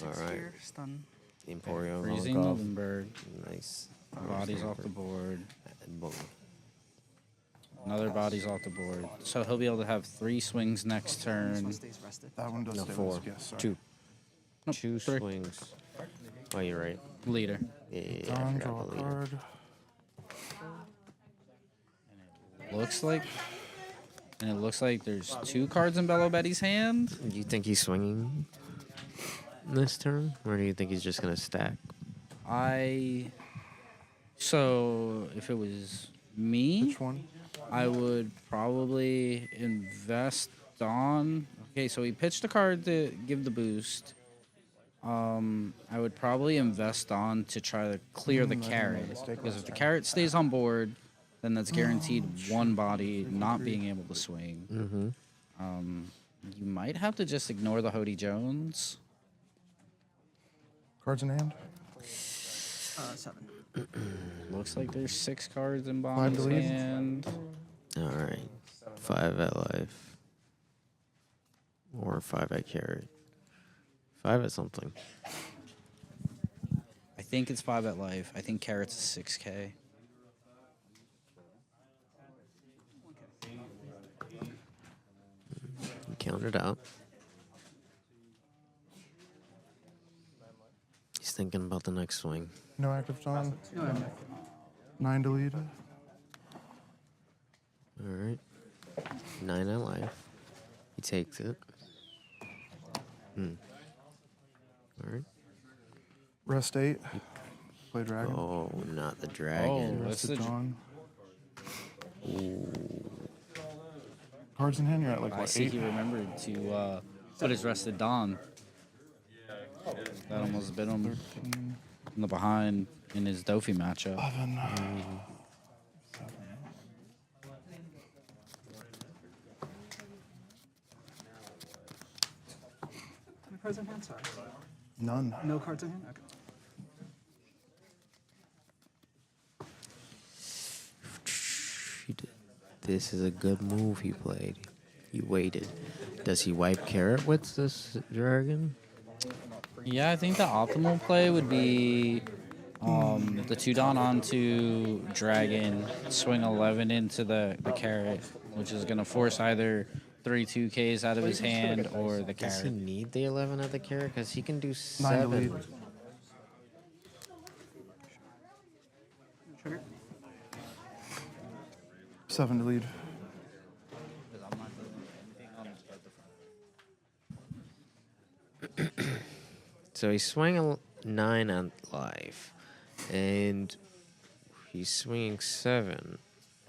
All right. Stun. Emporio Freezing Volkov. Novenberg. Nice. Body's off the board. And boom. Another body's off the board. So he'll be able to have 3 swings next turn. That one does No, stay 4. with- yes, sorry. 2. Nope, 2 3. swings. Oh, you're right. Leader. Yeah, I Don, forgot draw a the leader. card. Looks like... And it looks like there's 2 cards in Bello Betty's hand. Do you think he's swinging this turn? Or do you think he's just going to stack? So if it was me, Which one? I would probably invest on. Okay, so he pitched a card to give the boost. I would probably invest on to try to clear the I made a mistake mistake because last if the time. carrot stays on board, then that's guaranteed one body not being able to swing. Mm-hmm. You might have to just ignore the Hody Jones. Cards in hand? 7. Looks like there's 6 cards in 5 Bonnie's to lead. hand. All right. 5 at life. Or 5 at carrot. 5 at something. I think it's 5 at life. I think carrot's a 6K. Count it out. He's thinking about the next swing. No active Don. 9 to lead. All right. 9 at life. He takes it. All right. Rest 8. Play dragon. Oh, not the dragon. Oh, that's Rested the Don. Ooh. Cards in hand, you're at like I what, see 8? he remembered to put his rested Don. That almost bit him 13. in the behind in his Dofi matchup. 11. 7. How many cards in hand? Sorry. None. No cards in hand? Okay. This is a good move he played. He waited. Does he wipe carrot with this dragon? Yeah, I think the optimal play would be the 2 Don onto dragon, swing 11 into the carrot, which is going to force either 3 2Ks out of his hand or the Does he carrot. need the 11 at the carrot? Because he can do 9 to 7. lead. Trigger. 7 to lead. So he's swinging 9 on life. And he's swinging 7.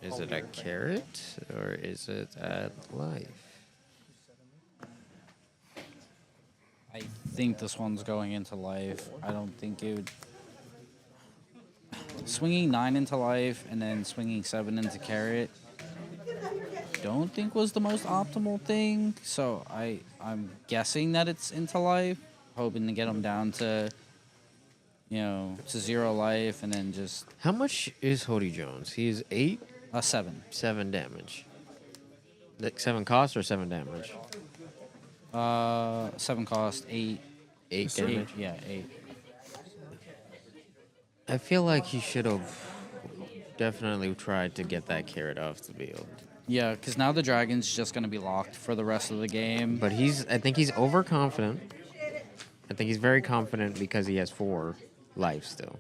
Is it a carrot or is it at life? I think this one's going into life. I don't think it would. Swinging 9 into life and then swinging 7 into carrot, don't think was the most optimal thing. So I'm guessing that it's into life, hoping to get him down to, to 0 life and then just. How much is Hody Jones? He is 8? 7. 7 damage. Like 7 cost or 7 damage? 7 cost, 8. 8 damage? Yeah, 8. I feel like he should have definitely tried to get that carrot off the field. Yeah, because now the dragon's just going to be locked for the rest of the game. But I think he's overconfident. I think he's very confident because he has 4 life still.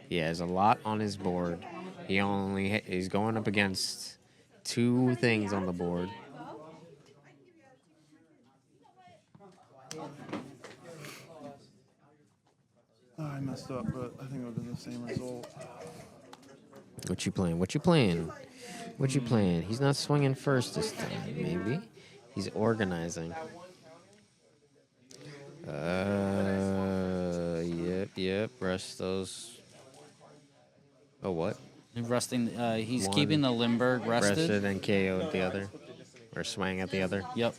He has a lot on his board. He's going up against 2 things on the board. Oh, I messed up, but I think it would have been the same result. What you playing? What you playing? What you playing? He's not swinging first this time, maybe. He's organizing. Yep. Rest those. Oh, what? Resting. He's One. keeping the Lindbergh rested. Rested and KO'd the other. Or swang at the other. Yep.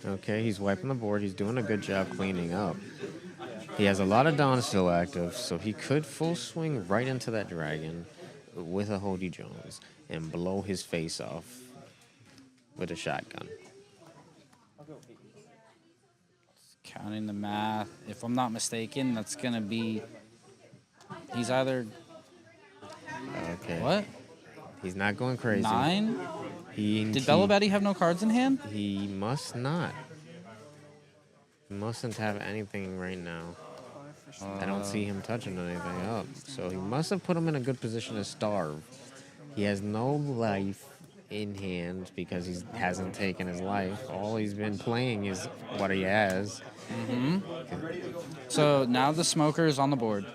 Okay. He's wiping the board. He's doing a good job cleaning up. He has a lot of Dons still active, so he could full swing right into that dragon with a Hody Jones and blow his face off with a shotgun. Counting the math. If I'm not mistaken, that's going to be... He's either... Okay. What? He's not going crazy. 9? Did Bello Betty have no cards in hand? He must not. He mustn't have anything right now. I don't see him touching anything up. So he must have put him in a good position to starve. He has no life in hand because he hasn't taken his life. All he's been playing is what he has. Mm-hmm. So now the smoker is on the board.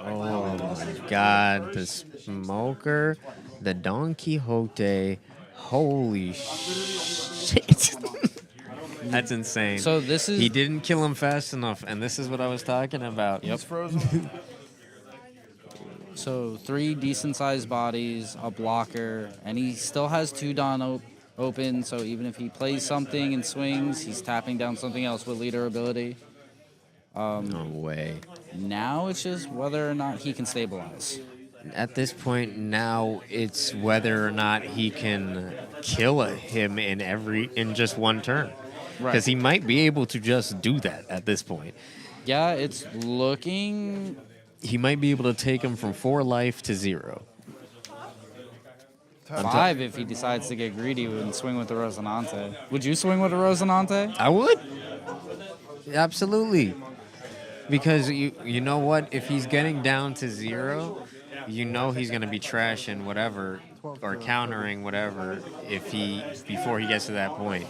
Oh my God, the smoker, the Don Quixote. Holy shit. That's insane. So this is... He didn't kill him fast enough, and this is what I was talking about. Yep. Frozen. So 3 decent-sized bodies, a blocker, and he still has 2 Don open, so even if he plays something and swings, he's tapping down something else with leader ability. No way. Now it's just whether or not he can stabilize. At this point now, it's whether or not he can kill him in just one turn. Because he might be able to just do that at this point. Yeah, it's looking... He might be able to take him from 4 life to 0. 5 if he decides to get greedy and swing with the Rosinante. Would you swing with a Rosinante? I would. Absolutely. Because you know what? If he's getting down to 0, you know he's going to be trashing whatever or countering whatever before he gets to that point.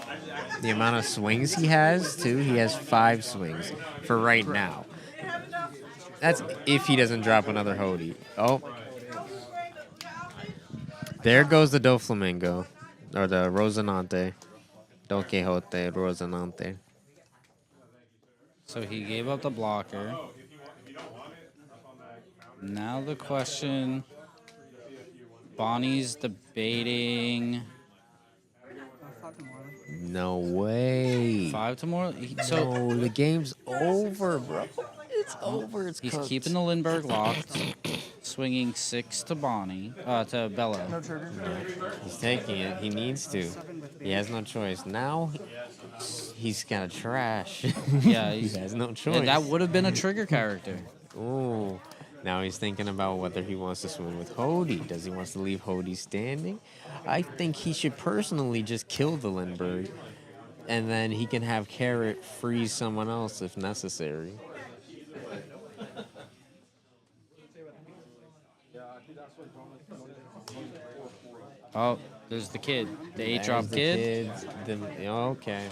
The amount of swings he has, too, he has 5 swings for right now. That's if he doesn't drop another Hody. Oh. There goes the Doflamingo. Or the Rosinante. Don Quixote, Rosinante. So he gave up the blocker. Now the question... Bonnie's debating... No way. 5 to more? No, the game's over, bro. It's over. It's He's cooked. keeping the Lindbergh locked, swinging 6 to Bonnie, to Bello. He's taking it. He needs to. He has no choice. Now he's got to trash. Yeah, he has no choice. And that would have been a trigger character. Ooh. Now he's thinking about whether he wants to swing with Hody. Does he want to leave Hody standing? I think he should personally just kill the Lindbergh, and then he can have Carrot freeze someone else if necessary. Oh, there's the kid. The 8-drop There's the kid. Okay.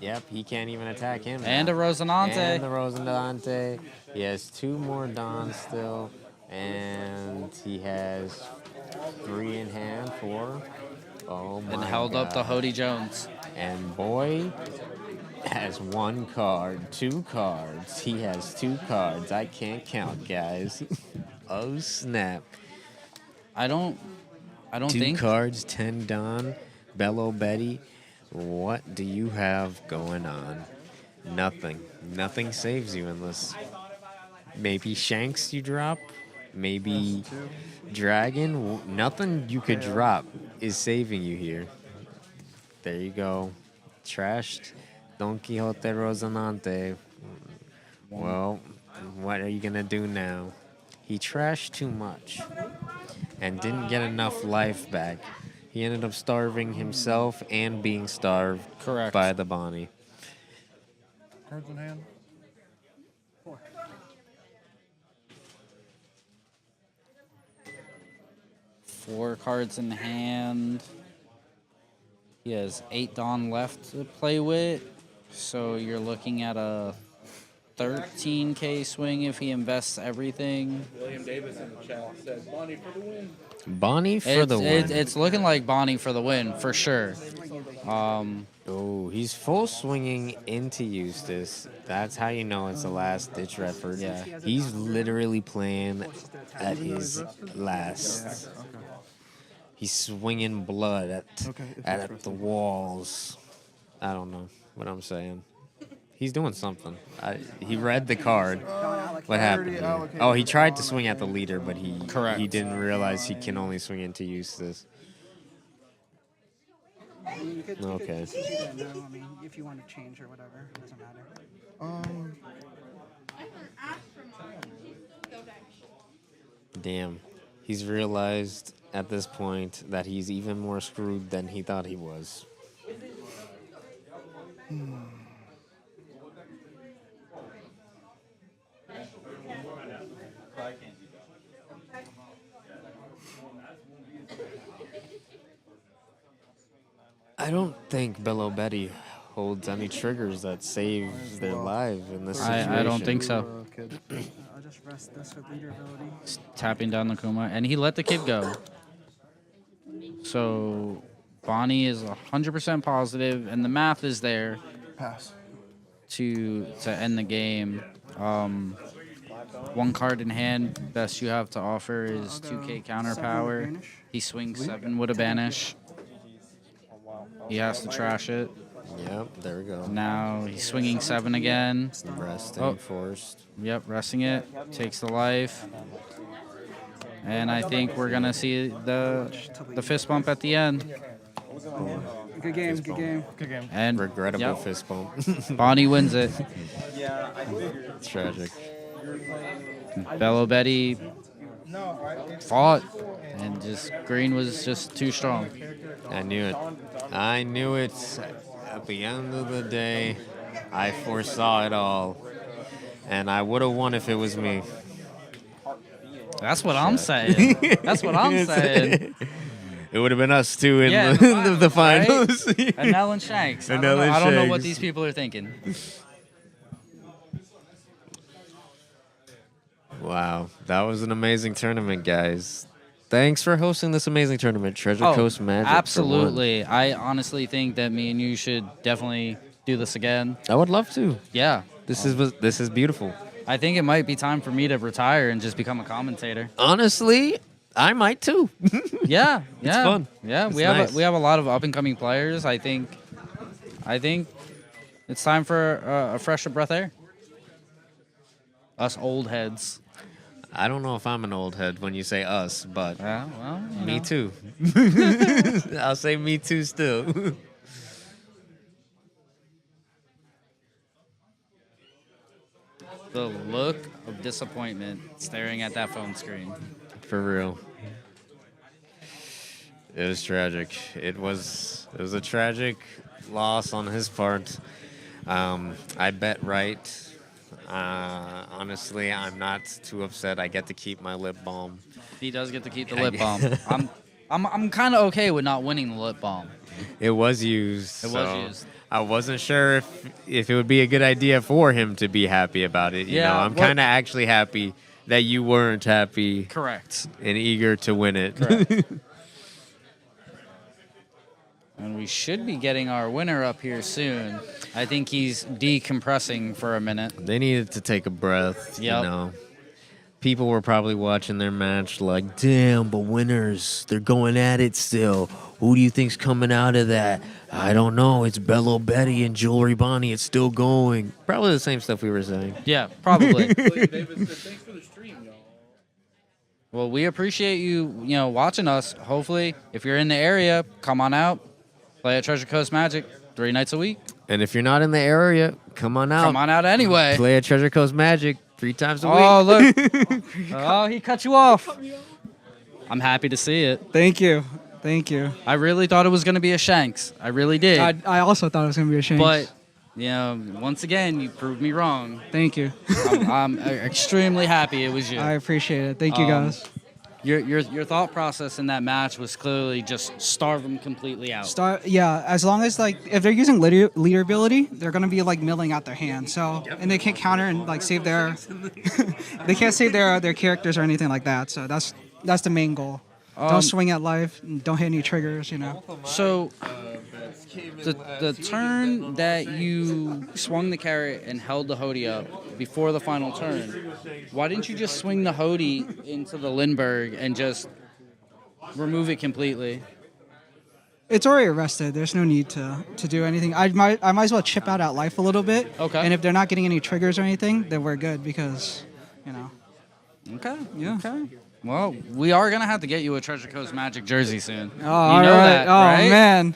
Yep, he can't even attack him. And now. a Rosinante. And the Rosinante. He has 2 more Dons still. And he has 3 in hand, 4. Oh my And held up the Hody Jones. And boy has 1 card, 2 cards. He has 2 cards. I can't count, guys. Oh, snap. I don't 2 think... cards, 10 Don, Bello Betty. What do you have going on? Nothing. Nothing saves you unless maybe Shanks you drop, maybe Dragon. Nothing you could drop is saving you here. There you go. Trashed Don Quixote Rosanante. Well, what are you going to do now? He trashed too much and didn't get enough life back. He ended up starving himself and being starved by the Bonnie. Cards in hand. 4 cards in hand. He has 8 Dawn left to play with. So you're looking at a 13K swing if he invests everything. William Davis in the chat said Bonnie for the win. Bonnie for the win. It's looking like Bonnie for the win, for sure. Oh, he's full swinging into Eustace. That's how you know it's a last-ditch effort. Yeah. He's literally playing at his last. He's swinging blood at the walls. I don't know what I'm saying. He's doing something. He read the card. What happened? Oh, he tried to swing at the leader, but he didn't realize he can only swing into Eustace. Okay. If you want to change or whatever, it doesn't matter. Damn. He's realized at this point that he's even more screwed than he thought he was. I don't think Bello Betty holds any triggers that save their lives in this situation. I don't think so. I'll just rest this with leader ability. Tapping down the Kuma, and he let the kid go. So Bonnie is 100% positive, and the math is there. Pass. To end the game. 1 card in hand. Best you have to offer is 2K counter power. He swings 7 with a banish. He has to trash it. Yep, there we go. Now he's swinging 7 again. Resting, forced. Yep, resting it. Takes the life. And I think we're gonna see the fist bump at the end. Good game, good game. Good game. And regrettable fist bump. Bonnie wins it. It's tragic. Bello Betty fought, and just Green was just too strong. I knew it. I knew it. At the end of the day, I foresaw it all. And I would have won if it was me. That's what I'm saying. That's what I'm saying. It would have been us too in the right? finals. Anel and Shanks. I don't know what these people are thinking. Wow, that was an amazing tournament, guys. Thanks for hosting this amazing tournament, Treasure Coast Magic. Absolutely. I honestly think that me and you should definitely do this again. I would love to. Yeah. This is beautiful. I think it might be time for me to retire and just become a commentator. Honestly, I might too. Yeah, It's fun. Yeah, It's we have a lot of up and coming players. I think it's time for a fresher breath air. Us old heads. I don't know if I'm an old head when you say us, but me too. I'll say me too still. The look of disappointment staring at that phone screen. For real. It was tragic. It was a tragic loss on his part. I bet right. Honestly, I'm not too upset. I get to keep my lip balm. He does get to keep the lip balm. I'm kind of okay with not winning the lip balm. It was used. It was used. I wasn't sure if it would be a good idea for him to be happy about it. You know, I'm kind of actually happy that you weren't happy. Correct. And eager to win it. Correct. And we should be getting our winner up here soon. I think he's decompressing for a minute. They needed to take a breath. Yep. You know, people were probably watching their match like, damn, but winners, they're going at it still. Who do you think's coming out of that? I don't know. It's Bello Betty and Jewelry Bonnie. It's still going. Probably the same stuff we were saying. Yeah, probably. William Davis said, thanks for the stream, y'all. Well, we appreciate you watching us. Hopefully, if you're in the area, come on out. Play at Treasure Coast Magic 3 nights a week. And if you're not in the area, come on out. Come on out anyway. Play at Treasure Coast Magic 3 times a week. Oh, look. Oh, he cut you off. I'm happy to see it. Thank you. Thank you. I really thought it was going to be a Shanks. I really did. I also thought it was going to be a Shanks. But, once again, you proved me wrong. Thank you. I'm extremely happy it was you. I appreciate it. Thank you, guys. Your thought process in that match was clearly just starve them completely out. As long as if they're using leader ability, they're gonna be milling out their hand. So and they can't counter and save their they can't save their characters or anything like that. So that's the main goal. Don't swing at life. Don't hit any triggers. So the turn that you swung the carrot and held the Hody up before the final turn, why didn't you just swing the Hody into the Lindbergh and just remove it completely? It's already arrested. There's no need to do anything. I might as well chip out at life a little bit. Okay. And if they're not getting any triggers or anything, then we're good because, Okay. Yeah. Okay. Well, we are gonna have to get you a Treasure Coast Magic jersey soon. Oh, all right. That, right? Oh man,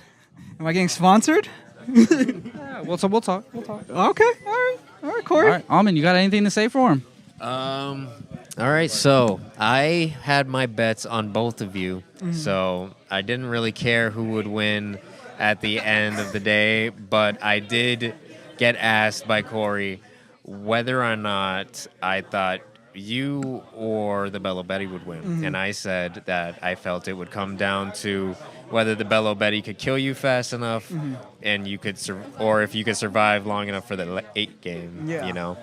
am I getting sponsored? Yeah, we'll talk. Okay. All right, Corey. All right, Almond, you got anything to say for him? All right, so I had my bets on both of you, so I didn't really care who would win at the end of the day, but I did get asked by Corey whether or not I thought you or the Bello Betty would win, and I said that I felt it would come down to whether the Bello Betty could kill you fast enough, and you could, or if you could survive long enough for the late game. Yeah.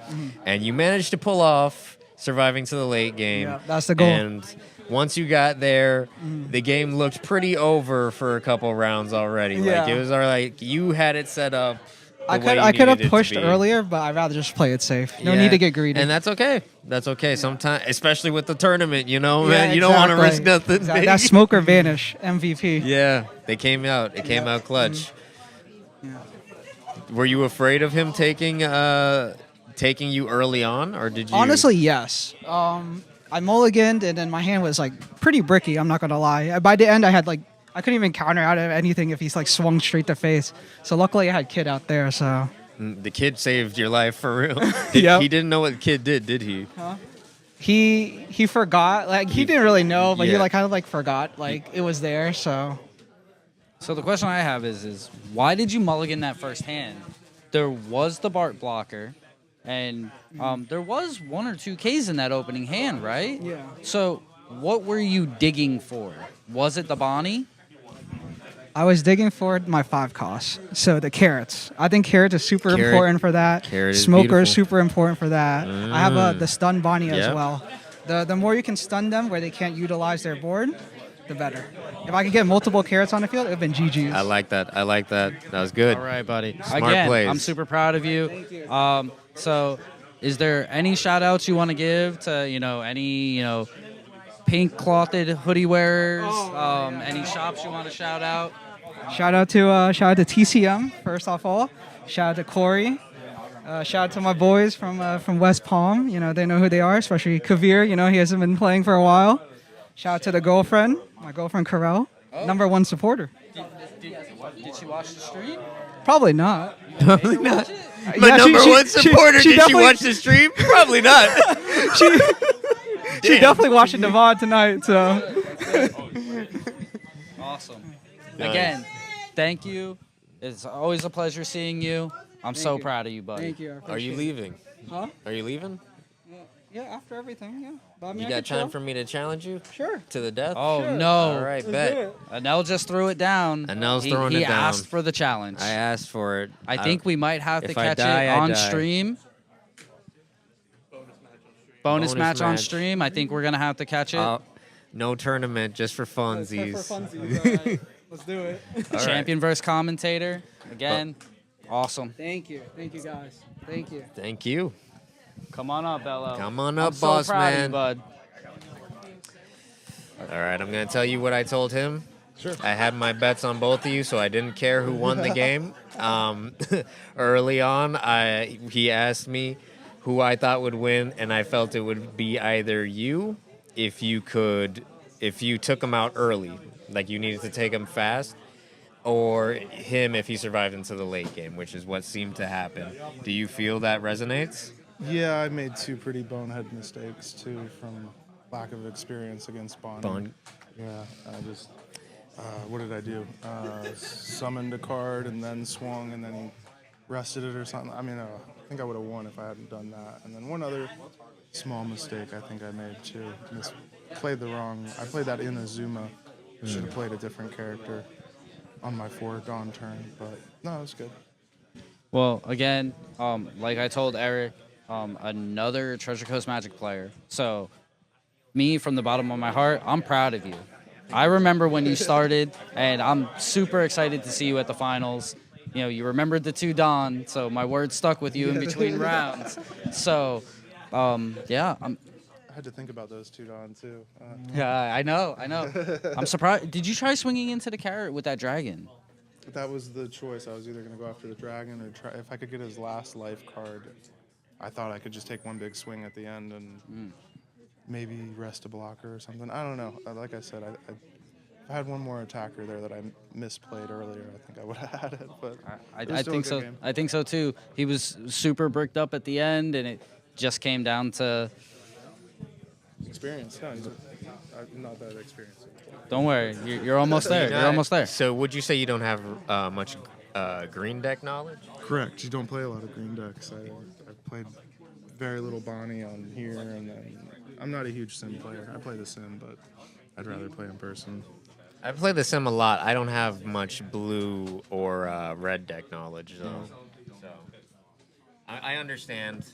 And you managed to pull off surviving to the late game. Yeah, that's the goal. And once you got there, the game looked pretty over for a couple rounds already. Yeah. It was like you had it set up. I could have pushed earlier, but I'd rather just play it safe. No need to get greedy. And that's okay. That's okay. Sometimes, especially with the tournament, Yeah, man, you don't want to risk nothing. Exactly. That's smoke or vanish MVP. Yeah, they came out. It came out clutch. Were you afraid of him taking you early on, or did you? Honestly, yes. I mulliganed, and then my hand was pretty bricky. I'm not gonna lie. By the end, I couldn't even counter out of anything if he's swung straight to face. So luckily, I had Kid out there. So The Kid saved your life for real. Yep. He didn't know what Kid did he? Huh? He forgot. He didn't really know, but Yeah. he kind of forgot. It was there. So So the question I have is why did you mulligan that first hand? There was the Bart blocker, and there was 1 or 2 Ks in that opening hand, right? Yeah. So what were you digging for? Was it the Bonnie? I was digging for my 5 costs. So the carrots. I think carrots is super important for that. Carrot is Smoker is beautiful. super important for that. I have the stun Bonnie as Yep. well. The more you can stun them where they can't utilize their board, the better. If I could get multiple carrots on the field, it would have been GG's. I like that. That was good. All right, buddy. Smart Again, plays. I'm super proud of you. Thank you. So is there any shout outs you want to give to, any, pink clothed hoodie wearers? Any shops you want to shout out? Shout out to TCM first off all. Shout out to Corey. Shout out to my boys from West Palm. They know who they are, especially Kavir. He hasn't been playing for a while. Shout out to the girlfriend, my girlfriend Carell, #1 supporter. Did she watch the stream? Probably not. Probably not. My Yeah, number one supporter. Did she definitely- watch the stream? Probably not. She definitely watching the VOD tonight. So. Awesome. Nice. Again, thank you. It's always a pleasure seeing you. I'm so proud of you, buddy. Thank you. I Are you appreciate it. leaving? Huh? Are you leaving? Yeah, after everything, yeah. But I mean, You I got could chill. time for me to challenge you? Sure. To the death? Oh, Sure. no. All right, Let's bet. do it. Anel just threw it down. Anel's He- throwing he it down. asked for the challenge. I asked for it. I think we might have to if I catch die, it I on die. stream. Bonus match on match. stream. I think we're going to have to catch it. No tournament, just for funsies. Let's do it. All right. Champion versus commentator. Again, awesome. Thank you. Thank you, guys. Thank you. Thank you. Come on up, Bello. Come on I'm up, so boss proud of you, man. bud. All right, I'm going to tell you what I told him. Sure. I had my bets on both of you, so I didn't care who won the game. Early on, he asked me who I thought would win, and I felt it would be either you if you took him out early, like you needed to take him fast, or him if he survived into the late game, which is what seemed to happen. Do you feel that resonates? Yeah, I made 2 pretty bonehead mistakes too from lack of experience against Bonnie. Yeah, I just what did I do? Summoned a card and then swung and then he rested it or something. I mean, I think I would have won if I hadn't done that. And then one other small mistake I think I made too. Played the wrong. I played that in Azuma. Should have played a different character on my 4 Dawn turn, but no, it was good. Well, again, like I told Eric, another Treasure Coast Magic player. So, me, from the bottom of my heart, I'm proud of you. I remember when you started, and I'm super excited to see you at the finals. You know, you remembered the 2 Dawn, so my word stuck with you in between rounds. So, yeah, I had to think about those 2 Dawn too. Yeah, I know. I'm surprised. Did you try swinging into the carrot with that dragon? That was the choice. I was either going to go after the dragon or try. If I could get his last life card, I thought I could just take one big swing at the end and maybe rest a blocker or something. I don't know. Like I said, if I had one more attacker there that I misplayed earlier, I think I would have had it. But it was I still a think good so. game. I think so too. He was super bricked up at the end, and it just came down to. Experience. No, I'm not that experienced. Don't worry, you're almost there. You're almost there. So would you say you don't have much green deck knowledge? Correct. You don't play a lot of green decks. I played very little Bonnie on here, and then I'm not a huge sim player. I play the sim, but I'd rather play in person. I play the sim a lot. I don't have much blue or red deck knowledge, though. So I understand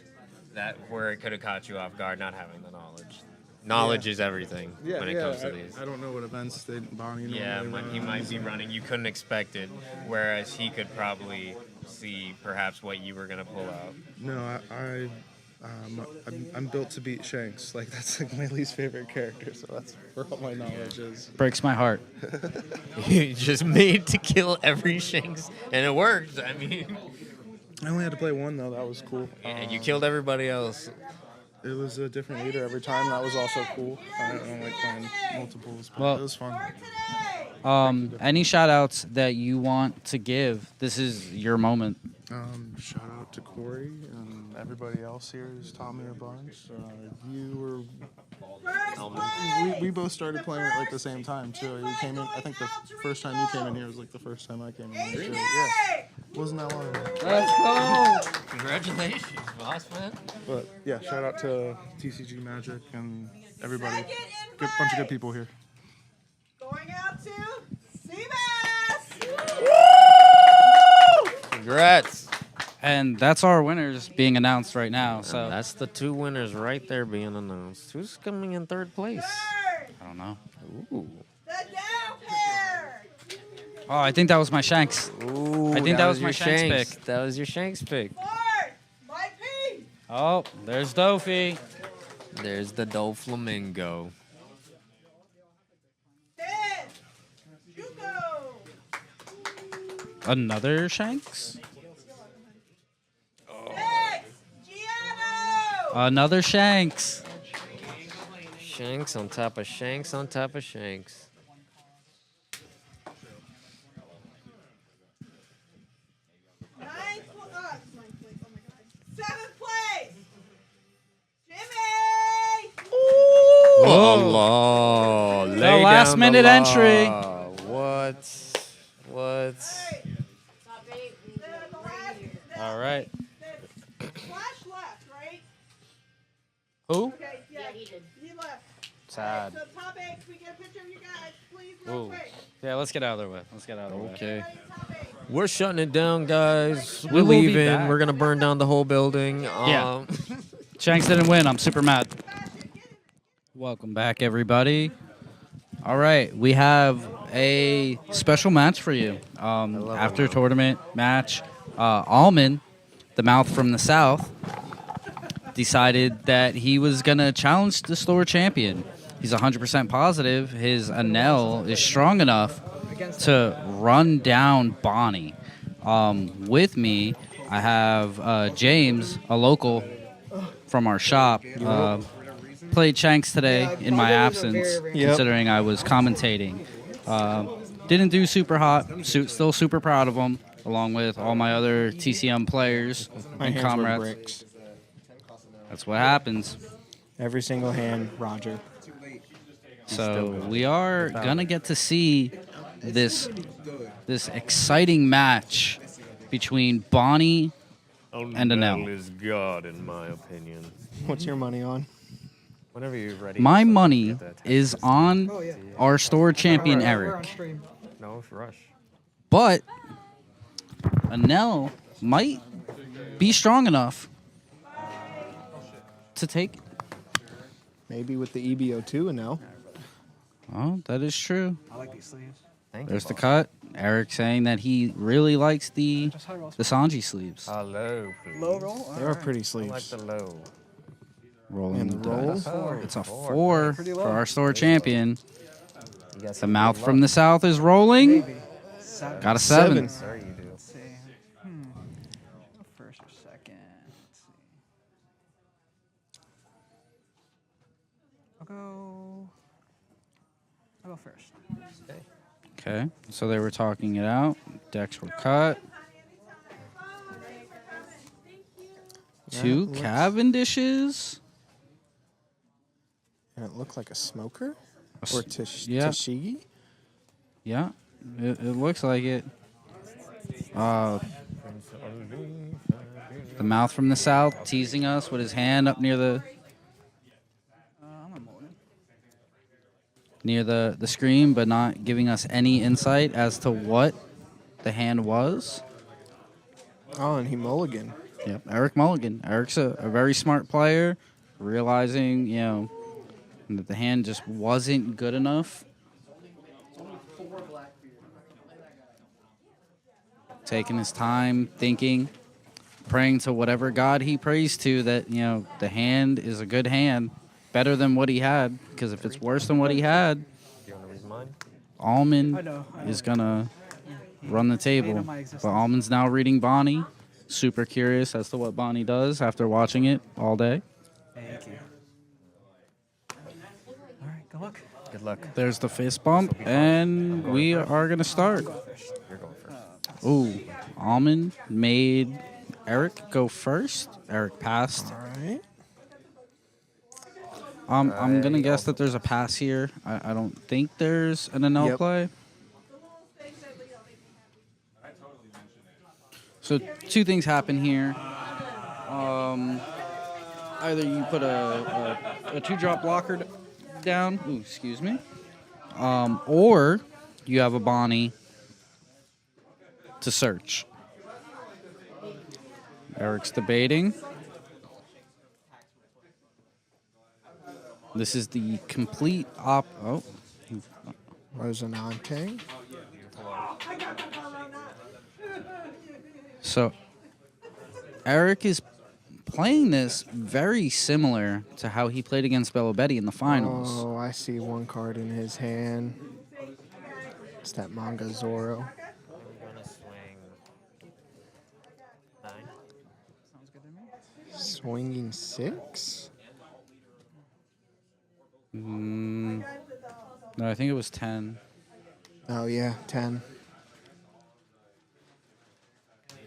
that where it could have caught you off guard, not having the knowledge. Knowledge is everything when it comes to these. I don't know what events Bonnie normally he runs. might be running. You couldn't expect it, whereas he could probably see perhaps what you were going to pull out. No, I'm built to beat Shanks. Like, that's like my least favorite character, so that's where all my knowledge is. Breaks my heart. You just made to kill every Shanks, and it worked. I mean, I only had to play one, though. That was cool. And you killed everybody else. It was a different leader every time. That was also cool. I don't like playing multiples, but Well, it was fun. Any shout outs that you want to give? This is your moment. Shout out to Corey and everybody else here who's taught me a bunch. You were. We both started playing at like the same time too. We came in. I think the first time you came in here was like the first time I came in here. Too. Yeah, wasn't that long ago. Let's go! Congratulations, boss man. But yeah, shout out to TCG Magic and everybody. Good bunch of good people here. Going out to Seabass! Congrats. And that's our winners being announced right now. So And that's the 2 winners right there being announced. Who's coming in 3rd place? I don't know. Ooh. Oh, I think that was my Shanks. Ooh, I think that was my your Shanks pick. That was your Shanks pick. Oh, there's Dofi. There's the Doflamingo. Another Shanks? Another Shanks. Shanks on top of Shanks on top of Shanks. Seventh place! Jimmy! Oh, The last minute entry. What? All right. Flash left, right? Who? Okay, yeah, he left. Sad. So top 8, can we get a picture of you guys, please, real Ooh. quick? Yeah, let's get out of their way. Let's get out of their way. Okay. We're shutting it down, guys. We We're will be leaving. back. We're gonna burn down the whole building. Yeah. Shanks didn't win. I'm super mad. Welcome back, everybody. All right, we have a special match for you. After tournament match, Almond, the mouth from the south, decided that he was gonna challenge the store champion. He's 100% positive his Anel is strong enough to run down Bonnie. With me, I have James, a local from our shop. Played Shanks today in my absence, considering I was commentating. Didn't do super hot. Still super proud of him, along with all my other TCM players My and hands were comrades. bricks. That's what happens. Every single hand, Roger. So we are gonna get to see this exciting match between Bonnie and Anel. is God, in my opinion. What's your money on? Whenever you're ready. My money is on our store champion Eric, No rush. but Anel might be strong enough to take. Maybe with the EBO2 and now. Oh, that is true. I like these sleeves. There's the cut. Eric saying that he really likes the Sanji sleeves. Low, Low roll? They are pretty sleeves. I like the low. Rolling And the the roll? dice. Four. It's a Four. 4 Pretty for low. our store champion. You got The some mouth good from luck. the south is rolling. Got a 7. Sir, you do. Let's see. First or second. Let's see. I'll go first. Okay, so they were talking it out. Decks were cut. Two looks- Cavendishes. And it looked like a smoker? s- Or yeah. Tashigi? Yeah, it looks like it. The mouth from the south teasing us with his hand up near the screen, but not giving us any insight as to what the hand was. Oh, and he mulligan. Yep, Eric Mulligan. Eric's a very smart player, realizing, that the hand just wasn't good enough. Taking his time, thinking, praying to whatever God he prays to that, the hand is a good hand, better than what he had. Because if it's worse than what he had, Almond is going to run the table. But Almond's now reading Bonnie. Super curious as to what Bonnie does after watching it all day. Thank you. All right, good luck. Good luck. There's the fist bump, and we are going to start. You're going first. Ooh, Almond made Eric go first. Eric passed. All right. I'm going to guess that there's a pass here. I don't think there's an Anel Yep. play. So two things happen here. Either you put a 2-drop blocker down. Ooh, excuse me. Or you have a Bonnie to search. Eric's debating. This is the complete oh. Rosanante. So Eric is playing this very similar to how he played against Bellobetti in the finals. Oh, I see one card in his hand. It's that Manga Zoro. Swinging 6? No, I think it was 10. Oh, yeah, 10.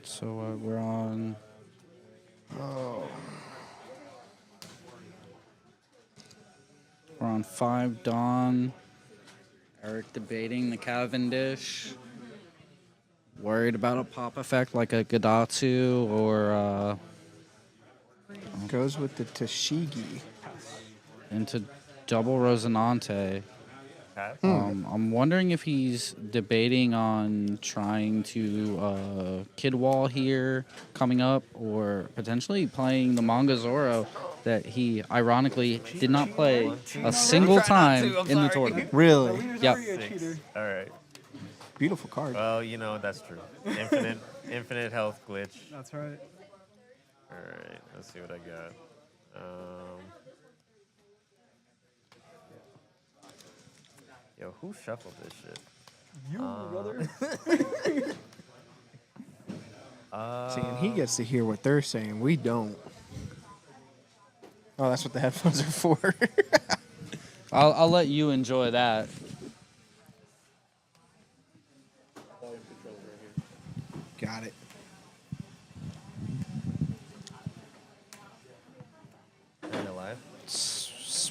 So we're on. Oh. We're on 5 Dawn. Eric debating the Cavendish. Worried about a pop effect like a Gadatsu or Goes with the Tashigi. into double Rosinante. I'm wondering if he's debating on trying to Kid Wall here coming up, or potentially playing the Manga Zoro that he ironically did not play a single time in the tournament. Really? Yep. All right. Beautiful card. Well, that's true. Infinite health glitch. That's right. All right. Let's see what I got. Yo, who shuffled this shit? You, brother. See, and he gets to hear what they're saying. We don't. Oh, that's what the headphones are for. I'll let you enjoy that.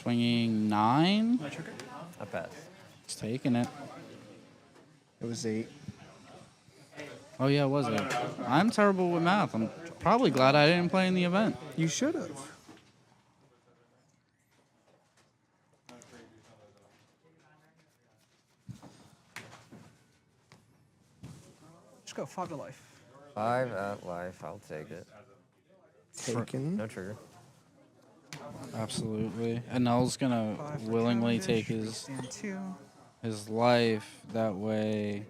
Swinging 9. I pass. It's taking it. It was 8. Oh, yeah, it was 8. I'm terrible with math. I'm probably glad I didn't play in the event. You should have. Just go 5 to life. 5 at life. I'll take it. Taken. No trigger. Absolutely. And Nell's going to willingly take Stand 2. his life that way.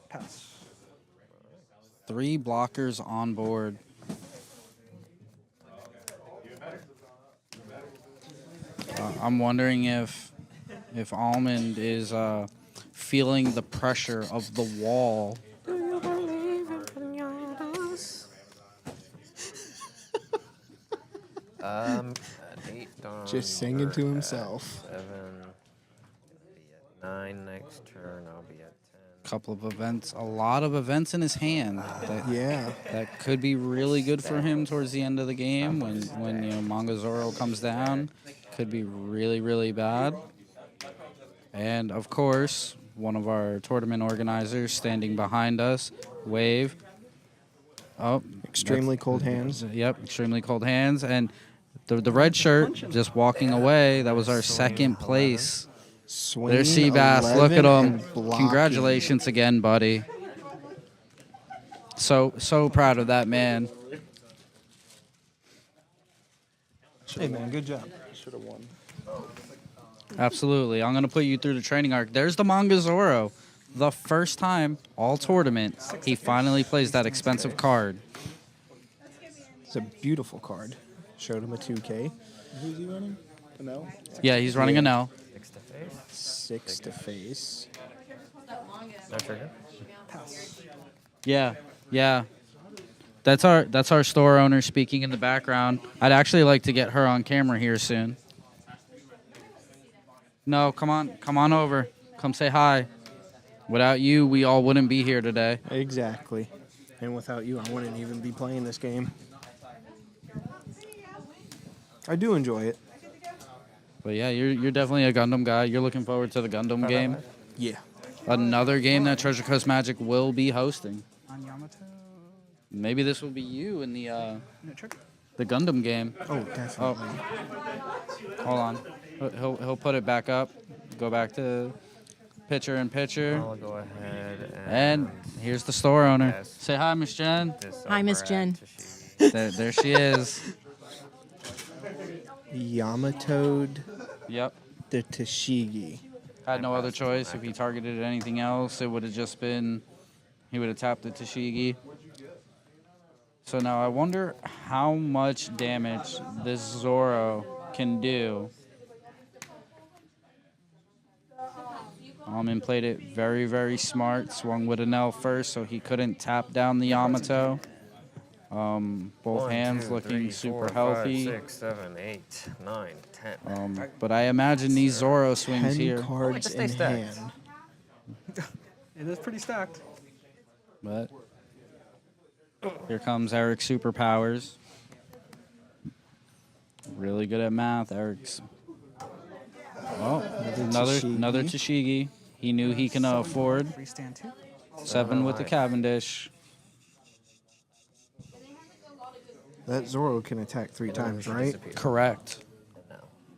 Pass. 3 blockers on board. I'm wondering if Almond is feeling the pressure of the wall. Do you believe in pinatas? 8 dawn. Just singing to himself. 7. Be at 9 next turn. I'll be at 10. Couple of events, a lot of events in his hand. That could be really good for him towards the end of the game when you know Manga Zoro comes down. Could be really, really bad. And of course, one of our tournament organizers standing behind us, Wave. Oh, Extremely cold hands. Yep, extremely cold hands. And the red shirt just walking away. That was our second place. There's Seabass. Look at him. Congratulations again, buddy. So proud of that man. Hey, man, good job. Should have won. Absolutely. I'm going to put you through the training arc. There's the Manga Zoro. The first time all tournament, he finally plays that expensive card. It's a beautiful card. Showed him a 2K. Who's he running? Anel? Yeah, he's running an L. 6 to face. 6 to face. No trigger. Pass. Yeah. That's our store owner speaking in the background. I'd actually like to get her on camera here soon. No, come on over. Come say hi. Without you, we all wouldn't be here today. Exactly. And without you, I wouldn't even be playing this game. I do enjoy it. But yeah, you're definitely a Gundam guy. You're looking forward to the Gundam game. Yeah. Another game that Treasure Coast Magic will be hosting. On Yamato. Maybe this will be you in the No trigger. the Gundam game. Oh, definitely. Hold on. He'll put it back up. Go back to pitcher and pitcher. I'll go ahead And here's the store owner. Yes. Say hi, Miss Jen. Hi, Miss Jen. There she is. Yamatoed Yep. the Tashigi. Had no other choice. If he targeted anything else, it would have just been he would have tapped the Tashigi. So now I wonder how much damage this Zoro can do. Almond played it very, very smart. Swung with an L first, so he couldn't tap down the Yamato. Both 1, hands 2, looking 3, super 4, healthy. 5, 6, 7, 8, 9, 10. But I imagine these Zoro swings 10 here. cards stay in stacked. hand. It is pretty stacked. But here comes Eric's superpowers. Really good at math, Eric's. Well, another Tashigi. He knew he can afford. Freestand 2. 7 with the Cavendish. That Zoro can attack 3 times, right? Correct.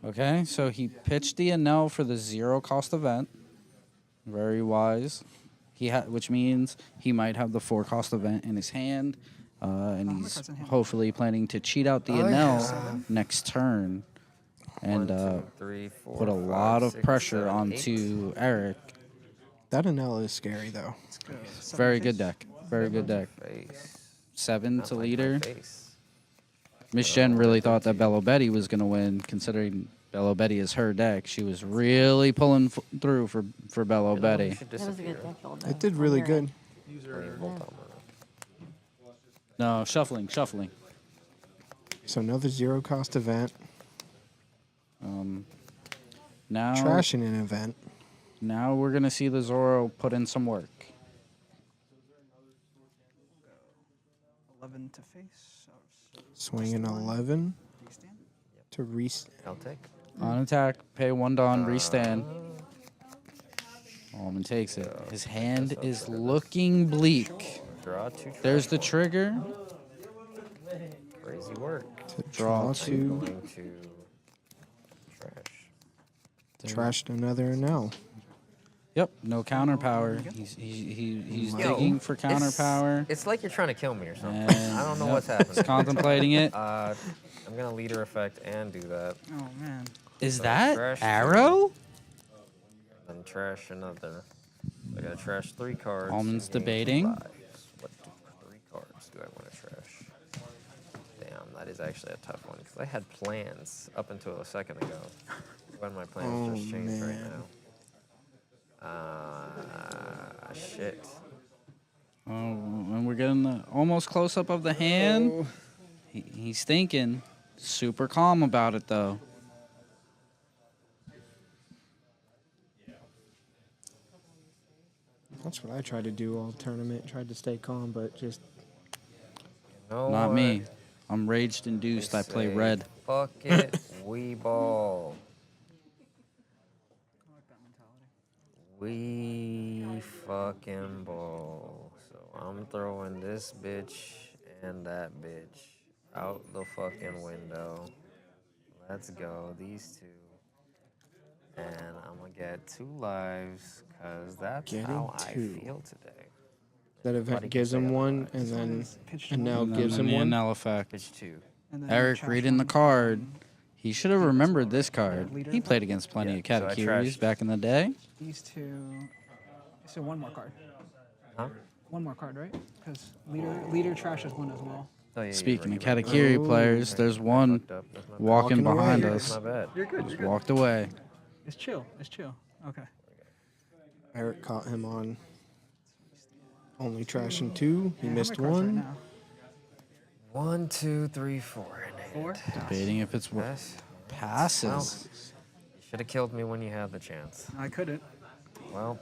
Okay, so he pitched the Enel for the 0 cost event. Very wise. Which means he might have the 4 cost event in his hand. And he's hopefully planning to cheat out the Enel next turn. And 1, 2, 3, 4, put a 5, lot of 6, pressure 7, 8. onto Eric. That Enel is scary, though. Very good deck. Very good deck. 7 to leader. Miss Jen really thought that Bello Betty was going to win, considering Bello Betty is her deck. She was really pulling through for Bello Betty. That was a good deck build. It did really good. No, shuffling. So another 0 cost event. Now Trashing an event. Now we're going to see the Zoro put in some work. 11 to face. Swinging 11. To reset. I'll take. On attack, pay 1 Dawn, restand. Almond takes it. His hand is looking bleak. Draw 2. There's the trigger. Crazy work. Draw Draw 2. two. Going to trash. Trashed another no. Yep, no counter power. He's Yo, digging for counter power. It's like you're trying to kill me or something. And I don't know yep, what's happening. he's contemplating it. I'm gonna leader effect and do that. Oh man. Is So that trash arrow? Then trash another. I gotta trash 3 cards. Almond's Need debating. 5. What 3 cards do I want to trash? Damn, that is actually a tough one because I had plans up until a second ago. When my plans just changed right now. Shit. Oh, and we're getting the almost close up of the hand. He's thinking. Super calm about it though. That's what I tried to do all tournament. Tried to stay calm, but just Not me. I'm raged induced. I play red. Fuck it, we ball. We fucking ball. So I'm throwing this bitch and that bitch out the fucking window. Let's go, these 2. And I'm gonna get 2 lives, cause that's Getting how 2. I feel today. that event gives him one, and then and now gives him the one. Enel effect. Pitch 2. Eric reading the card. He should have remembered this card. He played against plenty of so I Katakiris trashed- back in the day. These 2. So 1 more card. Huh? 1 more card, right? Because leader trashes 1 as well. Oh, yeah, Speaking you're of right. Katakiri players, there's one fucked up. That's my bad. walking Walking behind away. us. My bad. You're good. Just You're good. walked away. It's chill. It's chill. Okay. Eric caught him on only trashing 2. He Yeah, how missed many cards right 1. now? 1, 2, 3, 4. 4? Debating if it's Yes. passes. Well, you should have killed me when you had the chance. I couldn't. Well,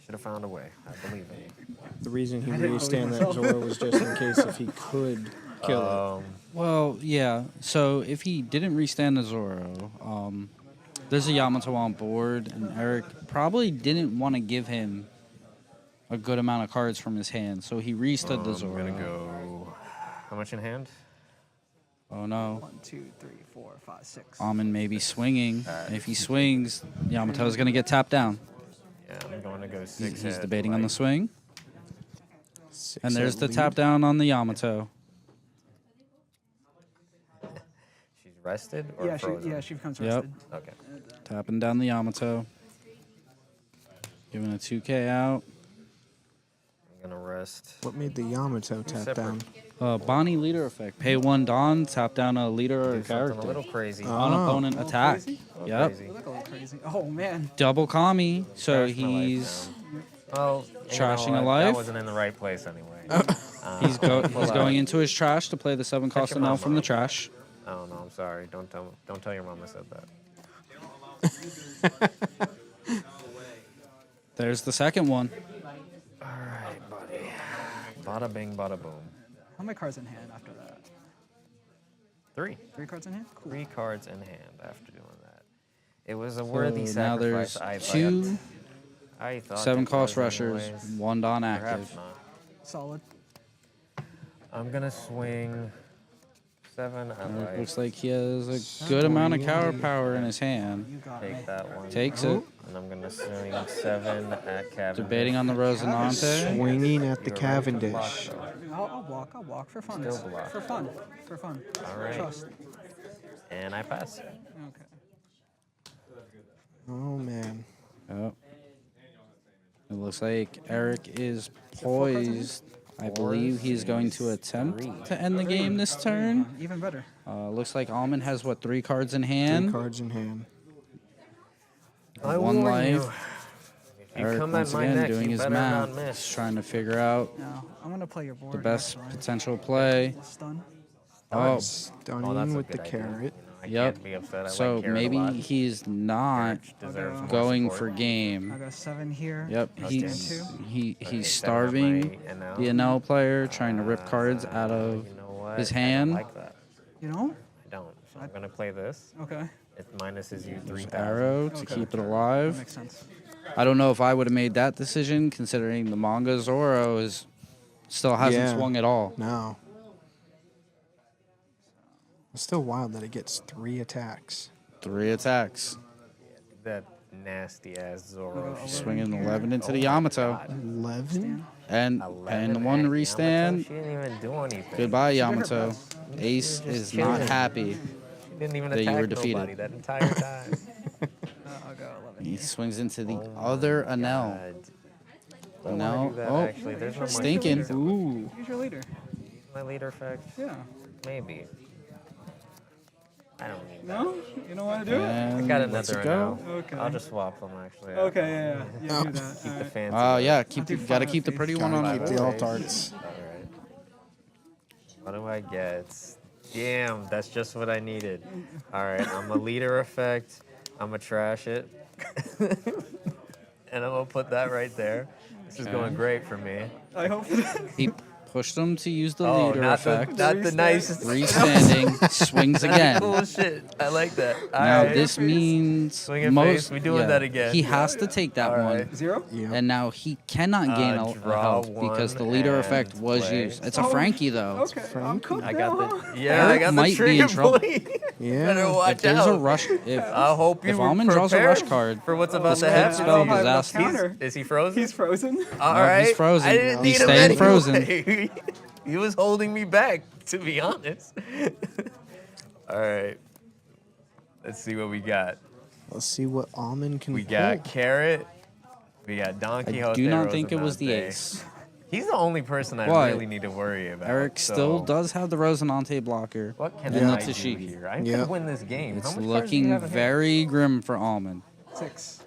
should have found a way. I believe in you. The reason he I didn't restand believe that myself. Zora was just in case if he could kill it. Well, yeah. So if he didn't restand the Zoro, there's a Yamato on board, and Eric probably didn't want to give him a good amount of cards from his hand, so he restood the Zoro. I'm gonna go. How much in hand? Oh no. 1, 2, 3, 4, 5, 6. Almond may be swinging. And if he swings, Yamato's going to get tapped down. Yeah, I'm going to go 6. He's head, debating on the like- swing. 6 And there's at the lead. tap down on the Yamato. She's rested or Yeah, frozen? she becomes Yep. rested. Okay. Tapping down the Yamato. Giving a 2K out. I'm gonna rest. What made the Yamato tap down? Bonnie leader effect. Pay 1 Dawn, tap down a leader or a Do something character. a little crazy. On Oh. opponent A little attack. crazy? Yep. Crazy. You look a little crazy. Oh man. Double Kami. So Trashed my life he's down. Well, you know trashing a what? life? That wasn't in the right place anyway. he's pull he's out. going into his trash to play the 7 Catch cost your Enel mama. from the trash. Oh no, I'm sorry. Don't tell your mom I said that. There's the second one. All right, buddy. Bada bing, bada boom. How many cards in hand after that? 3. 3 cards in hand? Cool. 3 cards in hand after doing that. It was a worthy So now sacrifice. there's I 2 thought. I thought 7 it cost was rushers, anyways. 1 Dawn Perhaps active. not. Solid. I'm gonna swing 7. I Eric like. looks like he has a good amount of counter power in his hand. You got me. Take that one. Takes it. And I'm gonna swing 7 at Cavendish. Debating on the Rosinante. Swinging at the You are ready to block, Cavendish. though. I'll walk for fun. Still block. For fun. For fun. All right. Trust. And I pass. Okay. Oh man. Oh. It looks like Eric is poised. I believe he's going to attempt to end the game this turn. Even better. Looks like Almond has, what, 3 cards in 3 hand? cards in hand. I 1 warn you. life. If you Eric come at once my again neck, doing you his better math. not miss. He's trying to figure out Now, I'm going to play your board. the best actually. potential play. Stun. Oh, Stunning that's a with the good idea. carrot. I yep. can't be upset. I So like carrot a maybe lot. he's not Carrot deserves more going support. for game. I got 7 here. Yep, Okay. he's Okay, he's 7 at starving my NL. the NL player, trying to rip cards out of You know what? his I don't hand. like that. You know? I don't. So I'm gonna play this. Okay. It minuses you 3,000. Arrow to keep it alive. Makes sense. I don't know if I would have made that decision, considering the manga Zoro still hasn't Yeah. swung at all. No. It's still wild that it gets 3 attacks. 3 attacks. That nasty ass Zoro. Swinging 11 into the Yamato. 11? And the one at restand. Yamato? She didn't even do anything. Goodbye, Yamato. Ace is not chilling. happy She didn't even that you attack were nobody defeated. that entire time. I'll go 11. He swings into the other Anel. Don't wanna Anel. do that, Oh, actually. There's no more stinking. leader. Ooh. Use your leader. My leader effect? Yeah. Maybe. I don't need No? You don't want to do it? I got Let's another go. now. Okay. I'll just swap them actually. Okay, yeah. Yeah, do that. Keep the Alright. fancy. Oh yeah, one. gotta keep the pretty one on Gotta the keep the board. alt arts. Alright. What do I get? Damn, that's just what I needed. Alright, I'm a leader effect. I'm gonna trash it. And I'm gonna put that right there. This is going great for me. I hope. He pushed him to use the Oh, leader not effect. not the nicest. Restanding, swings again. Cool shit. I like that. Now Alright. this means Swing and most. face. We doing that again. He has to take that Alright. one. 0? And now he cannot gain a draw health because the one leader and effect was play. used. It's a Frankie though. Okay. I'm cooked I now, got huh? the I Eric got the might be trigger in trouble. point. Yeah. Better watch If there's out. a rush, I hope you if were Almond draws a rush prepared card for what's about this to could happen. spell have enough disaster. counter. Is he frozen? He's frozen. All No, right. he's frozen. I didn't He's need him staying anyway. frozen. He was holding me back, to be honest. All right. Let's see what we got. Let's see what Almond can We pull. got Carrot. We got Don I Quixote. do not think it was the Rosinante. ace. He's the only person I But really need to worry about. Eric still so does have the Rosinante blocker. What can and I the do Tashigi. here? I Yep. could win this game. It's How much cards do you looking have in hand? very grim for Almond. 6.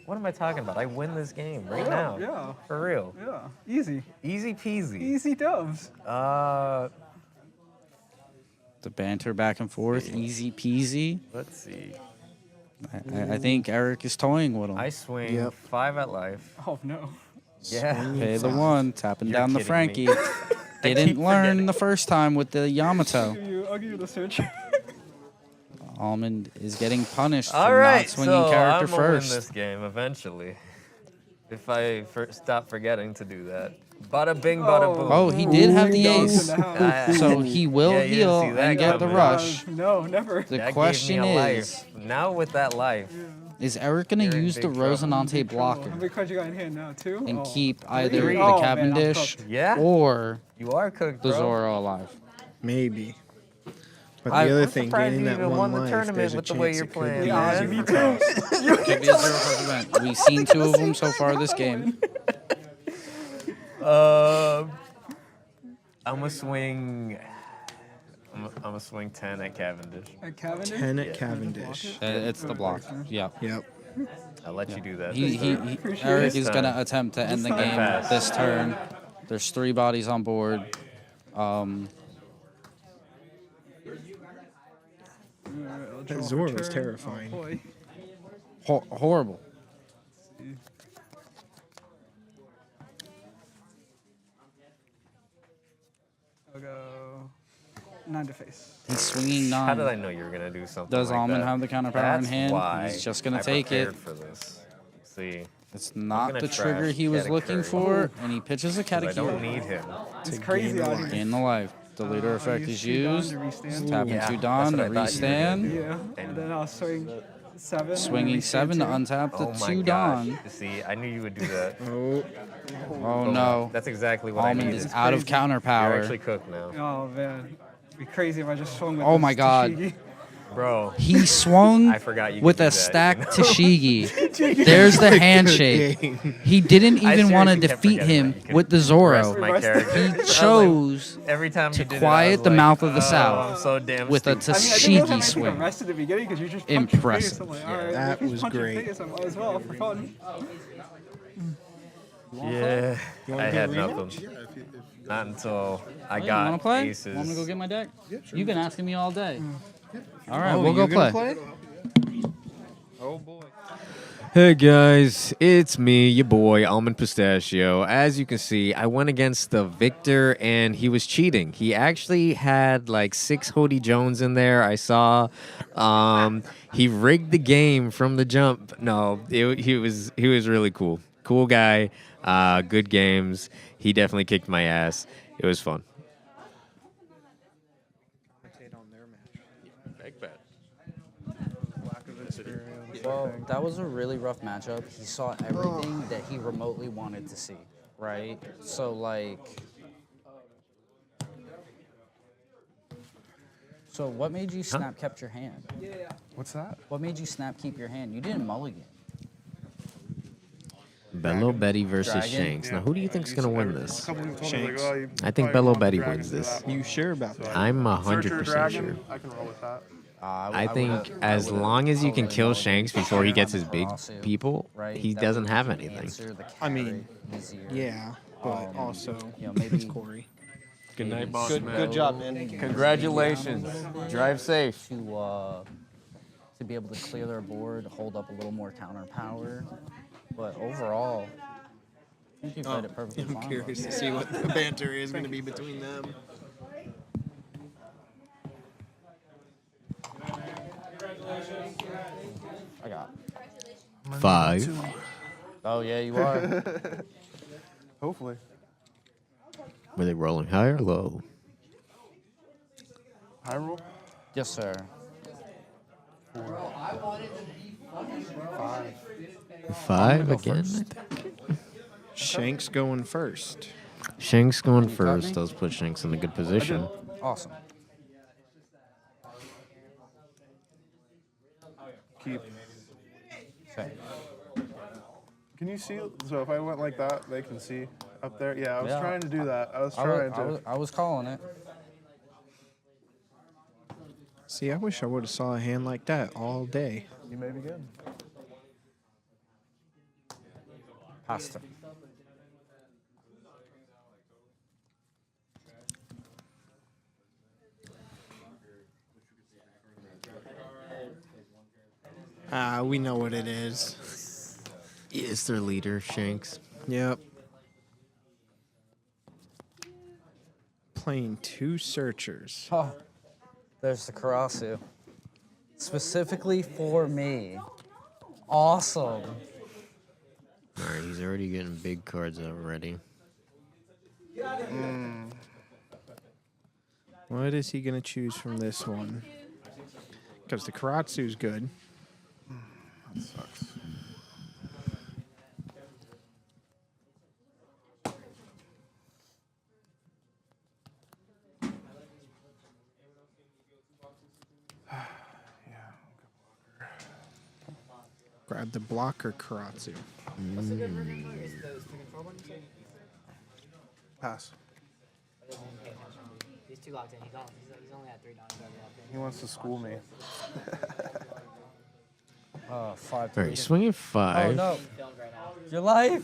What am I talking about? I win this game right Yeah, now. yeah. For real. Yeah. Easy. Easy peasy. Easy dubs. The banter back and forth, easy peasy. Let's see. I think Eric is toying with him. I swing Yep. 5 at life. Oh no. Yeah. Pay the 1, tapping You're down the kidding Frankie. me. Didn't keep learn forgetting. the first time with the Yamato. I'll give you the switch. Almond is getting punished for All not right, swinging so character I'm gonna win first. this game eventually. If I stop forgetting to do that. Bada bing, bada boom. Oh, he did have the Ding ace. dongs in the house. So he will Yeah, you didn't heal see that and get the coming. rush. No, never. The That question gave me a is, life. Now with that life, is Eric going You're to in use the big trouble. Rosinante blocker How many cards you got in hand now? 2? and Oh. keep either Three. the Oh, man, I'm Cavendish cooked. Yeah. or you are cooked, the bro. Zoro alive? Maybe. But the I'm other thing, surprised gaining you that even one won the life, tournament there's a with the way chance you're it could playing. be Yeah, easy me for too. us. Could be a 0% event. We've seen 2 of them so far this game. I'm gonna swing. I'm gonna swing 10 at Cavendish. At Cavendish? 10 at Cavendish. It's the block. Yep. Yep. I'll let you do that. He, this he, time. he, Eric This is going to time. attempt to end the time. game Pass. this turn. There's 3 bodies on board. That Zoro was terrifying. Oh, boy. Horrible. I'll go 9 to face. He's swinging 9. How did I know you were gonna do something? Does like Almond that? have the counter power in That's hand? Why He's just gonna I take it. prepared for this. See, It's not gonna the trigger trash he was looking Katakuri. for, and he pitches a 'cause I don't Katakuri. need him. It's crazy out here. Gain the life. The leader effect is used. To restand. Tap Yeah, into that's Don what to I thought you were gonna restand. do. Yeah. And then I'll swing 7. Swinging 7 to untap the Oh my 2 gosh. Don. See, I knew you would do that. Oh no. That's exactly what Almond I needed. is out of counter You're power. actually cooked now, Oh man. It'd be crazy if I just swung with Oh this my God. Tashigi. bro. He swung I forgot you with could do a that, stack you know? Tashigi. There's the handshake. He didn't I even want to seriously kept defeat forgetting him that. You could with the rest Zoro. my character. I He was chose like, every time to you did quiet it, I was the like, mouth of the oh, South I'm so damn with a stupid. I mean, I didn't know Tashigi if swing. I rest at the beginning because you just punch your face. Impressive. I'm like, all right, That if you was punch your great. face, I might as well for fun. Yeah, You I wanna had do a rematch? nothing. Not until I Hey, got wanna play? aces. Want me to go get my deck? You've been asking me all day. Mm. All right, Oh, we'll go you gonna play. play? Oh boy. Hey guys, it's me, your boy, Almond Pistachio. As you can see, I went against the victor and he was cheating. He actually had like 6 Hody Jones in there. I saw he rigged the game from the jump. No, he was really cool. Cool guy, good games. He definitely kicked my ass. It was fun. Well, that was a really rough matchup. He saw everything that he remotely wanted to see, right? So, like... So, what made you snap kept your hand? What's that? What made you snap keep your hand? You didn't mulligan. Bello Betty versus Dragon? Shanks. Now, who do you think's gonna win this? Shanks. I think Bello Betty wins this. You sure about that? I'm Searcher 100% Dragon, sure. I can roll with that. I think as long as you can kill Shanks before he gets his big people, he doesn't have anything. I mean, yeah, but also, it's Corey. Good night, boss. Good job, man. Congratulations. Drive safe. To be able to clear their board, hold up a little more counter power. But overall, I think you played it perfectly fine. I'm curious to see what the banter is going to be between them. I got 5. Oh, yeah, you are. Hopefully. Were they rolling high or low? High roll? Yes, sir. 5 again, I think. Shanks going first. Shanks going first. Does put Shanks in a good position. Awesome. Keep. Okay. Can you see? So if I went like that, they can see up there. Yeah, I was Yeah, trying to do that. I was trying to. I was calling it. See, I wish I would have saw a hand like that all day. You may be good. Pasta. We know what it is. It's their leader, Shanks. Yep. Playing 2 searchers. Oh, there's the Karasu. Specifically for me. Awesome. All right, he's already getting big cards already. What is he going to choose from this one? Because the Karatsu's good. That sucks. Grab the blocker Karatsu. Pass. He's too locked in. He's only at 3 down. He wants to school me. 5. All right, swinging 5. Oh, no. Your life.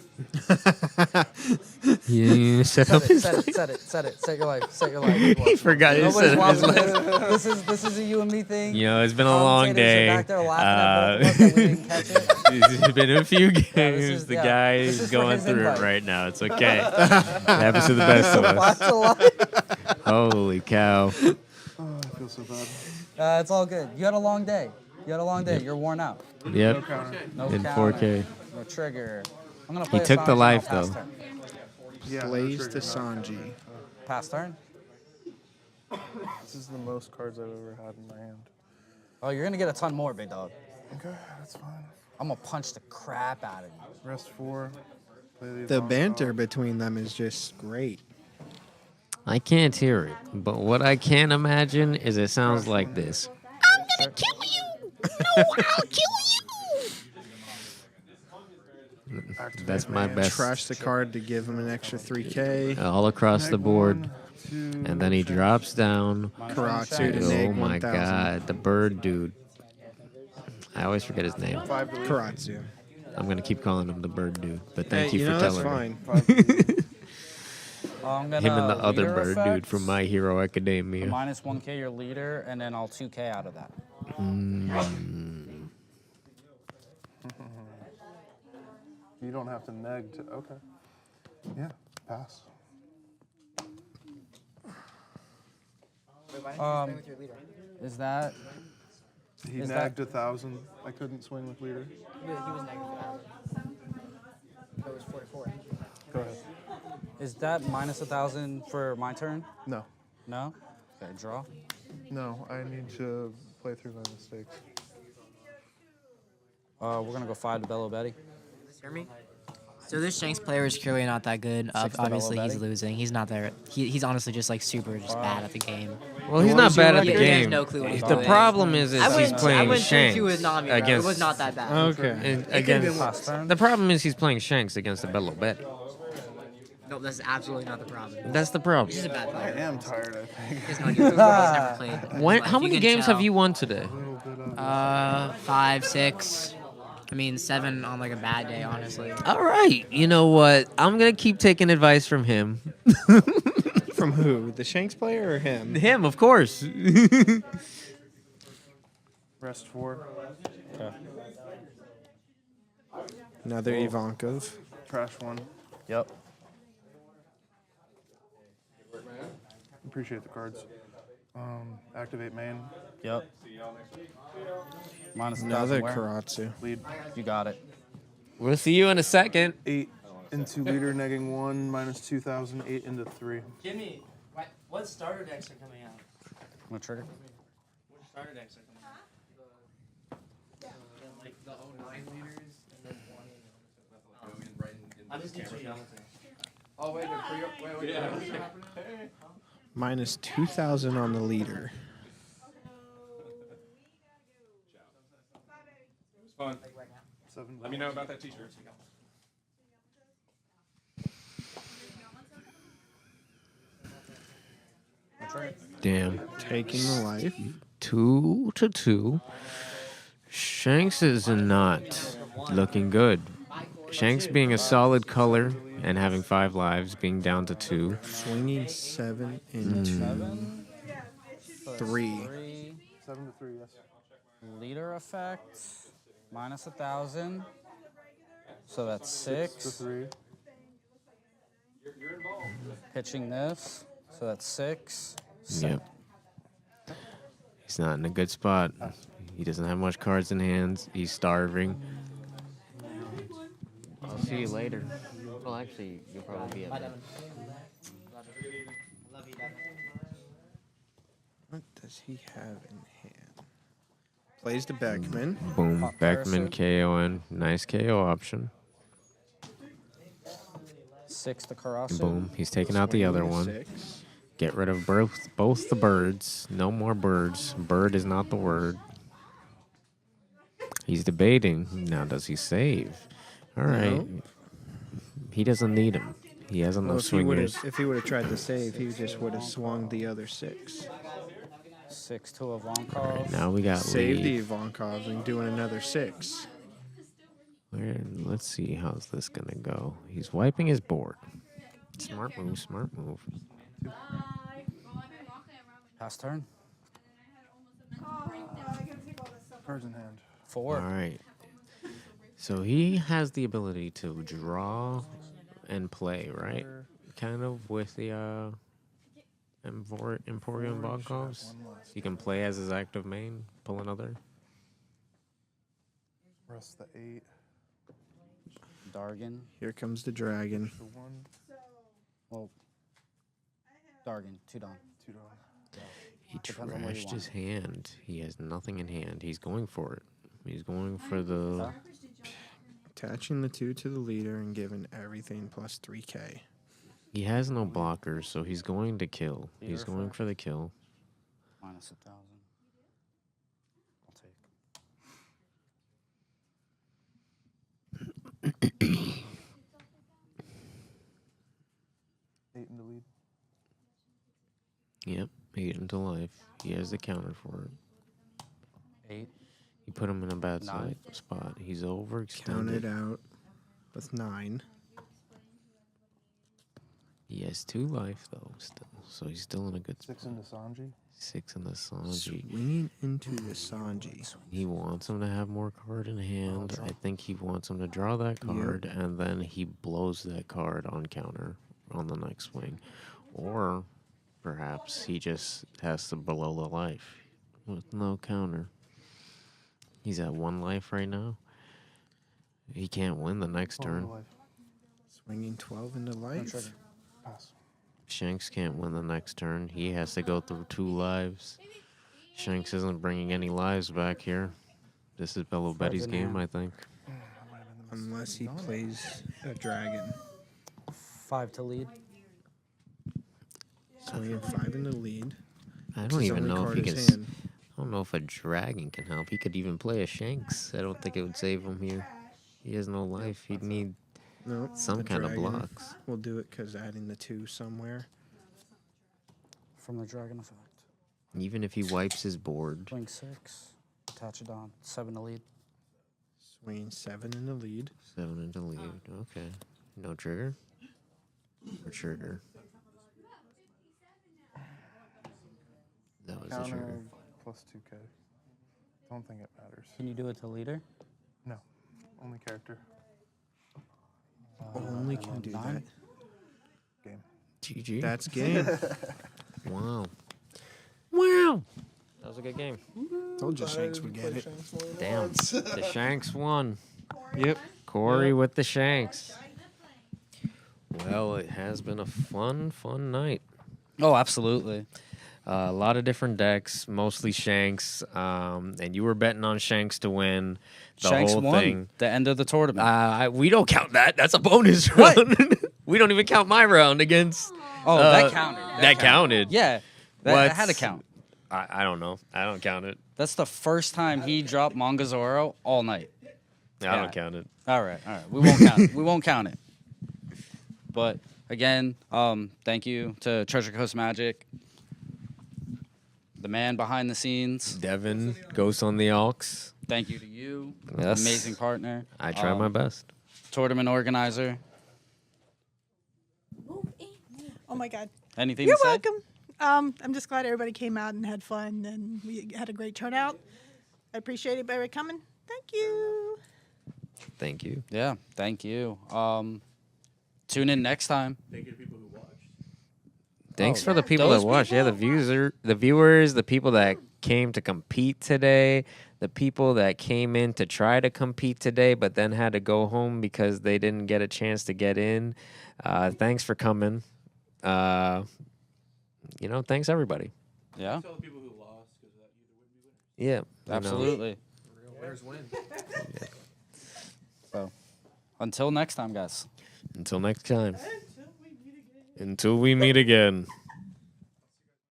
You set up his life. Set your life. Set your life. He forgot to set up his life. This is a you and me thing. You know, it's been a long day. Back there laughing at both of us that we didn't catch it. It's been a few games. The guy is going through it right now. It's okay. It happens to the best of us. Holy cow. Oh, I feel so bad. It's all good. You had a long day. You're worn out. Yep. No counter. No In counter. 4K. No trigger. I'm gonna He play a took the Sanji life, pass though. turn. Yeah, Blaze no to trigger, no. Sanji. Pass turn. This is the most cards I've ever had in my hand. Oh, you're gonna get a ton more, big dog. Okay, that's fine. I'm gonna punch the crap out of you. Rest 4. Play The Ivankov. banter between them is just great. I can't hear it, but what I can imagine is it sounds like this. I'm gonna kill you. No, I'll kill you. That's my best. Trash the card to give him an extra 3K. All across the board. And then he drops down. Karatsu to Oh neg my 1000. god, the bird dude. I always forget his name. Karatsu. I'm gonna keep calling him the bird dude, but thank Hey, you you for know, that's telling me. fine. I'm gonna Him and the other leader bird dude effects, from My Hero Academia. minus 1K your leader, and then I'll 2K out of that. You don't have to neg to. Okay. Yeah, pass. Is that? He is nagged 1,000. I couldn't swing with leader. He was negative. It was 44. Go ahead. Is that minus 1,000 for my turn? No. No? Okay, draw. No, I need to play through my mistakes. We're gonna go 5 to Bello Betty. Hear me? So this Shanks player is clearly not that good. Six to Obviously, Bello he's Betty. losing. He's not there. He's honestly just like super bad at the game. Well, he's not bad at the He has game. no clue what he's The doing. problem is I he's went playing 2-2 Shanks with Nami, bro. against. It was not that bad. And It could've against been worse. the problem is he's playing Shanks against the Bello Betty. No, that's absolutely not the problem. That's the problem. He's just a bad player. I am tired, I think. He's not good. He's never played. in his When, life. how You many can games tell. have you won today? 5, 6. I mean, 7 on like a bad day, honestly. All right. You know what? I'm going to keep taking advice from him. From who? The Shanks player or him? Him, of course. Rest 4. Okay. Another Ivankov. Trash 1. Yep. Appreciate the cards. Activate main. Yep. Minus 1,000 Another where? Karatsu. Lead. You got it. We'll see you in a second. 8 into leader, negging 1, minus 2,000, 8 into 3. Jimmy, what starter decks are coming out? What trigger? What starter decks are coming out? Like the 09 leaders and then 20. I just need 2 Yamato. Oh, wait, wait. Minus 2,000 on the leader. It was fun. Let me know about that t-shirt. Damn. Taking the life. 2-2. Shanks is not looking good. Shanks being a solid color and having 5 lives, being down to 2. Swinging 7 into 3. 7 to 3, yes. Leader effect. Minus 1,000. So that's 6 to 6. 3. Pitching this. So that's 6. Yep. He's not in a good spot. He doesn't have much cards in hands. He's starving. I'll see you later. Well, actually, you'll probably be at bed. What does he have in hand? Plays to Beckman. Boom. Pop Beckman Parasite. KON. Nice KO option. 6 to Karasu. Boom. He's taking out the other one. 6. Get rid of both the birds. No more birds. Bird is not the word. He's debating. Now, does he save? All right. No. He doesn't need him. He has Well, enough swingers. if he would have tried to save, he just would have swung the other 6. 6 to Ivankov. Now we got Save lead. the Ivankov and doing another 6. Let's see how's this gonna go. He's wiping his board. Smart move. Smart move. Pass turn. Cards in hand. 4. All right. So he has the ability to draw and play, right? Kind of with the Emporium Bonkovs. He can play as his active main, pull another. Rest the 8. Dargan. Here comes the dragon. The 1. Well, Dargan. 2 down. 2 down. He Depends on where you trashed want his hand. He has nothing in hand. He's going for it. He's going for the... Attaching the 2 to the leader and giving everything plus 3K. He has no blockers, so he's going to kill. He's going for the kill. Minus 1,000. I'll take. 8 in the lead. Yep, 8 into life. He has the counter for it. 8. You put him in a bad 9. spot. He's overextended. Counted out with 9. He has 2 life, though, still. So he's still in a good 6 spot. into Sanji. 6 in the Sanji. Swinging into the Sanji. He wants him to have more card in hand. I think he wants him to draw that card, and then he blows that card on counter on the next swing. Or perhaps he just has to below the life with no counter. He's at 1 life right now. He can't win the next turn. Swinging 12 into life. Pass. Shanks can't win the next turn. He has to go through 2 lives. Shanks isn't bringing any lives back here. This is Bello Betty's game, I think. Unless he plays a dragon. 5 to lead. Swinging 5 in the lead. I don't His even only know if card he can. is hand. I don't know if a dragon can help. He could even play a Shanks. I don't think it would save him here. He has no life. He'd need some the kind of dragon blocks. We'll do it because adding the 2 somewhere. From the dragon effect. Even if he wipes his board. Swing 6. Attach it on. 7 to lead. Swinging 7 in the lead. 7 into lead. Okay. No trigger? Or trigger? That was the Counter trigger. plus 2K. Don't think it matters. Can you do it to leader? No. Only character. Only can do that. 9. Game. GG. That's game. Wow. Wow. That was a good game. Told you Shanks would get it. Damn. The Shanks won. Yep. Corey with the Shanks. Well, it has been a fun night. Oh, absolutely. A lot of different decks, mostly Shanks, and you were betting on Shanks to win the Shanks whole won thing. the end of the tournament. We don't count that. That's a bonus round. We don't even count my round against. Oh, that counted. That counted. Yeah, that What's- had to count. I don't know. I don't count it. That's the first time he dropped Manga Zoro all night. I don't count it. All right. We won't count it. We won't count it. But again, thank you to Treasure Coast Magic, the man behind the scenes. Devin, Ghost on the Alks. Thank you to you, Yes. amazing partner. I try my best. Tournament organizer. Oh my God. Anything You're to say? welcome. I'm just glad everybody came out and had fun, and we had a great turnout. I appreciate everybody coming. Thank you. Thank you. Yeah, thank you. Tune in next time. Thank you to people who watched. Thanks Oh, for the people those that watched. Yeah, the viewers, the people that came to compete today, the people that came in to try to compete today, but then had to go home because they didn't get a chance to get in. Thanks for coming. Thanks everybody. Yeah. Tell the people who lost because that either wouldn't be winners. Yeah, I know. Absolutely. Real winners win. So, until next time, guys. Until next time. Until we meet again.